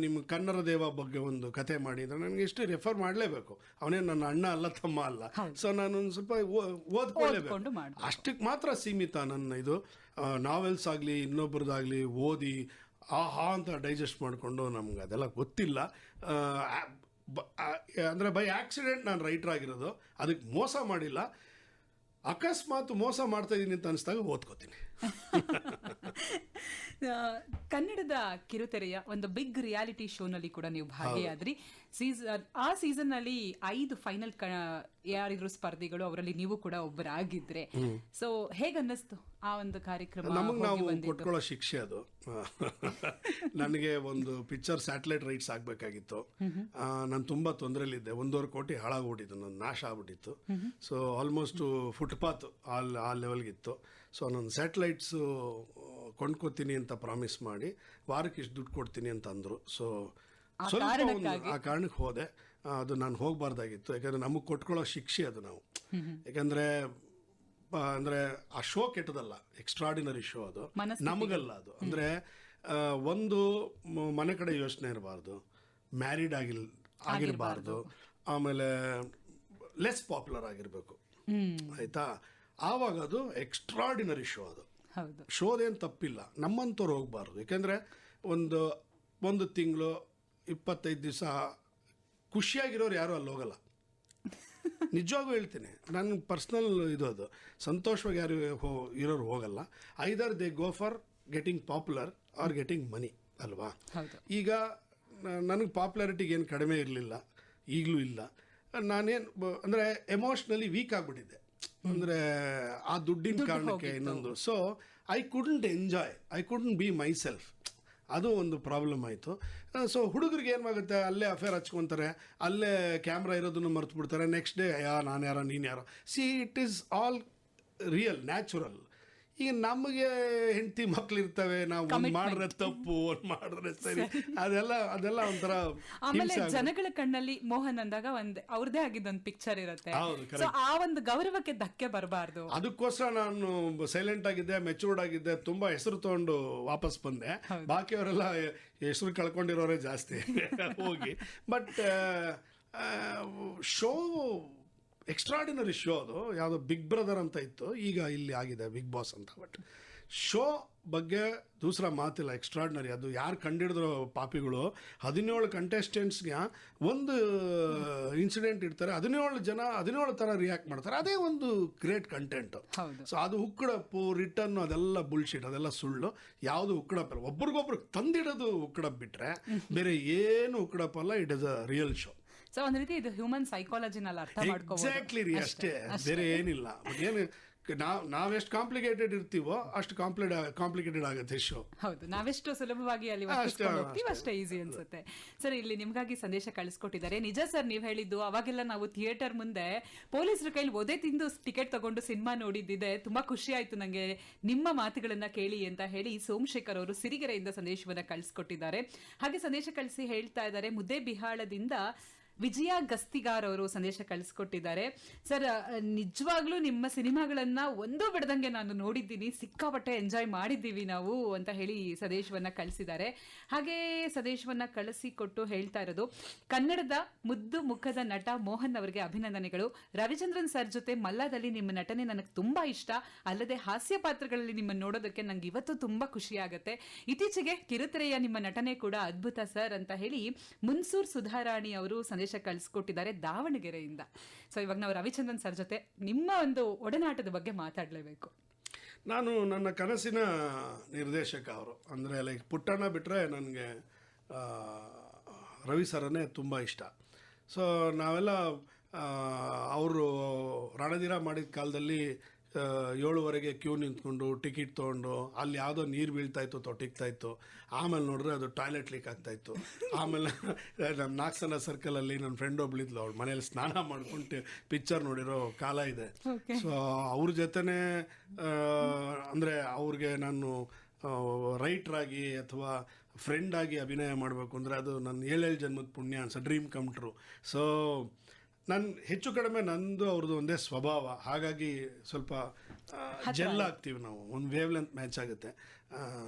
ನಿಮ್ಮ ಕನ್ನಡ ದೇವ ಬಗ್ಗೆ ಒಂದು ಕತೆ ಮಾಡಿದ್ರೆ ನನಗೆ ಎಷ್ಟು ರೆಫರ್ ಮಾಡಲೇಬೇಕು. ಅವನೇ ನನ್ನ ಅಣ್ಣ ಅಲ್ಲ, ತಮ್ಮ ಅಲ್ಲ. ಸೊ ನಾನು ಒಂದು ಸ್ವಲ್ಪ ಓದ್ಕೊಳ್ಳೇಬೇಕು. ಅಷ್ಟಕ್ಕೆ ಮಾತ್ರ ಸೀಮಿತ ನನ್ನ ಇದು. ನಾವೆಲ್ಸ್ ಆಗಲಿ ಇನ್ನೊಬ್ಬರದಾಗಲಿ ಓದಿ ಆಹಾ ಅಂತ ಡೈಜೆಸ್ಟ್ ಮಾಡಿಕೊಂಡು ನಮ್ಗೆ ಅದೆಲ್ಲ ಗೊತ್ತಿಲ್ಲ. ಅಂದರೆ ಬೈ ಆಕ್ಸಿಡೆಂಟ್ ನಾನು ರೈಟರ್ ಆಗಿರೋದು. ಅದಕ್ಕೆ ಮೋಸ ಮಾಡಿಲ್ಲ. ಅಕಸ್ಮಾತ್ ಮೋಸ ಮಾಡ್ತಾ ಇದ್ದೀನಿ ಅಂತ ಅನಿಸ್ದಾಗ ಓದ್ಕೋತೀನಿ. ಕನ್ನಡದ ಕಿರುತೆರೆಯ ಒಂದು ಬಿಗ್ ರಿಯಾಲಿಟಿ ಶೋನಲ್ಲಿ ಕೂಡ ನೀವು ಭಾಗಿಯಾದ್ರಿ. ಆ ಸೀಸನ್ ನಲ್ಲಿ 5 ಫೈನಲ್ ಯಾರಿದ್ರು ಸ್ಪರ್ಧಿಗಳು, ಅವರಲ್ಲಿ ನೀವು ಕೂಡ ಒಬ್ಬರಾಗಿದ್ರೆ. ಸೊ ಹೇಗನ್ನಿಸ್ತು ಆ ಒಂದು ಕಾರ್ಯಕ್ರಮ? ನಮಗೆ ನಾವು ಕೊಟ್ಕೊಳ್ಳೋ ಶಿಕ್ಷೆ ಅದು. ನನಗೆ ಒಂದು ಪಿಕ್ಚರ್ ಸ್ಯಾಟಲೈಟ್ ರೈಟ್ಸ್ ಆಗಬೇಕಾಗಿತ್ತು. ನಾನು ತುಂಬ ತೊಂದರೆಯಲ್ಲಿದ್ದೆ. 1.5 ಕೋಟಿ ಹಾಳಾಗ್ಬಿಟ್ಟಿತ್ತು, ನನ್ನ ನಾಶ ಆಗ್ಬಿಟ್ಟಿತ್ತು. ಸೊ ಆಲ್ಮೋಸ್ಟ್ ಫುಟ್ಪಾತ್ ಆ ಲೆವೆಲ್ಗಿತ್ತು. ಸೊ ನಾನು ಸ್ಯಾಟಲೈಟ್ಸು ಕೊಂಡ್ಕೋತೀನಿ ಅಂತ ಪ್ರಾಮಿಸ್ ಮಾಡಿ ವಾರಕ್ಕೆ ಇಷ್ಟು ದುಡ್ಡು ಕೊಡ್ತೀನಿ ಅಂತ ಅಂದರು. ಸೊ ಸ್ವಲ್ಪ ಆ ಕಾರಣಕ್ಕೆ ಹೋದೆ. ಅದು ನಾನು ಹೋಗಬಾರ್ದಾಗಿತ್ತು. ಯಾಕಂದರೆ ನಮಗೆ ಕೊಟ್ಕೊಳ್ಳೋ ಶಿಕ್ಷೆ ಅದು ನಾವು. ಯಾಕಂದರೆ ಆ ಶೋ ಕೆಟ್ಟದಲ್ಲ, ಎಕ್ಸ್ಟ್ರಾಡಿನರಿ ಶೋ ಅದು, ನಮಗಲ್ಲ ಅದು. ಅಂದರೆ ಒಂದು ಮನೆ ಕಡೆ ಯೋಚನೆ ಇರಬಾರ್ದು, ಮ್ಯಾರಿಡ್ ಆಗಿರಬಾರ್ದು, ಆಮೇಲೆ ಲೆಸ್ ಪಾಪ್ಯುಲರ್ ಆಗಿರಬೇಕು, ಆಯಿತಾ? ಆವಾಗ ಅದು ಎಕ್ಸ್ಟ್ರಾಡಿನರಿ ಶೋ. ಅದು ಶೋದೇನು ತಪ್ಪಿಲ್ಲ, ನಮ್ಮಂಥವ್ರು ಹೋಗಬಾರ್ದು. ಯಾಕೆಂದರೆ ಒಂದು ತಿಂಗಳು 25 ದಿವಸ ಖುಷಿಯಾಗಿರೋರು ಯಾರೂ ಅಲ್ಲಿ ಹೋಗಲ್ಲ. ನಿಜವಾಗೂ ಹೇಳ್ತೀನಿ, ನನ್ನ ಪರ್ಸ್ನಲ್ ಇದು. ಅದು ಸಂತೋಷವಾಗಿ ಯಾರು ಇರೋರು ಹೋಗಲ್ಲ. Either they go for getting popular are getting ಮನಿ ಅಲ್ವಾ? ಈಗ ನನಗೆ ಪಾಪ್ಯುಲಾರಿಟಿಗೆ ಏನು ಕಡಿಮೆ ಇರಲಿಲ್ಲ, ಈಗಲೂ ಇಲ್ಲ. ನಾನೇನು ಅಂದರೆ ಎಮೋಷ್ನಲಿ ವೀಕ್ ಆಗಿಬಿಟ್ಟಿದ್ದೆ. ಅಂದರೆ ಆ ದುಡ್ಡಿನ ಕಾರಣಕ್ಕೆ ಇನ್ನೊಂದು. So I couldn't enjoy, I couldn't be my self. ಅದು ಒಂದು ಪ್ರಾಬ್ಲಮ್ ಆಯಿತು. ಸೊ ಹುಡುಗರಿಗೆ ಏನಾಗುತ್ತೆ, ಅಲ್ಲೇ ಅಫೇರ್ ಹಚ್ಕೊತಾರೆ, ಅಲ್ಲೇ ಕ್ಯಾಮ್ರಾ ಇರೋದನ್ನು ಮರ್ತು ಬಿಡ್ತಾರೆ. ನೆಕ್ಸ್ಟ್ ಡೇ ನಾನು ಯಾರೋ ನೀನು ಯಾರೋ. C it is all real, natural. ಈಗ ನಮಗೆ ಹೆಂಡತಿ ಮಕ್ಳು ಇರ್ತವೆ, ನಾವು ಒಂದು ಮಾಡಿದ್ರೆ ತಪ್ಪು, ಒಂದು ಮಾಡಿದ್ರೆ ಸರಿ, ಅದೆಲ್ಲ ಒಂಥರ. ಆಮೇಲೆ ಜನಗಳ ಕಣ್ಣಲ್ಲಿ ಮೋಹನ್ ಅಂದಾಗ ಅವ್ರದೇ ಆಗಿದ್ದೊಂದು ಪಿಕ್ಚರ್ ಇರುತ್ತೆ. So ಆ ಒಂದು ಗೌರವಕ್ಕೆ ಧಕ್ಕೆ ಬರಬಾರ್ದು. ಅದಕ್ಕೋಸ್ಕರ ನಾನು ಸೈಲೆಂಟ್ ಆಗಿದ್ದೆ, ಮೆಚೂರ್ಡ್ ಆಗಿದ್ದೆ, ತುಂಬಾ ಹೆಸರು ತಗೊಂಡು ವಾಪಸ್ ಬಂದೆ. ಬಾಕಿಯವರೆಲ್ಲ ಹೆಸರು ಕಳ್ಕೊಂಡಿರೋರೇ ಜಾಸ್ತಿ ಹೋಗಿ. But show extraordinary show. ಅದು ಯಾವುದೋ ಬಿಗ್ ಬ್ರದರ್ ಅಂತ ಇತ್ತು, ಈಗ ಇಲ್ಲಿ ಆಗಿದೆ ಬಿಗ್ ಬಾಸ್ ಅಂತ. ಬಟ್ ಶೋ ಬಗ್ಗೆ ದೂಸರ ಮಾತಿಲ್ಲ, ಎಕ್ಸ್ಟ್ರಾಡಿನರಿ. ಅದು ಯಾರು ಕಂಡಿಡಿದ್ರು ಪಾಪಿಗಳು. 17 ಕಂಟೆಸ್ಟೆಂಟ್ಸ್ಗೆ ಒಂದು ಇನ್ಸಿಡೆಂಟ್ ಇರ್ತಾರೆ, 17 ಥರ ರಿಯಾಕ್ಟ್ ಮಾಡ್ತಾರೆ. ಅದೇ ಒಂದು ಗ್ರೇಟ್ ಕಂಟೆಂಟು. ಸೊ ಅದು ಉಕ್ಕಡಪ್ಪು, ರಿಟರ್ನ್, ಅದೆಲ್ಲ ಬುಲ್ಶಿಟ್, ಅದೆಲ್ಲ ಸುಳ್ಳು. ಯಾವುದು ಉಕ್ಕಡಪ್ಪ, ಒಬ್ರಿಗೊಬ್ರು ತಂದಿಡೋದು ಉಕ್ಕಡಪ್ ಬಿಟ್ರೆ ಬೇರೆ ಏನು ಉಕ್ಕಡಪ್ಪಲ್ಲ. It is a real show. So ಒಂದ್ ರೀತಿ ಇದು ಹ್ಯೂಮನ್ ಸೈಕಾಲಜಿನಲ್ಲಿ ಅರ್ಥ ಮಾಡ್ಕೋಬಹುದು. ಎಕ್ಸಾಕ್ಟ್ಲಿ ರೀ, ಅಷ್ಟೇ, ಬೇರೆ ಏನಿಲ್ಲ. ಏನು ನಾವೆಷ್ಟು ಕಾಂಪ್ಲಿಕೇಟೆಡ್ ಇರ್ತೀವೋ ಅಷ್ಟು ಕಾಂಪ್ಲಿಕೇಟೆಡ್ ಆಗುತ್ತೆ ಶೋ. ಹೌದು, ನಾವೆಷ್ಟು ಸುಲಭವಾಗಿ ಅಲ್ಲಿ ಹೋಗ್ತೀವಿ ಅಷ್ಟೇ ಈಸಿ ಅನ್ಸುತ್ತೆ. ಸರ್, ಇಲ್ಲಿ ನಿಮ್ಗಾಗಿ ಸಂದೇಶ ಕಳಿಸ್ಕೊಟ್ಟಿದ್ದಾರೆ. ನಿಜ ಸರ್, ನೀವ್ ಹೇಳಿದ್ದು ಅವಾಗೆಲ್ಲ ನಾವು ಥಿಯೇಟರ್ ಮುಂದೆ ಪೊಲೀಸರ ಕೈಲಿ ಒದೆ ತಿಂದು ಟಿಕೆಟ್ ತಗೊಂಡು ಸಿನಿಮಾ ನೋಡಿದ್ದಿದೆ. ತುಂಬಾ ಖುಷಿ ಆಯ್ತು ನಂಗೆ ನಿಮ್ಮ ಮಾತುಗಳನ್ನ ಕೇಳಿ ಅಂತ ಹೇಳಿ ಸೋಮಶೇಖರ್ ಅವರು ಸಿರಿಗೆರೆಯಿಂದ ಸಂದೇಶವನ್ನ ಕಳಿಸ್ಕೊಟ್ಟಿದ್ದಾರೆ. ಹಾಗೆ ಸಂದೇಶ ಕಳಿಸಿ ಹೇಳ್ತಾ ಇದ್ದಾರೆ, ಮುದ್ದೇಬಿಹಾಳದಿಂದ ವಿಜಯ ಗಸ್ತಿಗಾರ್ ಅವರು ಸಂದೇಶ ಕಳಿಸ್ಕೊಟ್ಟಿದ್ದಾರೆ. ಸರ್, ನಿಜವಾಗ್ಲೂ ನಿಮ್ಮ ಸಿನಿಮಾಗಳನ್ನ ಒಂದೂ ಬಿಡದಂಗೆ ನಾನು ನೋಡಿದ್ದೀನಿ, ಸಿಕ್ಕಾಪಟ್ಟೆ ಎಂಜಾಯ್ ಮಾಡಿದ್ದೀವಿ ನಾವು ಅಂತ ಹೇಳಿ ಸಂದೇಶವನ್ನ ಕಳಿಸಿದ್ದಾರೆ. ಹಾಗೆ ಸಂದೇಶವನ್ನ ಕಳಿಸಿಕೊಟ್ಟು ಹೇಳ್ತಾ ಇರೋದು, ಕನ್ನಡದ ಮುದ್ದು ಮುಖದ ನಟ ಮೋಹನ್ ಅವರಿಗೆ ಅಭಿನಂದನೆಗಳು. ರವಿಚಂದ್ರನ್ ಸರ್ ಜೊತೆ ಮಲ್ಲದಲ್ಲಿ ನಿಮ್ಮ ನಟನೆ ನನಗೆ ತುಂಬಾ ಇಷ್ಟ. ಅಲ್ಲದೆ ಹಾಸ್ಯ ಪಾತ್ರಗಳಲ್ಲಿ ನಿಮ್ಮನ್ನು ನೋಡೋದಕ್ಕೆ ನಂಗೆ ಇವತ್ತು ತುಂಬಾ ಖುಷಿ ಆಗುತ್ತೆ. ಇತ್ತೀಚೆಗೆ ಕಿರುತೆರೆಯ ನಿಮ್ಮ ನಟನೆ ಕೂಡ ಅದ್ಭುತ ಸರ್ ಅಂತ ಹೇಳಿ ಮುನ್ಸೂರ್ ಸುಧಾರಾಣಿ ಅವರು ಸಂದೇಶ ಕಳಿಸ್ಕೊಟ್ಟಿದ್ದಾರೆ ದಾವಣಗೆರೆಯಿಂದ. ಸೊ ಇವಾಗ ನಾವು ರವಿಚಂದ್ರನ್ ಸರ್ ಜೊತೆ ನಿಮ್ಮ ಒಂದು ಒಡನಾಟದ ಬಗ್ಗೆ ಮಾತಾಡಲೇಬೇಕು. ನಾನು ನನ್ನ ಕನಸಿನ ನಿರ್ದೇಶಕ ಅವರು ಅಂದರೆ ಲೈಕ್ ಪುಟ್ಟಣ್ಣ ಬಿಟ್ಟರೆ ನನಗೆ ರವಿ ಸರನ್ನೇ ತುಂಬ ಇಷ್ಟ. ಸೊ ನಾವೆಲ್ಲ ಅವರು ರಣಧೀರ ಮಾಡಿದ ಕಾಲದಲ್ಲಿ 7:30 ಕ್ಯೂ ನಿಂತ್ಕೊಂಡು ಟಿಕೆಟ್ ತೊಗೊಂಡು ಅಲ್ಲಿ ಯಾವುದೋ ನೀರು ಬೀಳ್ತಾಯಿತ್ತು, ತೊಟ್ಟಿಗ್ತಾಯಿತ್ತು. ಆಮೇಲೆ ನೋಡಿದ್ರೆ ಅದು ಟಾಯ್ಲೆಟ್ ಲೀಕ್ ಆಗ್ತಾಯಿತ್ತು. ಆಮೇಲೆ ನಮ್ಮ ನಾಲ್ಕಸನ ಸರ್ಕಲಲ್ಲಿ ನನ್ನ ಫ್ರೆಂಡ್ ಒಬ್ಳಿದ್ಲು, ಅವಳು ಮನೇಲಿ ಸ್ನಾನ ಮಾಡ್ಕೊಂಡು ಪಿಕ್ಚರ್ ನೋಡಿರೋ ಕಾಲ ಇದೆ. ಸೊ ಅವ್ರ ಜೊತೆನೇ ಅಂದರೆ ಅವ್ರಿಗೆ ನಾನು ರೈಟ್ರಾಗಿ ಅಥವಾ ಫ್ರೆಂಡಾಗಿ ಅಭಿನಯ ಮಾಡಬೇಕು ಅಂದರೆ ಅದು ನನ್ನ 7 ಜನ್ಮದ ಪುಣ್ಯ ಅನ್ಸ, ಡ್ರೀಮ್ ಕಮ್ ಟ್ರೂ. ಸೊ ನಾನು ಹೆಚ್ಚು ಕಡಿಮೆ ನಂದು ಅವ್ರದ್ದು ಒಂದೇ ಸ್ವಭಾವ, ಹಾಗಾಗಿ ಸ್ವಲ್ಪ ಜೆಲ್ ಆಗ್ತೀವಿ ನಾವು, ಒಂದು ವೇವ್ ಲೆಂತ್ ಮ್ಯಾಚ್ ಆಗುತ್ತೆ.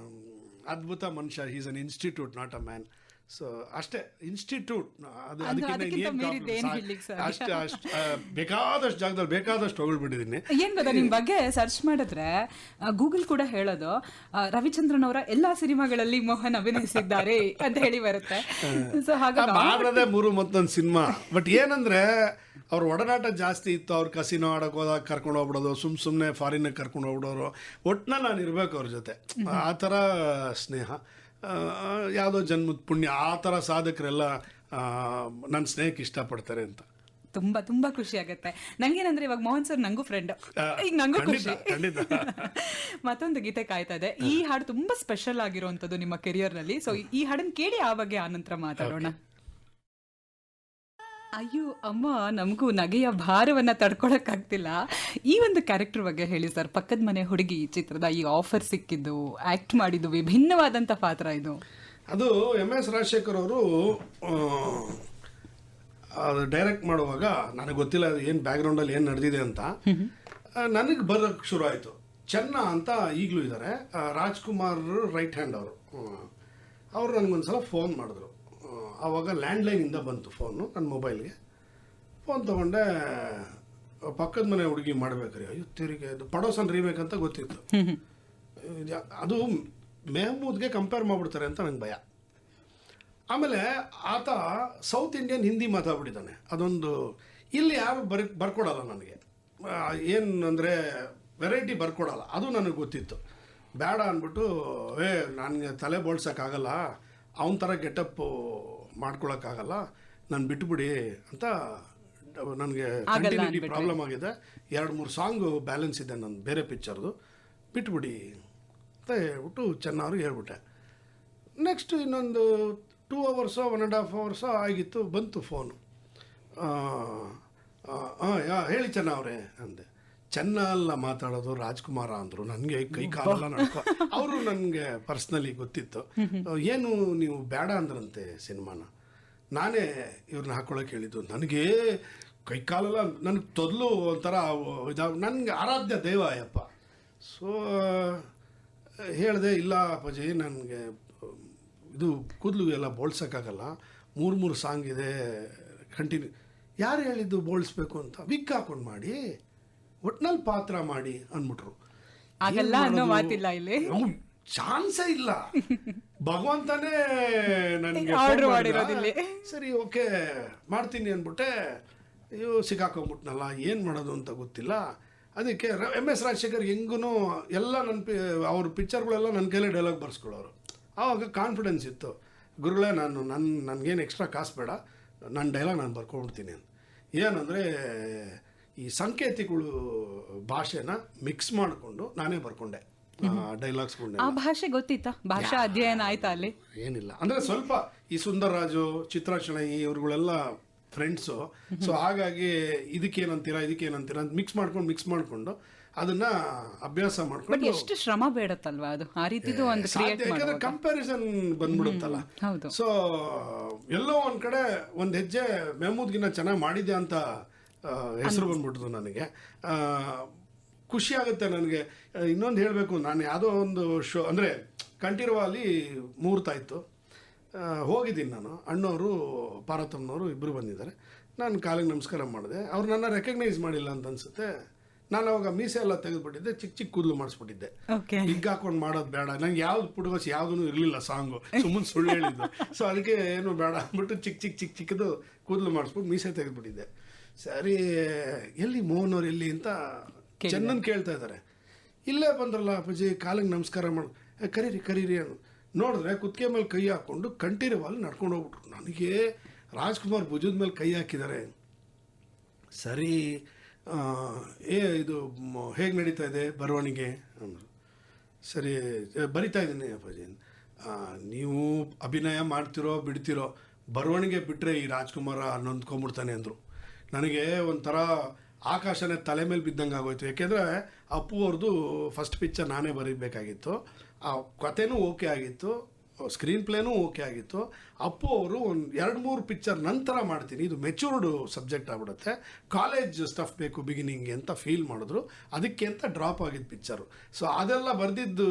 ಅದ್ಭುತ ಮನುಷ್ಯ, is an institute, not a man. So ಅಷ್ಟೇ, ಇನ್ಸ್ಟಿಟ್ಯೂಟ್. ಅದು ಅಷ್ಟೇ, ಬೇಕಾದಷ್ಟು ಜಾಗದಲ್ಲಿ ಬೇಕಾದಷ್ಟು ಹೊಗಳ್ಬಿಟ್ಟಿದ್ದೀನಿ. ಏನ್ ಗೊತ್ತಾ, ನಿಮ್ ಬಗ್ಗೆ ಸರ್ಚ್ ಮಾಡಿದ್ರೆ ಗೂಗಲ್ ಕೂಡ ಹೇಳೋದು ರವಿಚಂದ್ರನ್ ಅವರ ಎಲ್ಲಾ ಸಿನಿಮಾಗಳಲ್ಲಿ ಮೋಹನ್ ಅಭಿನಯಿಸಿದ್ದಾರೆ ಅಂತ ಹೇಳಿ ಬರುತ್ತೆ. ಸೊ ಹಾಗಾಗಿ ಮಾಡೋದೇ 3 ಮತ್ತೊಂದು ಸಿನಿಮಾ. ಬಟ್ ಏನಂದ್ರೆ ಅವ್ರ ಒಡನಾಟ ಜಾಸ್ತಿ ಇತ್ತು. ಅವ್ರು ಕಸಿನೋ ಆಡೋಕೆ ಹೋದಾಗ ಕರ್ಕೊಂಡು ಹೋಗ್ಬಿಡೋದು, ಸುಮ್ಮನೆ ಫಾರಿನ್ಗೆ ಕರ್ಕೊಂಡು ಹೋಗ್ಬಿಡೋರು. ಒಟ್ಟಿನಲ್ಲಿ ನಾನು ಇರಬೇಕು ಅವ್ರ ಜೊತೆ, ಆ ಥರ ಸ್ನೇಹ. ಯಾವುದೋ ಜನ್ಮದ ಪುಣ್ಯ, ಆ ಥರ ಸಾಧಕರೆಲ್ಲ ನನ್ನ ಸ್ನೇಹಕ್ಕೆ ಇಷ್ಟಪಡ್ತಾರೆ ಅಂತ. ತುಂಬಾ ತುಂಬಾ ಖುಷಿ ಆಗುತ್ತೆ ನಂಗೇನಂದ್ರೆ, ಇವಾಗ ಮೋಹನ್ ಸರ್ ನಂಗೂ ಫ್ರೆಂಡ್, ಈಗ ನಂಗೂ ಖುಷಿ. ಮತ್ತೊಂದು ಗೀತೆ ಕಾಯ್ತಾ ಇದೆ. ಈ ಹಾಡು ತುಂಬಾ ಸ್ಪೆಷಲ್ ಆಗಿರುವಂತದ್ದು ನಿಮ್ಮ ಕೆರಿಯರ್ ನಲ್ಲಿ. ಸೊ ಈ ಹಾಡನ್ನು ಕೇಳಿ ಆ ಬಗ್ಗೆ ಆನಂತರ ಮಾತಾಡೋಣ. ಅಯ್ಯೋ ಅಮ್ಮ, ನಮಗೂ ನಗೆಯ ಭಾರವನ್ನ ತಡ್ಕೊಳಕ್ಕಾಗ್ತಿಲ್ಲ. ಈ ಒಂದು ಕ್ಯಾರೆಕ್ಟರ್ ಬಗ್ಗೆ ಹೇಳಿ ಸರ್. ಪಕ್ಕದ ಮನೆ ಹುಡುಗಿ ಚಿತ್ರದ ಈ ಆಫರ್ ಸಿಕ್ಕಿದ್ದು, ಆಕ್ಟ್ ಮಾಡಿದ್ದು ವಿಭಿನ್ನವಾದಂಥ ಪಾತ್ರ ಇದು. ಅದು MS ರಾಜಶೇಖರ್ ಅವರು ಅದು ಡೈರೆಕ್ಟ್ ಮಾಡುವಾಗ ನನಗೆ ಗೊತ್ತಿಲ್ಲ ಏನು ಬ್ಯಾಕ್ಗ್ರೌಂಡಲ್ಲಿ ಏನು ನಡೆದಿದೆ ಅಂತ. ನನಗೆ ಬರೋಕ್ಕೆ ಶುರು ಆಯಿತು. ಚೆನ್ನ ಅಂತ ಈಗಲೂ ಇದ್ದಾರೆ, ರಾಜ್ಕುಮಾರ್ ರೈಟ್ ಹ್ಯಾಂಡ್ ಅವರು ನನಗೊಂದ್ಸಲ ಫೋನ್ ಮಾಡಿದ್ರು. ಆವಾಗ ಲ್ಯಾಂಡ್ಲೈನಿಂದ ಬಂತು ಫೋನು ನನ್ನ ಮೊಬೈಲ್ಗೆ. ಫೋನ್ ತೊಗೊಂಡೆ, ಪಕ್ಕದ ಮನೆ ಹುಡುಗಿ ಮಾಡಬೇಕ್ರಿ. ಅಯ್ಯೋ ತಿರುಗಿ, ಅದು ಪಡೋಸನ್ ರೀಮೇಕ್ ಅಂತ ಗೊತ್ತಿತ್ತು. ಅದು ಮೆಹಮೂದ್ಗೆ ಕಂಪೇರ್ ಮಾಡಿಬಿಡ್ತಾರೆ ಅಂತ ನಂಗೆ ಭಯ. ಆಮೇಲೆ ಆತ ಸೌತ್ ಇಂಡಿಯನ್ ಹಿಂದಿ ಮಾತಾಡ್ಬಿಟ್ಟಿದ್ದಾನೆ. ಅದೊಂದು ಇಲ್ಲಿ ಯಾರು ಬರ್ಕೊಡಲ್ಲ ನನಗೆ, ಏನು ಅಂದರೆ ವೆರೈಟಿ ಬರ್ಕೊಡಲ್ಲ. ಅದು ನನಗೆ ಗೊತ್ತಿತ್ತು. ಬೇಡ ಅಂದ್ಬಿಟ್ಟು, ನನಗೆ ತಲೆ ಬೋಳ್ಸೋಕ್ಕಾಗಲ್ಲ, ಅವನ ಥರ ಗೆಟಪ್ಪು ಮಾಡ್ಕೊಳಕ್ಕಾಗಲ್ಲ, ನಾನು ಬಿಟ್ಬಿಡಿ ಅಂತ ನನಗೆ ಕಂಟಿನ್ಯೂಟಿ ಪ್ರಾಬ್ಲಮ್ ಆಗಿದೆ, 2-3 ಸಾಂಗು ಬ್ಯಾಲೆನ್ಸ್ ಇದೆ ನನ್ನ ಬೇರೆ ಪಿಕ್ಚರ್ದು, ಬಿಟ್ಬಿಡಿ ಅಂತ ಹೇಳ್ಬಿಟ್ಟು ಚೆನ್ನವ್ರಿಗೆ ಹೇಳ್ಬಿಟ್ಟೆ. ನೆಕ್ಸ್ಟ್ ಇನ್ನೊಂದು 2 ಅವರ್ಸೋ 1.5 ಅವರ್ಸೋ ಆಗಿತ್ತು, ಬಂತು ಫೋನು. ಹೇಳಿ ಚೆನ್ನ ಅವರೇ ಅಂದೆ. ಚೆನ್ನ ಅಲ್ಲ ಮಾತಾಡೋದು, ರಾಜ್ಕುಮಾರ ಅಂದರು. ನನಗೆ ಕೈ ಕಾಲೆಲ್ಲ ನಡ್ಕೊ. ಅವರು ನನಗೆ ಪರ್ಸ್ನಲಿ ಗೊತ್ತಿತ್ತು. ಏನು ನೀವು ಬೇಡ ಅಂದ್ರಂತೆ ಸಿನಿಮಾನ, ನಾನೇ ಇವ್ರನ್ನ ಹಾಕೊಳ್ಳೋಕೆ ಹೇಳಿದ್ದು. ನನಗೆ ಕೈ ಕಾಲೆಲ್ಲ ನನಗೆ ತೊದಲು ಒಂಥರ ನನಗೆ ಆರಾಧ್ಯ ದೈವ ಅಯ್ಯಪ್ಪ. ಸೊ ಹೇಳಿದೆ, ಇಲ್ಲ ಅಪ್ಪಾಜಿ ನನಗೆ ಇದು ಕೂದಲು ಎಲ್ಲ ಬೋಳ್ಸೋಕ್ಕಾಗಲ್ಲ, 3 ಸಾಂಗ್ ಇದೆ ಕಂಟಿನ್ಯೂ. ಯಾರು ಹೇಳಿದ್ದು ಬೋಳಿಸ್ಬೇಕು ಅಂತ? ವಿಗ್ ಹಾಕೊಂಡು ಮಾಡಿ, ಒಟ್ನಲ್ಲಿ ಪಾತ್ರ ಮಾಡಿ ಅಂದ್ಬಿಟ್ರು. ಆಗಲ್ಲ ಅನ್ನೋ ಮಾತಿಲ್ಲ ಇಲ್ಲಿ, ಚಾನ್ಸೇ ಇಲ್ಲ. ಭಗವಂತನೇ ನನಗೆ ಸರಿ ಓಕೆ ಮಾಡ್ತೀನಿ ಅಂದ್ಬಿಟ್ಟೆ. ಅಯ್ಯೋ ಸಿಕ್ಕಾಕೊಂಡ್ಬಿಟ್ನಲ್ಲ, ಏನು ಮಾಡೋದು ಅಂತ ಗೊತ್ತಿಲ್ಲ. ಅದಕ್ಕೆ MS ರಾಜಶೇಖರ್ ಹೆಂಗೂ ಎಲ್ಲ ಅವ್ರ ಪಿಕ್ಚರ್ಗಳೆಲ್ಲ ನನ್ನ ಕೈಲೇ ಡೈಲಾಗ್ ಬರ್ಸ್ಕೊಳ್ಳೋರು. ಆವಾಗ ಕಾನ್ಫಿಡೆನ್ಸ್ ಇತ್ತು, ಗುರುಗಳೇ ನನಗೇನು ಎಕ್ಸ್ಟ್ರಾ ಕಾಸು ಬೇಡ, ನನ್ನ ಡೈಲಾಗ್ ನಾನು ಬರ್ಕೊಂಡ್ಬಿಡ್ತೀನಿ ಅಂತ. ಏನಂದರೆ ಈ ಸಂಕೇತಿಗಳು ಭಾಷೆನ ಮಿಕ್ಸ್ ಮಾಡಿಕೊಂಡು ನಾನೇ ಬರ್ಕೊಂಡೆ ಡೈಲಾಗ್ಸ್ಕೊಂಡೆ. ಆ ಭಾಷೆ ಗೊತ್ತಿತ್ತಾ? ಭಾಷಾ ಅಧ್ಯಯನ ಆಯ್ತಾ ಅಲ್ಲಿ? ಏನಿಲ್ಲ, ಅಂದರೆ ಸ್ವಲ್ಪ ಈ ಸುಂದರ್ರಾಜು, ಚಿತ್ರಾಕ್ಷಣ ಇವ್ರುಗಳೆಲ್ಲ ಫ್ರೆಂಡ್ಸು. ಸೊ ಹಾಗಾಗಿ ಇದಕ್ಕೇನಂತೀರಾ ಅಂತ ಮಿಕ್ಸ್ ಮಾಡ್ಕೊಂಡು ಅದನ್ನ ಅಭ್ಯಾಸ ಮಾಡ್ಕೊಂಡು. ಎಷ್ಟು ಶ್ರಮ ಬೇಡತ್ತಲ್ವಾ ಅದು, ಆ ರೀತಿದು ಒಂದು ಯಾಕಂದ್ರೆ ಕಂಪ್ಯಾರಿಸನ್ ಬಂದ್ಬಿಡುತ್ತಲ್ಲ. ಸೊ ಎಲ್ಲೋ ಒಂದ್ ಕಡೆ ಒಂದ್ ಹೆಜ್ಜೆ ಮೆಹಮೂದ್ಗಿನ್ನ ಚೆನ್ನಾಗಿ ಮಾಡಿದೆ ಅಂತ ಹೆಸರು ಬಂದ್ಬಿಡ್ತು ನನಗೆ. ಖುಷಿ ಆಗುತ್ತೆ ನನಗೆ. ಇನ್ನೊಂದು ಹೇಳಬೇಕು, ನಾನು ಯಾವುದೋ ಒಂದು ಶೋ ಅಂದರೆ ಕಂಠೀರವ ಅಲ್ಲಿ ಮುಹೂರ್ತ ಇತ್ತು, ಹೋಗಿದ್ದೀನಿ ನಾನು. ಅಣ್ಣವರು ಪಾರ್ವತಮ್ಮನವರು ಇಬ್ಬರು ಬಂದಿದ್ದಾರೆ. ನಾನು ಕಾಲಿಗೆ ನಮಸ್ಕಾರ ಮಾಡಿದೆ. ಅವ್ರು ನನ್ನ ರೆಕಗ್ನೈಸ್ ಮಾಡಿಲ್ಲ ಅಂತ ಅನ್ಸುತ್ತೆ. ನಾನು ಅವಾಗ ಮೀಸೆ ಎಲ್ಲ ತೆಗೆದುಬಿಟ್ಟಿದ್ದೆ, ಚಿಕ್ಕ ಕೂದಲು ಮಾಡಿಸ್ಬಿಟ್ಟಿದ್ದೆ. ವಿಗ್ ಹಾಕೊಂಡು ಮಾಡೋದು ಬೇಡ, ನಂಗೆ ಯಾವ್ದು ಪುಡುಗಸಿ ಯಾವುದೂ ಇರಲಿಲ್ಲ ಸಾಂಗು, ಸುಮ್ಮನೆ ಸುಳ್ಳು ಹೇಳಿದ್ದು. ಸೊ ಅದಕ್ಕೆ ಏನು ಬೇಡ ಅಂದ್ಬಿಟ್ಟು ಚಿಕ್ಕದು ಕೂದಲು ಮಾಡಿಸ್ಬಿಟ್ಟು ಮೀಸೆ ತೆಗೆದುಬಿಟ್ಟಿದ್ದೆ. ಸರಿ, ಎಲ್ಲಿ ಮೋಹನ್ ಅವ್ರು ಎಲ್ಲಿ ಅಂತ ಚೆನ್ನನ್ ಕೇಳ್ತಾ ಇದ್ದಾರೆ. ಇಲ್ಲೇ ಬಂದ್ರಲ್ಲ ಅಪ್ಪಾಜಿ, ಕಾಲಿಗೆ ನಮಸ್ಕಾರ ಮಾಡು, ಕರೀರಿ ಅನ್ನು ನೋಡಿದ್ರೆ ಕುತ್ತಿಗೆ ಮೇಲೆ ಕೈ ಹಾಕ್ಕೊಂಡು ಕಂಠೀರವಲ್ಲಿ ನಡ್ಕೊಂಡು ಹೋಗ್ಬಿಟ್ರು. ನನಗೆ ರಾಜ್ಕುಮಾರ್ ಭುಜದ ಮೇಲೆ ಕೈ ಹಾಕಿದ್ದಾರೆ. ಸರಿ, ಇದು ಹೇಗೆ ನಡೀತಾ ಇದೆ ಬರವಣಿಗೆ ಅಂದರು. ಸರಿ, ಬರಿತಾ ಇದ್ದೀನಿ ಅಪ್ಪಾಜಿ. ನೀವು ಅಭಿನಯ ಮಾಡ್ತಿರೋ ಬಿಡ್ತಿರೋ, ಬರವಣಿಗೆ ಬಿಟ್ಟರೆ ಈ ರಾಜ್ಕುಮಾರ ನೊಂದ್ಕೊಂಡ್ಬಿಡ್ತಾನೆ ಅಂದರು. ನನಗೆ ಒಂಥರ ಆಕಾಶನೇ ತಲೆ ಮೇಲೆ ಬಿದ್ದಂಗೆ ಆಗೋಯ್ತು. ಯಾಕೆಂದರೆ ಅಪ್ಪು ಅವ್ರದ್ದು ಫಸ್ಟ್ ಪಿಕ್ಚರ್ ನಾನೇ ಬರೀಬೇಕಾಗಿತ್ತು. ಆ ಕಥೆನೂ ಓಕೆ ಆಗಿತ್ತು, ಸ್ಕ್ರೀನ್ ಪ್ಲೇನೂ ಓಕೆ ಆಗಿತ್ತು. ಅಪ್ಪು ಅವರು ಒಂದು 2-3 ಪಿಕ್ಚರ್ ನಂತರ ಮಾಡ್ತೀನಿ, ಇದು ಮೆಚೂರ್ಡ್ ಸಬ್ಜೆಕ್ಟ್ ಆಗ್ಬಿಡುತ್ತೆ, ಕಾಲೇಜ್ ಸ್ಟಫ್ ಬೇಕು ಬಿಗಿನಿಂಗ್ಗೆ ಅಂತ ಫೀಲ್ ಮಾಡಿದ್ರು. ಅದಕ್ಕೆ ಅಂತ ಡ್ರಾಪ್ ಆಗಿದ್ದು ಪಿಕ್ಚರು. ಸೊ ಅದೆಲ್ಲ ಬರೆದಿದ್ದು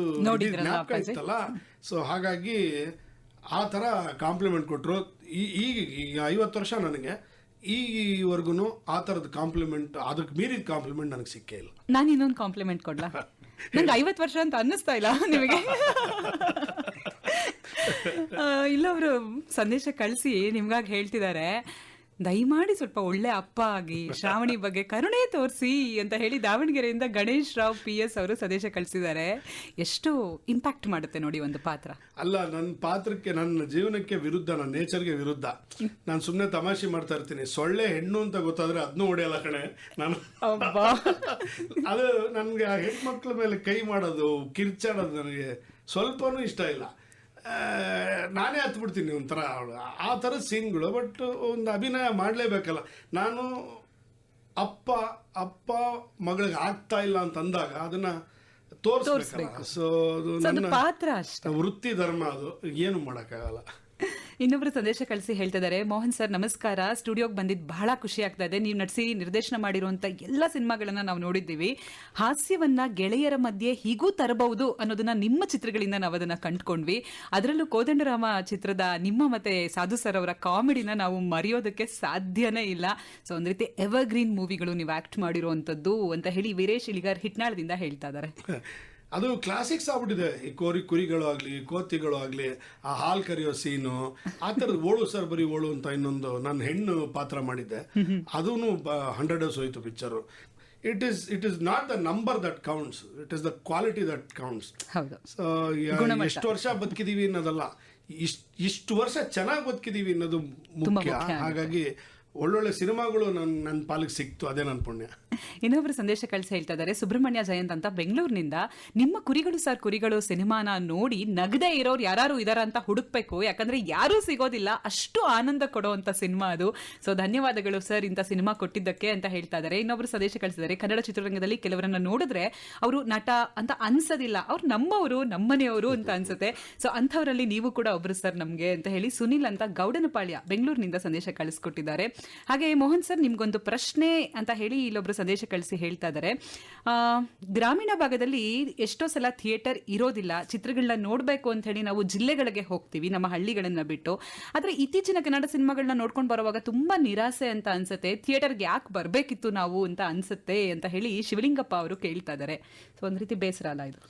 ಜ್ಞಾಪಕ ಇತ್ತಲ್ಲ. ಸೊ ಹಾಗಾಗಿ ಆ ಥರ ಕಾಂಪ್ಲಿಮೆಂಟ್ ಕೊಟ್ಟರು. ಈಗ 50 ವರ್ಷ ನನಗೆ ಈವರೆಗೂ ಆ ಥರದ ಕಾಂಪ್ಲಿಮೆಂಟ್, ಅದಕ್ಕೆ ಮೀರಿದ ಕಾಂಪ್ಲಿಮೆಂಟ್ ನನಗೆ ಸಿಕ್ಕೇ ಇಲ್ಲ. ನಾನು ಇನ್ನೊಂದು ಕಾಂಪ್ಲಿಮೆಂಟ್ ಕೊಡ್ಲಾ? ನಂಗೆ 50 ವರ್ಷ ಅಂತ ಅನ್ನಿಸ್ತಾ ಇಲ್ಲ ನಿಮಗೆ? ಇಲ್ಲೊಬ್ರು ಸಂದೇಶ ಕಳಿಸಿ ನಿಮ್ಗಾಗಿ ಹೇಳ್ತಿದ್ದಾರೆ, ದಯಮಾಡಿ ಸ್ವಲ್ಪ ಒಳ್ಳೆ ಅಪ್ಪ ಆಗಿ ಶ್ರಾವಣಿ ಬಗ್ಗೆ ಕರುಣೆ ತೋರಿಸಿ ಅಂತ ಹೇಳಿ ದಾವಣಗೆರೆಯಿಂದ ಗಣೇಶ್ ರಾವ್ PS ಅವರು ಸಂದೇಶ ಕಳಿಸಿದ್ದಾರೆ. ಎಷ್ಟು ಇಂಪ್ಯಾಕ್ಟ್ ಮಾಡುತ್ತೆ ನೋಡಿ ಒಂದು ಪಾತ್ರ. ಅಲ್ಲ, ನನ್ನ ಪಾತ್ರಕ್ಕೆ, ನನ್ನ ಜೀವನಕ್ಕೆ ವಿರುದ್ಧ, ನನ್ನ ನೇಚರ್ಗೆ ವಿರುದ್ಧ. ನಾನು ಸುಮ್ಮನೆ ತಮಾಷೆ ಮಾಡ್ತಾ ಇರ್ತೀನಿ, ಸೊಳ್ಳೆ ಹೆಣ್ಣು ಅಂತ ಗೊತ್ತಾದ್ರೆ ಅದನ್ನೂ ಹೊಡೆಯಲ್ಲ ಕಣೆ ನಾನು. ಅದು ನನಗೆ ಆ ಹೆಣ್ಮಕ್ಳ ಮೇಲೆ ಕೈ ಮಾಡೋದು, ಕಿರ್ಚಾಡೋದು ನನಗೆ ಸ್ವಲ್ಪನೂ ಇಷ್ಟ ಇಲ್ಲ. ನಾನೇ ಹತ್ಬಿಡ್ತೀನಿ ಒಂಥರ ಆ ಥರದ ಸೀನ್ಗಳು. ಬಟ್ ಒಂದು ಅಭಿನಯ ಮಾಡಲೇಬೇಕಲ್ಲ. ನಾನು ಅಪ್ಪ ಮಗಳಿಗೆ ಆಗ್ತಾ ಇಲ್ಲ ಅಂತ ಅಂದಾಗ ಅದನ್ನ ತೋರಿಸ್ಬೇಕಲ್ಲ. ಸೊ ಅದು ನನ್ನ ಪಾತ್ರ, ವೃತ್ತಿ ಧರ್ಮ, ಅದು ಏನು ಮಾಡೋಕ್ಕಾಗಲ್ಲ. ಇನ್ನೊಬ್ರು ಸಂದೇಶ ಕಳಿಸಿ ಹೇಳ್ತಿದ್ದಾರೆ, ಮೋಹನ್ ಸರ್ ನಮಸ್ಕಾರ, ಸ್ಟುಡಿಯೋಗೆ ಬಂದಿದ್ದು ಬಹಳ ಖುಷಿ ಆಗ್ತಾ ಇದೆ. ನೀವು ನಟಿಸಿ ನಿರ್ದೇಶನ ಮಾಡಿರುವಂಥ ಎಲ್ಲ ಸಿನಿಮಾಗಳನ್ನ ನಾವು ನೋಡಿದ್ದೀವಿ. ಹಾಸ್ಯವನ್ನ ಗೆಳೆಯರ ಮಧ್ಯೆ ಹೀಗೂ ತರಬಹುದು ಅನ್ನೋದನ್ನ ನಿಮ್ಮ ಚಿತ್ರಗಳಿಂದ ನಾವು ಅದನ್ನ ಕಂಡುಕೊಂಡ್ವಿ. ಅದರಲ್ಲೂ ಕೋದಂಡರಾಮ ಚಿತ್ರದ ನಿಮ್ಮ ಮತ್ತೆ ಸಾಧು ಸರ್ ಅವರ ಕಾಮಿಡಿನ ನಾವು ಮರೆಯೋದಕ್ಕೆ ಸಾಧ್ಯನೇ ಇಲ್ಲ. ಸೊ ಒಂದ್ ರೀತಿ ಎವರ್ಗ್ರೀನ್ ಮೂವಿಗಳು ನೀವು ಆಕ್ಟ್ ಮಾಡಿರುವಂಥದ್ದು ಅಂತ ಹೇಳಿ ವೀರೇಶ್ ಇಳಿಗಾರ್ ಹಿಟ್ನಾಳದಿಂದ ಹೇಳ್ತಾ ಇದ್ದಾರೆ. ಅದು ಕ್ಲಾಸಿಕ್ಸ್ ಆಗ್ಬಿಟ್ಟಿದೆ. ಈ ಕುರಿಗಳು ಆಗಲಿ, ಕೋತಿಗಳು ಆಗಲಿ, ಆ ಹಾಲು ಕರಿಯೋ ಸೀನು, ಆ ಥರದ್ದು. ಓಳು ಸರ್ ಬರೀ ಓಳು ಅಂತ ಇನ್ನೊಂದು ನಾನು ಹೆಣ್ಣು ಪಾತ್ರ ಮಾಡಿದ್ದೆ, ಅದೂ 100 ಡೇಸ್ ಹೋಯ್ತು picture. It is not the number that counts, it is the quality that counts. So ಎಷ್ಟು ವರ್ಷ ಬದುಕಿದೀವಿ ಅನ್ನೋದಲ್ಲ, ಇಷ್ಟು ವರ್ಷ ಚೆನ್ನಾಗಿ ಬದುಕಿದೀವಿ ಅನ್ನೋದು ಮುಖ್ಯ. ಹಾಗಾಗಿ ಒಳ್ಳೊಳ್ಳೆ ಸಿನಿಮಾಗಳು ನನ್ನ ಪಾಲಿಗೆ ಸಿಕ್ತು, ಅದೇ ನನ್ನ ಪುಣ್ಯ. ಇನ್ನೊಬ್ರು ಸಂದೇಶ ಕಳಿಸಿ ಹೇಳ್ತಾ ಇದ್ದಾರೆ, ಸುಬ್ರಹ್ಮಣ್ಯ ಜಯಂತ್ ಅಂತ ಬೆಂಗಳೂರಿನಿಂದ, ನಿಮ್ಮ ಕುರಿಗಳು ಸರ್ ಕುರಿಗಳು ಸಿನಿಮಾನ ನೋಡಿ ನಗದೇ ಇರೋರು ಯಾರು ಇದಾರ ಅಂತ ಹುಡುಕ್ಬೇಕು, ಯಾಕಂದ್ರೆ ಯಾರೂ ಸಿಗೋದಿಲ್ಲ, ಅಷ್ಟು ಆನಂದ ಕೊಡುವಂತ ಸಿನಿಮಾ ಅದು. ಸೊ ಧನ್ಯವಾದಗಳು ಸರ್ ಇಂಥ ಸಿನಿಮಾ ಕೊಟ್ಟಿದ್ದಕ್ಕೆ ಅಂತ ಹೇಳ್ತಾ ಇದ್ದಾರೆ. ಇನ್ನೊಬ್ರು ಸಂದೇಶ ಕಳಿಸಿದ್ದಾರೆ, ಕನ್ನಡ ಚಿತ್ರರಂಗದಲ್ಲಿ ಕೆಲವರನ್ನ ನೋಡಿದ್ರೆ ಅವರು ನಟ ಅಂತ ಅನ್ಸೋದಿಲ್ಲ, ಅವ್ರು ನಮ್ಮವರು ನಮ್ಮನೆಯವರು ಅಂತ ಅನ್ಸುತ್ತೆ. ಸೊ ಅಂಥವರಲ್ಲಿ ನೀವು ಕೂಡ ಒಬ್ರು ಸರ್ ನಮ್ಗೆ ಅಂತ ಹೇಳಿ ಸುನಿಲ್ ಅಂತ ಗೌಡನಪಾಳ್ಯ ಬೆಂಗಳೂರಿನಿಂದ ಸಂದೇಶ ಕಳಿಸ್ಕೊಟ್ಟಿದ್ದಾರೆ. ಹಾಗೆ ಮೋಹನ್ ಸರ್ ನಿಮ್ಗೊಂದು ಪ್ರಶ್ನೆ ಅಂತ ಹೇಳಿ ಇಲ್ಲೊಬ್ರು ಸಂದೇಶ ಕಳಿಸಿ ಹೇಳ್ತಾ ಇದ್ದಾರೆ, ಗ್ರಾಮೀಣ ಭಾಗದಲ್ಲಿ ಎಷ್ಟೋ ಸಲ ಥಿಯೇಟರ್ ಇರೋದಿಲ್ಲ, ಚಿತ್ರಗಳನ್ನ ನೋಡ್ಬೇಕು ಅಂತ ಹೇಳಿ ನಾವು ಜಿಲ್ಲೆಗಳಿಗೆ ಹೋಗ್ತೀವಿ ನಮ್ಮ ಹಳ್ಳಿಗಳನ್ನ ಬಿಟ್ಟು. ಆದ್ರೆ ಇತ್ತೀಚಿನ ಕನ್ನಡ ಸಿನಿಮಾಗಳನ್ನ ನೋಡ್ಕೊಂಡು ಬರುವಾಗ ತುಂಬಾ ನಿರಾಸೆ ಅಂತ ಅನ್ಸುತ್ತೆ, ಥಿಯೇಟರ್ಗೆ ಯಾಕೆ ಬರ್ಬೇಕಿತ್ತು ನಾವು ಅಂತ ಅನ್ಸುತ್ತೆ ಅಂತ ಹೇಳಿ ಶಿವಲಿಂಗಪ್ಪ ಅವರು ಕೇಳ್ತಾ ಇದ್ದಾರೆ. ಸೊ ಒಂದ್ ರೀತಿ ಬೇಸರ ಅಲ್ಲ ಇದು?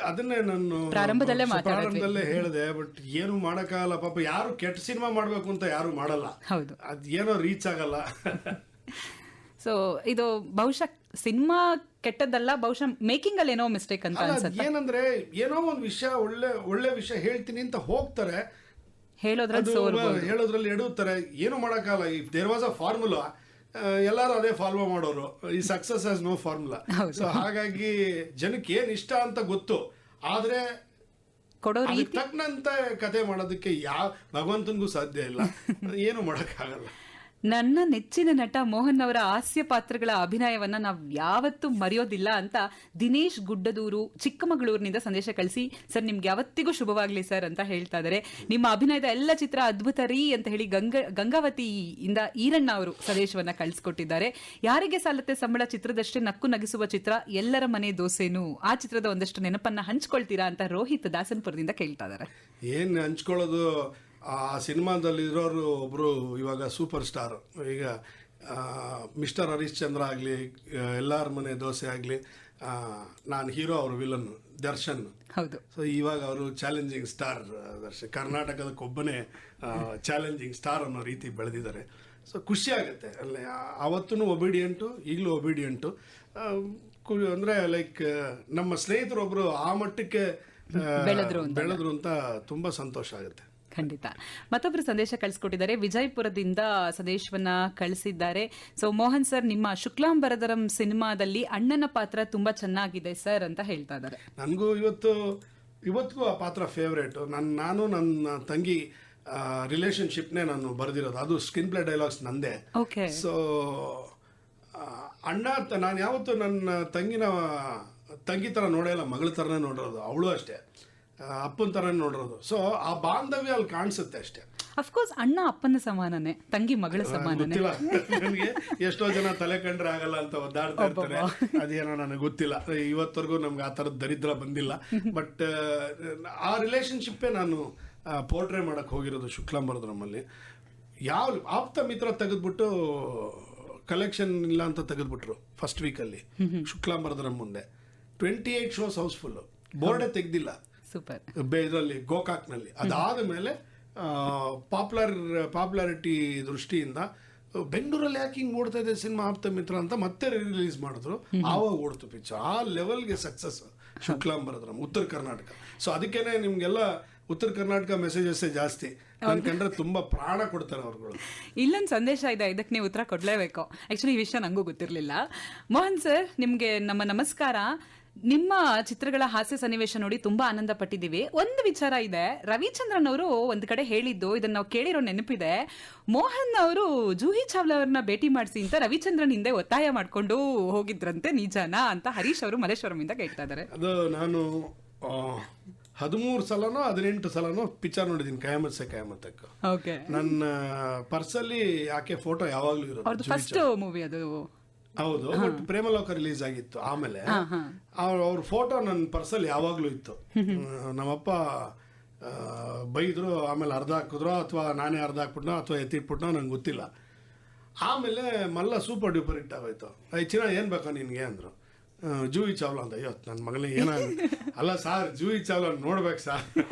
ಅದನ್ನೇ ನಾನು ಪ್ರಾರಂಭದಲ್ಲೇ ಹೇಳಿದೆ, ಬಟ್ ಏನು ಮಾಡಕ್ಕಾಗಲ್ಲ. ಪಾಪ ಯಾರು ಕೆಟ್ಟ ಸಿನಿಮಾ ಮಾಡ್ಬೇಕು ಅಂತ ಯಾರು ಮಾಡಲ್ಲ, ಹೌದು, ಅದ್ ಏನೋ ರೀಚ್ ಆಗಲ್ಲ. ಸೊ ಇದು ಬಹುಶಃ ಸಿನಿಮಾ ಕೆಟ್ಟದ್ದಲ್ಲ, ಬಹುಶಃ ಮೇಕಿಂಗ್ ಅಲ್ಲಿ ಏನೋ ಮಿಸ್ಟೇಕ್ ಅಂತ ಅನ್ಸುತ್ತೆ. ಏನಂದ್ರೆ ಏನೋ ಒಂದು ವಿಷಯ ಒಳ್ಳೆ ವಿಷಯ ಹೇಳ್ತೀನಿ ಅಂತ ಹೋಗ್ತಾರೆ, ಹೇಳೋದ್ರಲ್ಲಿ ಎಡುತ್ತಾರೆ, ಏನು ಮಾಡಕ್ಕಾಗಲ್ಲ. If there was a formula ಎಲ್ಲರೂ ಅದೇ ಫಾಲೋ ಮಾಡೋರು. ಈ success has no formula. So ಹಾಗಾಗಿ ಜನಕ್ಕೆ ಏನ್ ಇಷ್ಟ ಅಂತ ಗೊತ್ತು, ಆದ್ರೆ ತಕ್ಕನಂತ ಕತೆ ಮಾಡೋದಕ್ಕೆ ಯಾವ ಭಗವಂತನಿಗೂ ಸಾಧ್ಯ ಇಲ್ಲ, ಏನು ಮಾಡಕ್ಕಾಗಲ್ಲ. ನನ್ನ ನೆಚ್ಚಿನ ನಟ ಮೋಹನ್ ಅವರ ಹಾಸ್ಯ ಪಾತ್ರಗಳ ಅಭಿನಯವನ್ನ ನಾವು ಯಾವತ್ತೂ ಮರೆಯೋದಿಲ್ಲ ಅಂತ ದಿನೇಶ್ ಗುಡ್ಡದೂರು ಚಿಕ್ಕಮಗಳೂರಿನಿಂದ ಸಂದೇಶ ಕಳಿಸಿ, ಸರ್ ನಿಮ್ಗೆ ಯಾವತ್ತಿಗೂ ಶುಭವಾಗ್ಲಿ ಸರ್ ಅಂತ ಹೇಳ್ತಾ ಇದ್ದಾರೆ. ನಿಮ್ಮ ಅಭಿನಯದ ಎಲ್ಲ ಚಿತ್ರ ಅದ್ಭುತ ರೀ ಅಂತ ಹೇಳಿ ಗಂಗಾವತಿಯಿಂದ ಈರಣ್ಣ ಅವರು ಸಂದೇಶವನ್ನ ಕಳಿಸ್ಕೊಟ್ಟಿದ್ದಾರೆ. ಯಾರಿಗೆ ಸಾಲತ್ತೆ ಸಂಬಳ ಚಿತ್ರದಷ್ಟೇ ನಕ್ಕು ನಗಿಸುವ ಚಿತ್ರ ಎಲ್ಲರ ಮನೆ ದೋಸೆನು, ಆ ಚಿತ್ರದ ಒಂದಷ್ಟು ನೆನಪನ್ನ ಹಂಚ್ಕೊಳ್ತೀರಾ ಅಂತ ರೋಹಿತ್ ದಾಸನ್ಪುರದಿಂದ ಕೇಳ್ತಾ ಇದ್ದಾರೆ. ಏನ್ ಹಂಚ್ಕೊಳ್ಳೋದು, ಆ ಸಿನಿಮಾದಲ್ಲಿ ಇರೋರು ಒಬ್ಬರು ಇವಾಗ ಸೂಪರ್ ಸ್ಟಾರ್. ಈಗ ಮಿಸ್ಟರ್ ಹರಿಶ್ಚಂದ್ರ ಆಗಲಿ, ಎಲ್ಲರ ಮನೆ ದೋಸೆ ಆಗಲಿ, ನಾನು ಹೀರೋ, ಅವರು ವಿಲನ್ ದರ್ಶನ್. ಹೌದು. ಸೊ ಇವಾಗ ಅವರು ಚಾಲೆಂಜಿಂಗ್ ಸ್ಟಾರ್ ದರ್ಶನ್, ಕರ್ನಾಟಕದಕ್ಕೊಬ್ಬನೇ ಚಾಲೆಂಜಿಂಗ್ ಸ್ಟಾರ್ ಅನ್ನೋ ರೀತಿ ಬೆಳೆದಿದ್ದಾರೆ. ಸೊ ಖುಷಿ ಆಗುತ್ತೆ. ಅಲ್ಲೇ ಅವತ್ತೂ ಒಬಿಡಿಯಂಟು, ಈಗಲೂ ಒಬಿಡಿಯಂಟು. ಅಂದರೆ ಲೈಕ್ ನಮ್ಮ ಸ್ನೇಹಿತರೊಬ್ಬರು ಆ ಮಟ್ಟಕ್ಕೆ ಬೆಳೆದ್ರು ಅಂತ ತುಂಬ ಸಂತೋಷ ಆಗುತ್ತೆ. ಖಂಡಿತ. ಮತ್ತೊಬ್ರು ಸಂದೇಶ ಕಳಿಸ್ಕೊಟ್ಟಿದ್ದಾರೆ, ವಿಜಯಪುರದಿಂದ ಸಂದೇಶವನ್ನ ಕಳಿಸಿದ್ದಾರೆ. ಸೊ ಮೋಹನ್ ಸರ್, ನಿಮ್ಮ ಶುಕ್ಲಾಂಬರದರಂ ಸಿನಿಮಾದಲ್ಲಿ ಅಣ್ಣನ ಪಾತ್ರ ತುಂಬಾ ಚೆನ್ನಾಗಿದೆ ಸರ್ ಅಂತ ಹೇಳ್ತಾ ಇದ್ದಾರೆ. ನನಗೂ ಇವತ್ತಿಗೂ ಆ ಪಾತ್ರ ಫೇವ್ರೇಟ್. ನಾನು ನನ್ನ ತಂಗಿ ರಿಲೇಶನ್ಶಿಪ್ನೇ ನಾನು ಬರೆದಿರೋದು, ಅದು ಸ್ಕ್ರೀನ್ ಪ್ಲೇ ಡೈಲಾಗ್ಸ್ ನಂದೇ. ಸೊ ಅಣ್ಣ ನಾನು ಯಾವತ್ತು ನನ್ನ ತಂಗಿ ಥರ ನೋಡಲ್ಲ, ಮಗಳ ಥರನೇ ನೋಡಿರೋದು. ಅವಳು ಅಷ್ಟೇ ಅಪ್ಪನ ಥರ ನೋಡಿರೋದು. ಸೊ ಆ ಬಾಂಧವ್ಯ ಅಲ್ಲಿ ಕಾಣಿಸುತ್ತೆ ಅಷ್ಟೇ. ಅಫ್ಕೋರ್ಸ್ ಅಣ್ಣ ಅಪ್ಪನ ಸಮಾನನೇ, ತಂಗಿ ಮಗಳ ಸಮಾನನೇ. ಗೊತ್ತಿಲ್ಲ ನನಗೆ, ಎಷ್ಟೋ ಜನ ತಲೆ ಕಂಡ್ರೆ ಆಗಲ್ಲ ಅಂತ ಒದ್ದಾಡ್ತಾ ಇರ್ತಾರೆ, ಅದೇನೋ ನನಗೆ ಗೊತ್ತಿಲ್ಲ. ಇವತ್ತವರೆಗೂ ನಮ್ಗೆ ಆ ಥರದ ದರಿದ್ರ ಬಂದಿಲ್ಲ. ಬಟ್ ಆ ರಿಲೇಶನ್ಶಿಪ್ಪೇ ನಾನು ಪೋರ್ಟ್ರೇ ಮಾಡಕ್ಕೆ ಹೋಗಿರೋದು ಶುಕ್ಲಾಂಬರದರಲ್ಲಿ. ಯಾವ ಆಪ್ತ ಮಿತ್ರ ತೆಗೆದ್ಬಿಟ್ಟು ಕಲೆಕ್ಷನ್ ಇಲ್ಲ ಅಂತ ತೆಗೆದ್ಬಿಟ್ರು ಫಸ್ಟ್ ವೀಕಲ್ಲಿ ಶುಕ್ಲಾಂಬರದರ ಮುಂದೆ. 28 ಶೋಸ್ ಹೌಸ್ಫುಲ್, ಬೋರ್ಡೇ ತೆಗ್ದಿಲ್ಲ ಇದರಲ್ಲಿ ಗೋಕಾಕ್ನಲ್ಲಿ. ಅದಾದ ಮೇಲೆ ಪಾಪ್ಯುಲಾರಿಟಿ ದೃಷ್ಟಿಯಿಂದ ಬೆಂಗಳೂರಲ್ಲಿ ಯಾಕೆ ಹಿಂಗೆ ಓಡ್ತಾ ಇದೆ ಸಿನಿಮಾ ಆಪ್ತ ಮಿತ್ರ ಅಂತ ಮತ್ತೆ ರಿಲೀಸ್ ಮಾಡಿದ್ರು. ಆವಾಗ ಓಡ್ತು ಪಿಕ್ಚರ್. ಆ ಲೆವೆಲ್ಗೆ ಸಕ್ಸಸ್ ಶುಕ್ಲಾಂಬರದರಂ, ಉತ್ತರ ಕರ್ನಾಟಕ. ಸೊ ಅದಕ್ಕೇನೆ ನಿಮ್ಗೆಲ್ಲ ಉತ್ತರ ಕರ್ನಾಟಕ ಮೆಸೇಜಸ್ ಜಾಸ್ತಿ. ಕಂಡ್ರೆ ತುಂಬಾ ಪ್ರಾಣ ಕೊಡ್ತಾರೆ ಅವ್ರುಗಳು. ಇಲ್ಲೊಂದು ಸಂದೇಶ ಇದೆ, ಇದಕ್ಕೆ ನೀವು ಉತ್ತರ ಕೊಡ್ಲೇಬೇಕು. ಆಕ್ಚುಲಿ ಈ ವಿಷಯ ನಂಗೂ ಗೊತ್ತಿರಲಿಲ್ಲ. ಮೋಹನ್ ಸರ್, ನಿಮ್ಗೆ ನಮ್ಮ ನಮಸ್ಕಾರ. ನಿಮ್ಮ ಚಿತ್ರಗಳ ಹಾಸ್ಯ ಸನ್ನಿವೇಶ ನೋಡಿ ತುಂಬಾ ಆನಂದ ಪಟ್ಟಿದ್ದೀವಿ. ಒಂದು ವಿಚಾರ ಇದೆ, ರವಿಚಂದ್ರನ್ ಅವರು ಒಂದು ಕಡೆ ಹೇಳಿದ್ದು, ಇದನ್ನ ನಾವು ಕೇಳಿರೋ ನೆನಪಿದೆ. ಮೋಹನ್ ಅವರು ಜೂಹಿ ಚಾವ್ಲಾ ಅವ್ರನ್ನ ಭೇಟಿ ಮಾಡಿಸಿ ಅಂತ ರವಿಚಂದ್ರನ್ ಹಿಂದೆ ಒತ್ತಾಯ ಮಾಡ್ಕೊಂಡು ಹೋಗಿದ್ರಂತೆ, ನಿಜಾನಾ ಅಂತ ಹರೀಶ್ ಅವರು ಮಲೇಶ್ವರಂ ಕೇಳ್ತಾ ಇದ್ದಾರೆ. ಅದು ನಾನು 13 ಸಲನೋ 18 ಸಲನೋ ಪಿಕ್ಚರ್ ನೋಡಿದೀನಿ, ಕಯಾಮತ್ ಸೆ ಕಯಾಮತ್ ತಕ್. ನನ್ನ ಪರ್ಸಲ್ಲಿ ಆಕೆ ಫೋಟೋ ಯಾವಾಗ್ಲೂ ಇರೋದು. ಫಸ್ಟ್ ಮೂವಿ ಅದು. ಹೌದು, ಬಟ್ ಪ್ರೇಮಲೋಕ ರಿಲೀಸ್ ಆಗಿತ್ತು ಆಮೇಲೆ. ಅವ್ರ ಫೋಟೋ ನನ್ನ ಪರ್ಸಲ್ಲಿ ಯಾವಾಗ್ಲೂ ಇತ್ತು. ನಮ್ಮಪ್ಪ ಬೈದ್ರು, ಆಮೇಲೆ ಅರ್ಧ ಹಾಕಿದ್ರು, ಅಥವಾ ನಾನೇ ಅರ್ಧ ಹಾಕ್ಬಿಟ್ನೋ ಅಥವಾ ಎತ್ತಿಟ್ಬಿಟ್ನೋ ನಂಗೆ ಗೊತ್ತಿಲ್ಲ. ಆಮೇಲೆ ಮಲ್ಲ ಸೂಪರ್ ಡ್ಯೂಪರ್ ಹಿಟ್ ಆಗೋಯ್ತು. ಚಿನ್ನ ಏನು ಬೇಕಾ ನಿನಗೆ ಅಂದರು. ಜೂಹಿ ಚಾವ್ಲಾ ಅಂತ. ಅಯ್ಯೋ ನನ್ನ ಮಗಳಿಗೆ ಏನಾಗುತ್ತೆ. ಅಲ್ಲ ಸಾರ್, ಜೂಹಿ ಚಾವ್ಲಾ ನೋಡ್ಬೇಕು ಸಾರ್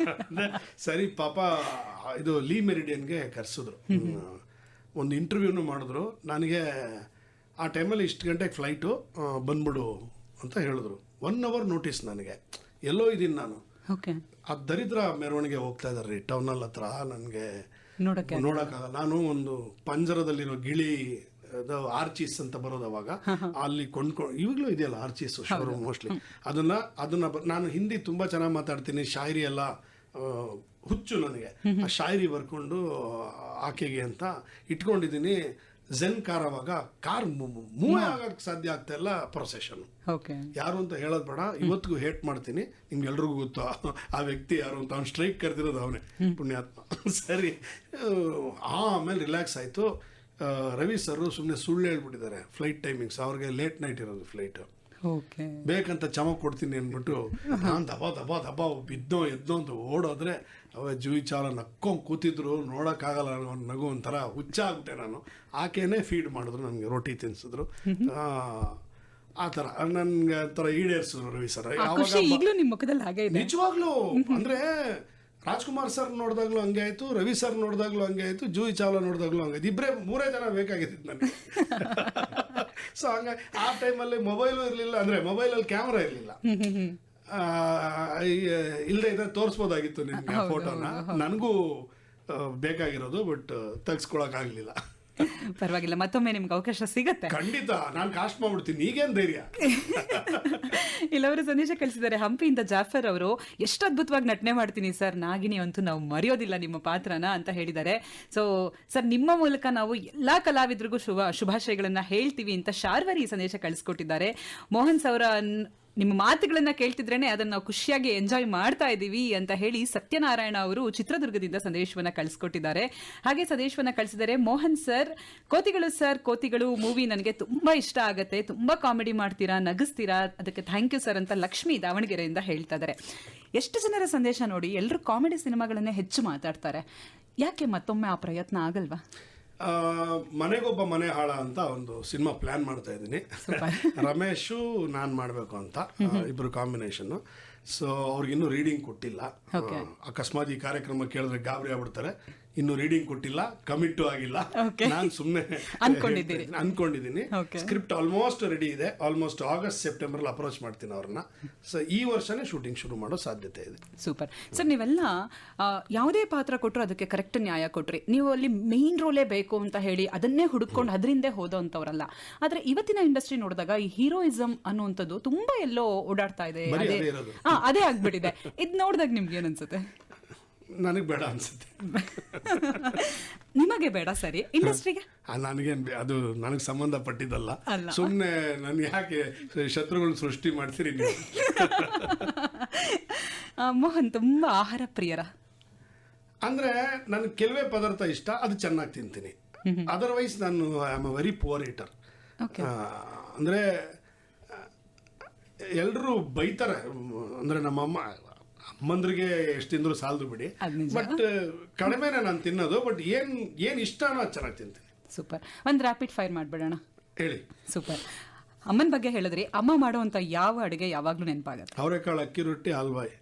ಅಂದರೆ ಸರಿ. ಪಾಪ ಇದು ಲೀ ಮೆರಿಡಿಯನ್ಗೆ ಕರೆಸಿದ್ರು, ಒಂದು ಇಂಟರ್ವ್ಯೂನು ಮಾಡಿದ್ರು. ನನಗೆ ಆ ಟೈಮಲ್ಲಿ ಇಷ್ಟು ಗಂಟೆಗೆ ಫ್ಲೈಟು, ಬಂದ್ಬಿಡು ಅಂತ ಹೇಳಿದ್ರು. 1 hour ನೋಟಿಸ್ ನನಗೆ. ಎಲ್ಲೋ ಇದ್ದೀನಿ ನಾನು, ಆ ದರಿದ್ರ ಮೆರವಣಿಗೆ ಹೋಗ್ತಾ ಇದ್ದಾರೆ ರೀ ಟೌನಲ್ಲಿ ಹತ್ರ. ನನಗೆ ನೋಡಕ್ಕಾಗಲ್ಲ. ನಾನು ಒಂದು ಪಂಜರದಲ್ಲಿರೋ ಗಿಳಿ ಆರ್ಚೀಸ್ ಅಂತ ಬರೋದು ಅವಾಗ ಅಲ್ಲಿ ಕೊಂಡ್ಕೊಂಡು, ಇವಾಗಲೂ ಇದೆಯಲ್ಲ ಆರ್ಚೀಸ್ ಶೋರೂಮ್ ಮೋಸ್ಟ್ಲಿ, ಅದನ್ನ ನಾನು ಹಿಂದಿ ತುಂಬಾ ಚೆನ್ನಾಗಿ ಮಾತಾಡ್ತೀನಿ, ಶಾಯರಿ ಎಲ್ಲ ಹುಚ್ಚು ನನಗೆ. ಆ ಶಾಯರಿ ಬರ್ಕೊಂಡು ಆಕೆಗೆ ಅಂತ ಇಟ್ಕೊಂಡಿದ್ದೀನಿ. ಝೆನ್ ಕಾರ್ ಅವಾಗ ಕಾರ್ ಮೂವ್ ಆಗಕ್ಕೆ ಸಾಧ್ಯ ಆಗ್ತಾ ಇಲ್ಲ, ಪ್ರೊಸೆಷನ್. ಯಾರು ಅಂತ ಹೇಳೋದು ಬೇಡ, ಇವತ್ತಿಗೂ ಹೇಟ್ ಮಾಡ್ತೀನಿ, ನಿಮ್ಗೆಲ್ರಿಗೂ ಗೊತ್ತು ಆ ವ್ಯಕ್ತಿ ಯಾರು ಅಂತ. ಅವ್ನು ಸ್ಟ್ರೈಕ್ ಕರೆದಿರೋದು ಅವನೇ, ಪುಣ್ಯಾತ್ಮ. ಸರಿ, ಆಮೇಲೆ ರಿಲ್ಯಾಕ್ಸ್ ಆಯಿತು. ರವಿ ಸರ್ ಸುಮ್ಮನೆ ಸುಳ್ಳು ಹೇಳ್ಬಿಟ್ಟಿದ್ದಾರೆ ಫ್ಲೈಟ್ ಟೈಮಿಂಗ್ಸ್, ಅವ್ರಿಗೆ ಲೇಟ್ ನೈಟ್ ಇರೋದು ಫ್ಲೈಟ್. ಬೇಕಂತ ಚಮಕ್ ಕೊಡ್ತೀನಿ ಅಂದ್ಬಿಟ್ಟು ನಾನು ದಬಾ ಬಿದ್ದೋ ಎದ್ದೋ ಅಂತ ಓಡೋದ್ರೆ ಅವೇ ಜೂಯಿ ಚಾಲ ನಕ್ಕೊಂಡ್ ಕೂತಿದ್ರು, ನೋಡೋಕ್ಕಾಗಲ್ಲ, ನಗು ಒಂಥರ ಹುಚ್ಚ ಆಗ್ಬಿಟ್ಟೆ ನಾನು. ಆಕೆನೇ ಫೀಡ್ ಮಾಡಿದ್ರು, ನನಗೆ ರೋಟಿ ತಿನ್ಸಿದ್ರು. ಆ ಥರ ನನ್ಗೆ ಒಂಥರ ಈಡೇರಿಸಿದ್ರು ರವಿ ಸರ್. ನಿಜವಾಗ್ಲೂ ಅಂದ್ರೆ ರಾಜ್ಕುಮಾರ್ ಸರ್ ನೋಡಿದಾಗ್ಲೂ ಹಂಗೆ ಆಯ್ತು, ರವಿ ಸರ್ ನೋಡಿದಾಗ್ಲೂ ಹಂಗೆ ಆಯ್ತು, ಜೂಯಿ ಚಾವ್ಲಾ ನೋಡಿದಾಗ್ಲೂ ಹಂಗಾಯ್ತು. ಮೂರೇ ಜನ ಬೇಕಾಗಿತ್ತು ನನಗೆ. ಸೊ ಹಂಗಾಗಿ ಆ ಟೈಮಲ್ಲಿ ಮೊಬೈಲು ಇರಲಿಲ್ಲ, ಅಂದ್ರೆ ಮೊಬೈಲಲ್ಲಿ ಕ್ಯಾಮ್ರಾ ಇರಲಿಲ್ಲ, ಇಲ್ಲದೆ ಇದ್ರೆ ತೋರಿಸ್ಬೋದಾಗಿತ್ತು ನಿಮ್ಗೆ ಆ ಫೋಟೋನ. ನನಗೂ ಬೇಕಾಗಿರೋದು, ಬಟ್ ತೆಗ್ಸ್ಕೊಳಕ್ಕಾಗಲಿಲ್ಲ. ಪರವಾಗಿಲ್ಲ, ಮತ್ತೊಮ್ಮೆ ನಿಮ್ಗೆ ಅವಕಾಶ ಸಿಗತ್ತೆ ಖಂಡಿತ. ನಾನು ಕಾಸ್ಟ್ ಮಾಡ್ಬಿಡ್ತೀನಿ, ಈಗೇನ್ ಧೈರ್ಯ. ಇಲ್ಲವರು ಸಂದೇಶ ಕಳಿಸಿದ್ದಾರೆ, ಹಂಪಿಯಿಂದ ಜಾಫರ್ ಅವರು, ಎಷ್ಟು ಅದ್ಭುತವಾಗಿ ನಟನೆ ಮಾಡ್ತೀನಿ ಸರ್, ನಾಗಿನಿ ಅಂತೂ ನಾವು ಮರೆಯೋದಿಲ್ಲ ನಿಮ್ಮ ಪಾತ್ರನ ಅಂತ ಹೇಳಿದ್ದಾರೆ. ಸೊ ಸರ್, ನಿಮ್ಮ ಮೂಲಕ ನಾವು ಎಲ್ಲಾ ಕಲಾವಿದರಿಗೂ ಶುಭಾಶಯಗಳನ್ನ ಹೇಳ್ತೀವಿ ಅಂತ ಶಾರ್ವರಿ ಸಂದೇಶ ಕಳಿಸ್ಕೊಟ್ಟಿದ್ದಾರೆ. ಮೋಹನ್ ಸೌರ, ನಿಮ್ಮ ಮಾತುಗಳನ್ನ ಕೇಳ್ತಿದ್ರೇನೆ ಅದನ್ನ ನಾವು ಖುಷಿಯಾಗಿ ಎಂಜಾಯ್ ಮಾಡ್ತಾ ಇದ್ದೀವಿ ಅಂತ ಹೇಳಿ ಸತ್ಯನಾರಾಯಣ ಅವರು ಚಿತ್ರದುರ್ಗದಿಂದ ಸಂದೇಶವನ್ನ ಕಳಿಸ್ಕೊಟ್ಟಿದ್ದಾರೆ. ಹಾಗೆ ಸಂದೇಶವನ್ನ ಕಳಿಸಿದರೆ, ಮೋಹನ್ ಸರ್, ಕೋತಿಗಳು ಮೂವಿ ನನಗೆ ತುಂಬಾ ಇಷ್ಟ ಆಗತ್ತೆ, ತುಂಬಾ ಕಾಮಿಡಿ ಮಾಡ್ತೀರಾ, ನಗಿಸ್ತೀರಾ, ಅದಕ್ಕೆ ಥ್ಯಾಂಕ್ ಯು ಸರ್ ಅಂತ ಲಕ್ಷ್ಮಿ ದಾವಣಗೆರೆಯಿಂದ ಹೇಳ್ತಾ ಇದ್ದಾರೆ. ಎಷ್ಟು ಜನರ ಸಂದೇಶ ನೋಡಿ, ಎಲ್ಲರೂ ಕಾಮಿಡಿ ಸಿನಿಮಾಗಳನ್ನೇ ಹೆಚ್ಚು ಮಾತಾಡ್ತಾರೆ. ಯಾಕೆ ಮತ್ತೊಮ್ಮೆ ಆ ಪ್ರಯತ್ನ ಆಗಲ್ವಾ? ಮನೆಗೊಬ್ಬ ಮನೆ ಹಾಳ ಅಂತ ಒಂದು ಸಿನಿಮಾ ಪ್ಲಾನ್ ಮಾಡ್ತಾ ಇದ್ದೀನಿ. ರಮೇಶು ನಾನು ಮಾಡಬೇಕು ಅಂತ, ಇಬ್ರು ಕಾಂಬಿನೇಷನ್. ಸೊ ಅವ್ರಿಗಿನ್ನೂ ರೀಡಿಂಗ್ ಕೊಟ್ಟಿಲ್ಲ. ಅಕಸ್ಮಾತ್ ಈ ಕಾರ್ಯಕ್ರಮ ಕೇಳಿದ್ರೆ ಗಾಬರಿ ಆಗ್ಬಿಡ್ತಾರೆ. ಇನ್ನು ರೀಡಿಂಗ್ ಕೊಟ್ಟಿಲ್ಲ, ಕಮಿಟ್ ಆಗಿಲ್ಲ. ನಾನು ಸುಮ್ಮನೆ ಅನ್ಕೊಂಡಿದ್ದೀನಿ. ಸ್ಕ್ರಿಪ್ಟ್ ಆಲ್ಮೋಸ್ಟ್ ರೆಡಿ ಇದೆ. ಆಲ್ಮೋಸ್ಟ್ ಆಗಸ್ಟ್ ಸೆಪ್ಟೆಂಬರ್ ಅಪ್ರೋಚ್ ಮಾಡ್ತೀನಿ ಅವ್ರನ್ನ. ಸೊ ಈ ವರ್ಷನೇ ಶೂಟಿಂಗ್ ಶುರು ಮಾಡೋ ಸಾಧ್ಯತೆ ಇದೆ. Super sir. ನೀವೆಲ್ಲ ಯಾವುದೇ ಪಾತ್ರ ಕೊಟ್ಟರು ಅದಕ್ಕೆ ಕರೆಕ್ಟ್ ನ್ಯಾಯ ಕೊಟ್ರಿ. ನೀವು ಅಲ್ಲಿ ಮೇನ್ ರೋಲೇ ಬೇಕು ಅಂತ ಹೇಳಿ ಅದನ್ನೇ ಹುಡುಕೊಂಡು ಅದರಿಂದೇ ಹೋದಂತವ್ರಲ್ಲ. ಆದ್ರೆ ಇವತ್ತಿನ ಇಂಡಸ್ಟ್ರಿ ನೋಡಿದಾಗ ಈ ಹೀರೋಯಿಸಮ್ ಅನ್ನುವಂಥದ್ದು ತುಂಬಾ ಎಲ್ಲೋ ಓಡಾಡ್ತಾ ಇದೆ, ಅದೇ ಆಗ್ಬಿಟ್ಟಿದೆ. ಇದ್ ನೋಡಿದಾಗ ನಿಮ್ಗೆ ಏನ್ ಅನ್ಸುತ್ತೆ? ನನಗೆ ಬೇಡ ಅನ್ಸುತ್ತೆ. ನಿಮಗೆ ಬೇಡ, ಸರಿ, ಇಂಡಸ್ಟ್ರಿಗೆ ನನಗೇನು ಅದು ನನಗೆ ಸಂಬಂಧಪಟ್ಟಿದ್ದಲ್ಲ. ಸುಮ್ಮನೆ ನನ್ಗೆ ಯಾಕೆ ಶತ್ರುಗಳು ಸೃಷ್ಟಿ ಮಾಡ್ತೀರಿ ನೀವು? ಮೋಹನ್ ತುಂಬಾ ಆಹಾರ ಪ್ರಿಯರ? ಅಂದ್ರೆ ನನಗೆ ಕೆಲವೇ ಪದಾರ್ಥ ಇಷ್ಟ, ಅದು ಚೆನ್ನಾಗಿ ತಿಂತೀನಿ. ಅದರ್ವೈಸ್ ನಾನು I am a very poor eater. ಅಂದ್ರೆ ಎಲ್ಲರೂ ಬೈತಾರೆ, ಅಂದ್ರೆ ನಮ್ಮಮ್ಮ ಅಮ್ಮಂದ್ರಿಗೆ ಎಷ್ಟು ತಿಂದ್ರು ಸಾಲದು ಬಿಡಿ, ಬಟ್ ಕಡಿಮೆನೆ ನಾನು ತಿನ್ನೋದು. ಬಟ್ ಏನ್ ಇಷ್ಟನೋ ಅದು ಚೆನ್ನಾಗಿ ತಿಂತೀನಿ. ಸೂಪರ್. ಒಂದು ರ್ಯಾಪಿಡ್ ಫೈರ್ ಮಾಡ್ಬಿಡೋಣ. ಹೇಳಿ. ಸೂಪರ್. ಅಮ್ಮನ ಬಗ್ಗೆ ಹೇಳಿದ್ರಿ, ಅಮ್ಮ ಮಾಡುವಂತ ಯಾವ ಅಡುಗೆ ಯಾವಾಗ್ಲೂ ನೆನಪಾಗತ್ತೆ? ಅವರೆಕಾಳು, ಅಕ್ಕಿ ರೊಟ್ಟಿ, ಹಲ್ವಾಯ್.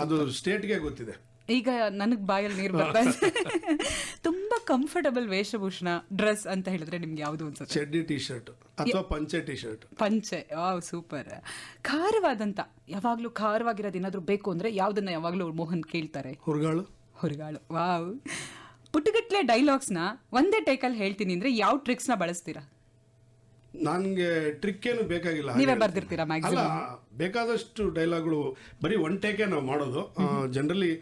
ಅದು ಸ್ಟೇಟ್ಗೆ ಗೊತ್ತಿದೆ. ಈಗ ನನಗ್ ಬಾಯಲ್ಲಿ ನೀರು ಬರ್ತಾ ಇದೆ. ತುಂಬಾ ಕಂಫರ್ಟಬಲ್ ವೇಷಭೂಷಣ, ಡ್ರೆಸ್ ಅಂತ ಹೇಳಿದ್ರೆ ನಿಮ್ಗೆ ಯಾವ್ದು ಅನ್ಸುತ್ತೆ? ಚಡ್ಡಿ ಟಿ ಶರ್ಟ್ ಅಥವಾ ಪಂಚೆ ಟಿ ಶರ್ಟ್. ಪಂಚೆ, ಸೂಪರ್. ಖಾರವಾದಂತ, ಯಾವಾಗ್ಲೂ ಖಾರವಾಗಿರೋದು ಏನಾದ್ರು ಬೇಕು ಅಂದ್ರೆ ಯಾವ್ದನ್ನ ಯಾವಾಗ್ಲೂ ಮೋಹನ್ ಕೇಳ್ತಾರೆ? ಹುರುಗಾಳು. ವಾವ್. ಪುಟ್ಟಗಟ್ಲೆ ಡೈಲಾಗ್ಸ್ ನ ಒಂದೇ ಟೇಕಲ್ಲಿ ಹೇಳ್ತೀನಿ ಅಂದ್ರೆ ಯಾವ ಟ್ರಿಕ್ಸ್ ನ ಬಳಸ್ತೀರಾ? ನನ್ಗೆ ಟ್ರಿಕ್ ಏನು ಬೇಕಾಗಿಲ್ಲ, ನೀವೇ ಬರ್ದಿರ್ತೀರಾ? ಅಲ್ಲ, ಬೇಕಾದಷ್ಟು ಡೈಲಾಗ್ಗಳು ಬರೀ ಒನ್ ಟೇಕೆ ನಾವು ಮಾಡೋದು. ಜನರಲಿ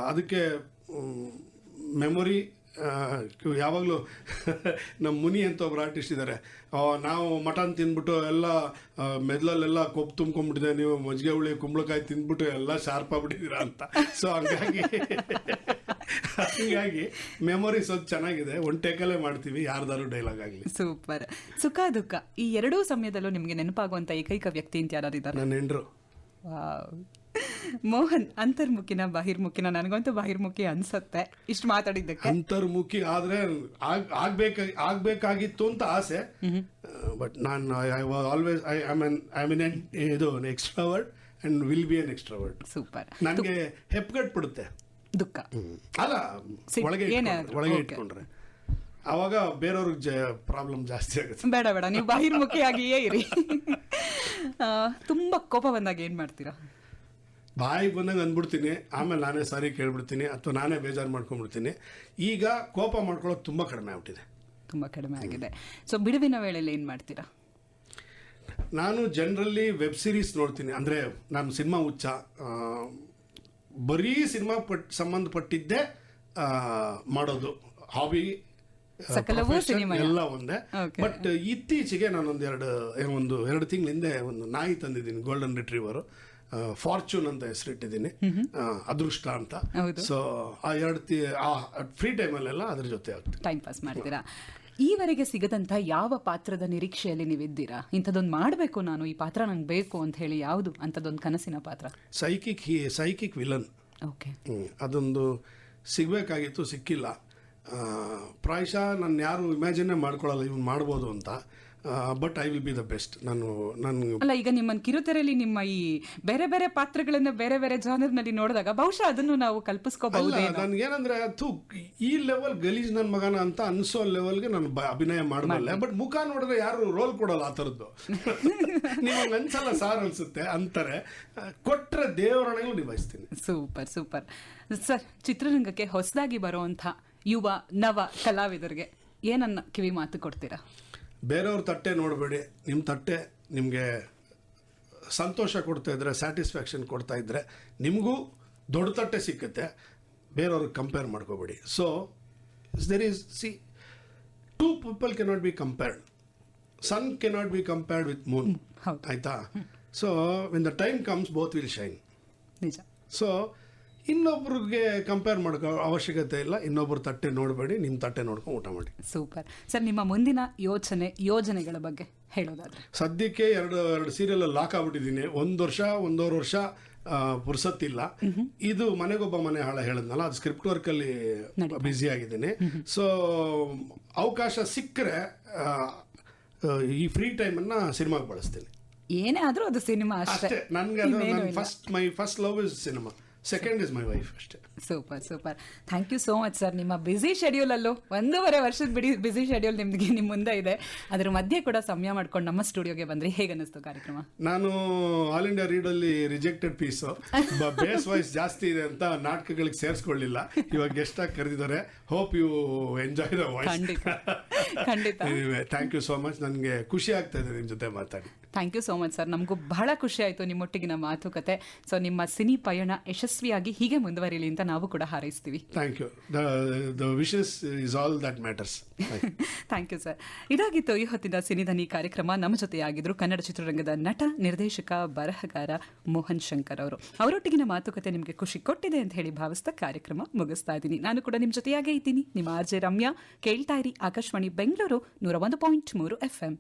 ಅದಕ್ಕೆ ಮೆಮೊರಿ ಯಾವಾಗಲೂ ನಮ್ಮ ಮುನಿ ಅಂತ ಒಬ್ರು ಆರ್ಟಿಸ್ಟ್ ಇದ್ದಾರೆ. ನಾವು ಮಟನ್ ತಿಂದ್ಬಿಟ್ಟು ಎಲ್ಲ ಮೆದ್ಲಲ್ಲೆಲ್ಲ ಕೊಬ್ಬು ತುಂಬ್ಕೊಂಡ್ಬಿಟ್ಟಿದೆ, ನೀವು ಮಜ್ಜಿಗೆ ಹುಳಿ ಕುಂಬಳಕಾಯಿ ತಿಂದ್ಬಿಟ್ಟು ಎಲ್ಲ ಶಾರ್ಪ್ ಆಗ್ಬಿಟ್ಟಿದ್ದೀರಾ ಅಂತ. ಸೊ ಹಂಗಾಗಿ ಮೆಮೊರಿ ಸ್ವಲ್ಪ ಚೆನ್ನಾಗಿದೆ, ಒನ್ ಟೇಕಲ್ಲೇ ಮಾಡ್ತೀವಿ ಯಾರ್ದಾರು ಡೈಲಾಗ್ ಆಗಲಿ. ಸೂಪರ್. ಸುಖ ದುಃಖ ಈ ಎರಡೂ ಸಮಯದಲ್ಲೂ ನಿಮ್ಗೆ ನೆನಪಾಗುವಂತ ಏಕೈಕ ವ್ಯಕ್ತಿ ಅಂತ ಯಾರಿದ್ದಾರೆ? ನನ್ನ ಹೆಂಡ್ರು. ಮೋಹನ್ ಅಂತರ್ಮುಖಿನ ಬಾಹಿರ್ಮುಖಿನ? ನನಗಂತೂ ಬಾಹಿರ್ಮುಖಿ ಅನ್ಸತ್ತೆ ಇಷ್ಟು ಮಾತಾಡಿದ್ದಕ್ಕೆ. ಅಂತರ್ಮುಖಿ ಆದ್ರೆ ಆಗ್ಬೇಕಾಗಿತ್ತು ಅಂತ ಆಸೆ, ಬಟ್ ನಾನು always I am an extrovert and will be N extrovert. Super. ನನಗೆ ಹೆಪ್ಪಗಟ್ಬಿಡುತ್ತೆ ದುಃಖ, ಅಲ್ಲ ಒಳಗೆ ಇಟ್ಕೊಂಡ್ರೆ ಅವಾಗ ಬೇರೆಯವ್ರಿಗೆ ಪ್ರಾಬ್ಲಮ್ ಜಾಸ್ತಿ ಆಗುತ್ತೆ. ಬೇಡ, ನೀವು ಬಾಹಿರ್ಮುಖಿಯಾಗಿಯೇ ಇರಿ. ತುಂಬಾ ಕೋಪ ಬಂದಾಗ ಏನ್ ಮಾಡ್ತೀರಾ? ಬಾಯಿಗೆ ಬಂದಂಗೆ ಅಂದ್ಬಿಡ್ತೀನಿ, ಆಮೇಲೆ ನಾನೇ ಸಾರಿ ಕೇಳ್ಬಿಡ್ತೀನಿ ಅಥವಾ ನಾನೇ ಬೇಜಾರು ಮಾಡ್ಕೊಂಡ್ಬಿಡ್ತೀನಿ. ಈಗ ಕೋಪ ಮಾಡ್ಕೊಳ್ಳೋದು ತುಂಬ ಕಡಿಮೆ ಆಗ್ಬಿಟ್ಟಿದೆ. ತುಂಬ ಕಡಿಮೆ ಆಗಿದೆ. ಸೊ ಬಿಡುವಿನ ವೇಳೆಯಲ್ಲಿ ಏನು ಮಾಡ್ತೀರಾ? ನಾನು ಜನರಲಿ ವೆಬ್ ಸೀರೀಸ್ ನೋಡ್ತೀನಿ. ಅಂದರೆ ನಾನು ಸಿನಿಮಾ ಹುಚ್ಚ, ಬರೀ ಸಿನಿಮಾ ಸಂಬಂಧಪಟ್ಟಿದ್ದೇ ಮಾಡೋದು ಹಾಬಿ, ಸಕಲವೂ ಸಿನಿಮಾ ಎಲ್ಲ ಒಂದೇ. ಬಟ್ ಇತ್ತೀಚೆಗೆ ನಾನೊಂದು ಎರಡು ತಿಂಗಳ ಹಿಂದೆ ಒಂದು ನಾಯಿ ತಂದಿದ್ದೀನಿ, ಗೋಲ್ಡನ್ ರಿಟ್ರೀವರ್, ಫಾರ್ಚೂನ್ ಅಂತ ಹೆಸರಿಟ್ಟಿದ್ದೀನಿ, ಅದೃಷ್ಟ ಅಂತ. ಸೊ ಆ ಫ್ರೀ ಟೈಮಲ್ಲೆಲ್ಲ ಅದ್ರ ಜೊತೆ ಆಗ್ತದೆ, ಟೈಮ್ ಪಾಸ್ ಮಾಡ್ತೀರಾ. ಈವರೆಗೆ ಸಿಗದಂತ ಯಾವ ಪಾತ್ರದ ನಿರೀಕ್ಷೆಯಲ್ಲಿ ನೀವಿದ್ದೀರಾ? ಇಂಥದ್ದೊಂದು ಮಾಡಬೇಕು, ನಾನು ಈ ಪಾತ್ರ ನಂಗೆ ಬೇಕು ಅಂತ ಹೇಳಿ ಯಾವುದು ಅಂಥದ್ದೊಂದು ಕನಸಿನ ಪಾತ್ರ? Psychic villain. ಓಕೆ, ಅದೊಂದು ಸಿಗಬೇಕಾಗಿತ್ತು, ಸಿಕ್ಕಿಲ್ಲ. ಪ್ರಾಯಶಃ ನಾನು ಯಾರು ಇಮ್ಯಾಜಿನೇ ಮಾಡ್ಕೊಳ್ಳಲ್ಲ ಇವನು ಮಾಡ್ಬೋದು ಅಂತ. But I will be the best. ಅಲ್ಲ, ಈಗ ನಿಮ್ಮನ್ನು ಕಿರುತೆರೆಯಲ್ಲಿ ನಿಮ್ಮ ಈ ಬೇರೆ ಬೇರೆ ಪಾತ್ರಗಳನ್ನ ಬೇರೆ ಬೇರೆ ಜಾನರ್ನಲ್ಲಿ ನೋಡಿದಾಗ ಬಹುಶಃ ಅದನ್ನು ನಾವು ಕಲ್ಪಿಸ್ಕೋಬಹುದು. ನನ್ಗೇನಂದ್ರೆ ಈ ಲೆವೆಲ್ ಗಲೀಜ್ ನನ್ನ ಮಗನ ಅಂತ ಅನ್ಸೋ ಲೆವೆಲ್ಗೆ ನಾನು ಅಭಿನಯ ಮಾಡಬಲ್ಲೆ. ಬಟ್ ಮುಖ ನೋಡಿದ್ರೆ ಯಾರು ರೋಲ್ ಕೊಡಲ್ಲ ಆ ಥರದ್ದು. ನಿಮಗೆ ಅನ್ಸಲ್ಲ ಸಾರ್ ಅನ್ಸುತ್ತೆ ಅಂತಾರೆ, ಕೊಟ್ರೆ ದೇವರಣೆಗಳು ನಿಭಾಯಿಸ್ತೀನಿ. Super super sir. ಚಿತ್ರರಂಗಕ್ಕೆ ಹೊಸದಾಗಿ ಬರುವಂಥ ಯುವ ನವ ಕಲಾವಿದರಿಗೆ ಏನನ್ನ ಕಿವಿ ಮಾತು ಕೊಡ್ತೀರಾ? ಬೇರೆಯವ್ರ ತಟ್ಟೆ ನೋಡಬೇಡಿ, ನಿಮ್ಮ ತಟ್ಟೆ ನಿಮಗೆ ಸಂತೋಷ ಕೊಡ್ತಾ ಇದ್ರೆ, ಸ್ಯಾಟಿಸ್ಫ್ಯಾಕ್ಷನ್ ಕೊಡ್ತಾ ಇದ್ರೆ ನಿಮಗೂ ದೊಡ್ಡ ತಟ್ಟೆ ಸಿಕ್ಕುತ್ತೆ. ಬೇರೆಯವ್ರಿಗೆ ಕಂಪೇರ್ ಮಾಡ್ಕೋಬೇಡಿ. So there is two people cannot be compared. Sun cannot be compared with moon, ಆಯ್ತಾ? So when the time comes both will shine. ನಿಜ. ಸೊ ಇನ್ನೊಬ್ರಿಗೆ ಕಂಪೇರ್ ಮಾಡ್ಕೋ ಅವಶ್ಯಕತೆ ಇಲ್ಲ. ಇನ್ನೊಬ್ರು ತಟ್ಟೆ ನೋಡಬೇಡಿ, ನಿಮ್ಮ ತಟ್ಟೆ ನೋಡ್ಕೊಂಡು ಊಟ ಮಾಡಿ. Super sir. ನಿಮ್ಮ ಮುಂದಿನ ಯೋಜನೆಗಳ ಬಗ್ಗೆ ಹೇಳೋದಾದ್ರೆ? ಸದ್ಯಕ್ಕೆ ಎರಡು ಸೀರಿಯಲ್ ಲಾಕ್ ಆಗ್ಬಿಟ್ಟಿದ್ದೀನಿ. ಒಂದೂವರೆ ವರ್ಷ ಪುರ್ಸತ್ತಿಲ್ಲ. ಇದು ಮನೆಗೊಬ್ಬ ಮನೆ ಹಾಳ ಹೇಳಿದ್ನಲ್ಲ, ಅದು ಸ್ಕ್ರಿಪ್ಟ್ ವರ್ಕಲ್ಲಿ ಬ್ಯುಸಿ ಆಗಿದ್ದೀನಿ. ಸೊ ಅವಕಾಶ ಸಿಕ್ಕರೆ ಈ ಫ್ರೀ ಟೈಮನ್ನು ಸಿನಿಮಾಗೆ ಬಳಸ್ತೀನಿ. ಏನೇ ಆದರೂ ಅದು ಸಿನಿಮಾ ಅಷ್ಟೇ. ನನಗೆ my first love is cinema, second is my wife ಅಷ್ಟೇ. Super super. Thank you so much sir. ನಿಮ್ಮ ಬ್ಯುಸಿ ಶೆಡ್ಯೂಲಲ್ಲೂ 1.5 ವರ್ಷದ ಬ್ಯುಸಿ ಶೆಡ್ಯೂಲ್ ನಿಮಗೆ ನಿಮ್ಮ ಮುಂದೆ ಇದೆ, ಅದರ ಮಧ್ಯೆ ಕೂಡ ಸಮಯ ಮಾಡ್ಕೊಂಡು ನಮ್ಮ ಸ್ಟುಡಿಯೋಗೆ ಬಂದ್ರಿ. ಹೇಗೆ ಅನ್ನಿಸ್ತು ಕಾರ್ಯಕ್ರಮ? ನಾನು ಆಲ್ ಇಂಡಿಯಾ ರೀಡಲ್ಲಿ ರಿಜೆಕ್ಟೆಡ್ ಪೀಸು, ಬೇಸ್ ವಾಯ್ಸ್ ಜಾಸ್ತಿ ಇದೆ ಅಂತ ನಾಟಕಗಳಿಗೆ ಸೇರಿಸ್ಕೊಳ್ಳಿಲ್ಲ. ಇವಾಗ ಗೆಸ್ಟ್ ಆಗಿ ಕರೆದಿದ್ದಾರೆ. Hope you enjoy the voice. ಖಂಡಿತ. Thank you so much. ನನಗೆ ಖುಷಿ ಆಗ್ತಾ ಇದೆ ನಿಮ್ಮ ಜೊತೆ ಮಾತಾಡಿ. Thank you so much sir. ನಮಗೂ ಬಹಳ ಖುಷಿ ಆಯಿತು ನಿಮ್ಮೊಟ್ಟಿಗಿನ ಮಾತುಕತೆ. ಸೊ ನಿಮ್ಮ ಸಿನಿ ಪಯಣ ಯಶಸ್ವಿಯಾಗಿ ಹೀಗೆ ಮುಂದುವರಿಯಲಿ ಅಂತ ನಾವು ಕೂಡ ಹಾರೈಸ್ತೀವಿ. Thank you. The wishes is all that matters. Thank you sir. ಇದಾಗಿತ್ತು ಈ ಹೊತ್ತಿನ ಸಿನಿಧನಿ ಕಾರ್ಯಕ್ರಮ. ನಮ್ಮ ಜೊತೆಯಾಗಿದ್ರು ಕನ್ನಡ ಚಿತ್ರರಂಗದ ನಟ, ನಿರ್ದೇಶಕ, ಬರಹಗಾರ ಮೋಹನ್ ಶಂಕರ್ ಅವರು. ಅವರೊಟ್ಟಿಗಿನ ಮಾತುಕತೆ ನಿಮಗೆ ಖುಷಿ ಕೊಟ್ಟಿದೆ ಅಂತ ಹೇಳಿ ಭಾವಿಸ್ತಾ ಕಾರ್ಯಕ್ರಮ ಮುಗಿಸ್ತಾ ಇದ್ದೀನಿ. ನಾನು ಕೂಡ ನಿಮ್ಮ ಜೊತೆಯಾಗೇ ಇದ್ದೀನಿ, ನಿಮ್ಮ RJ ರಮ್ಯಾ. ಕೇಳ್ತಾ ಇರಿ ಆಕಾಶವಾಣಿ ಬೆಂಗಳೂರು 101.3 FM.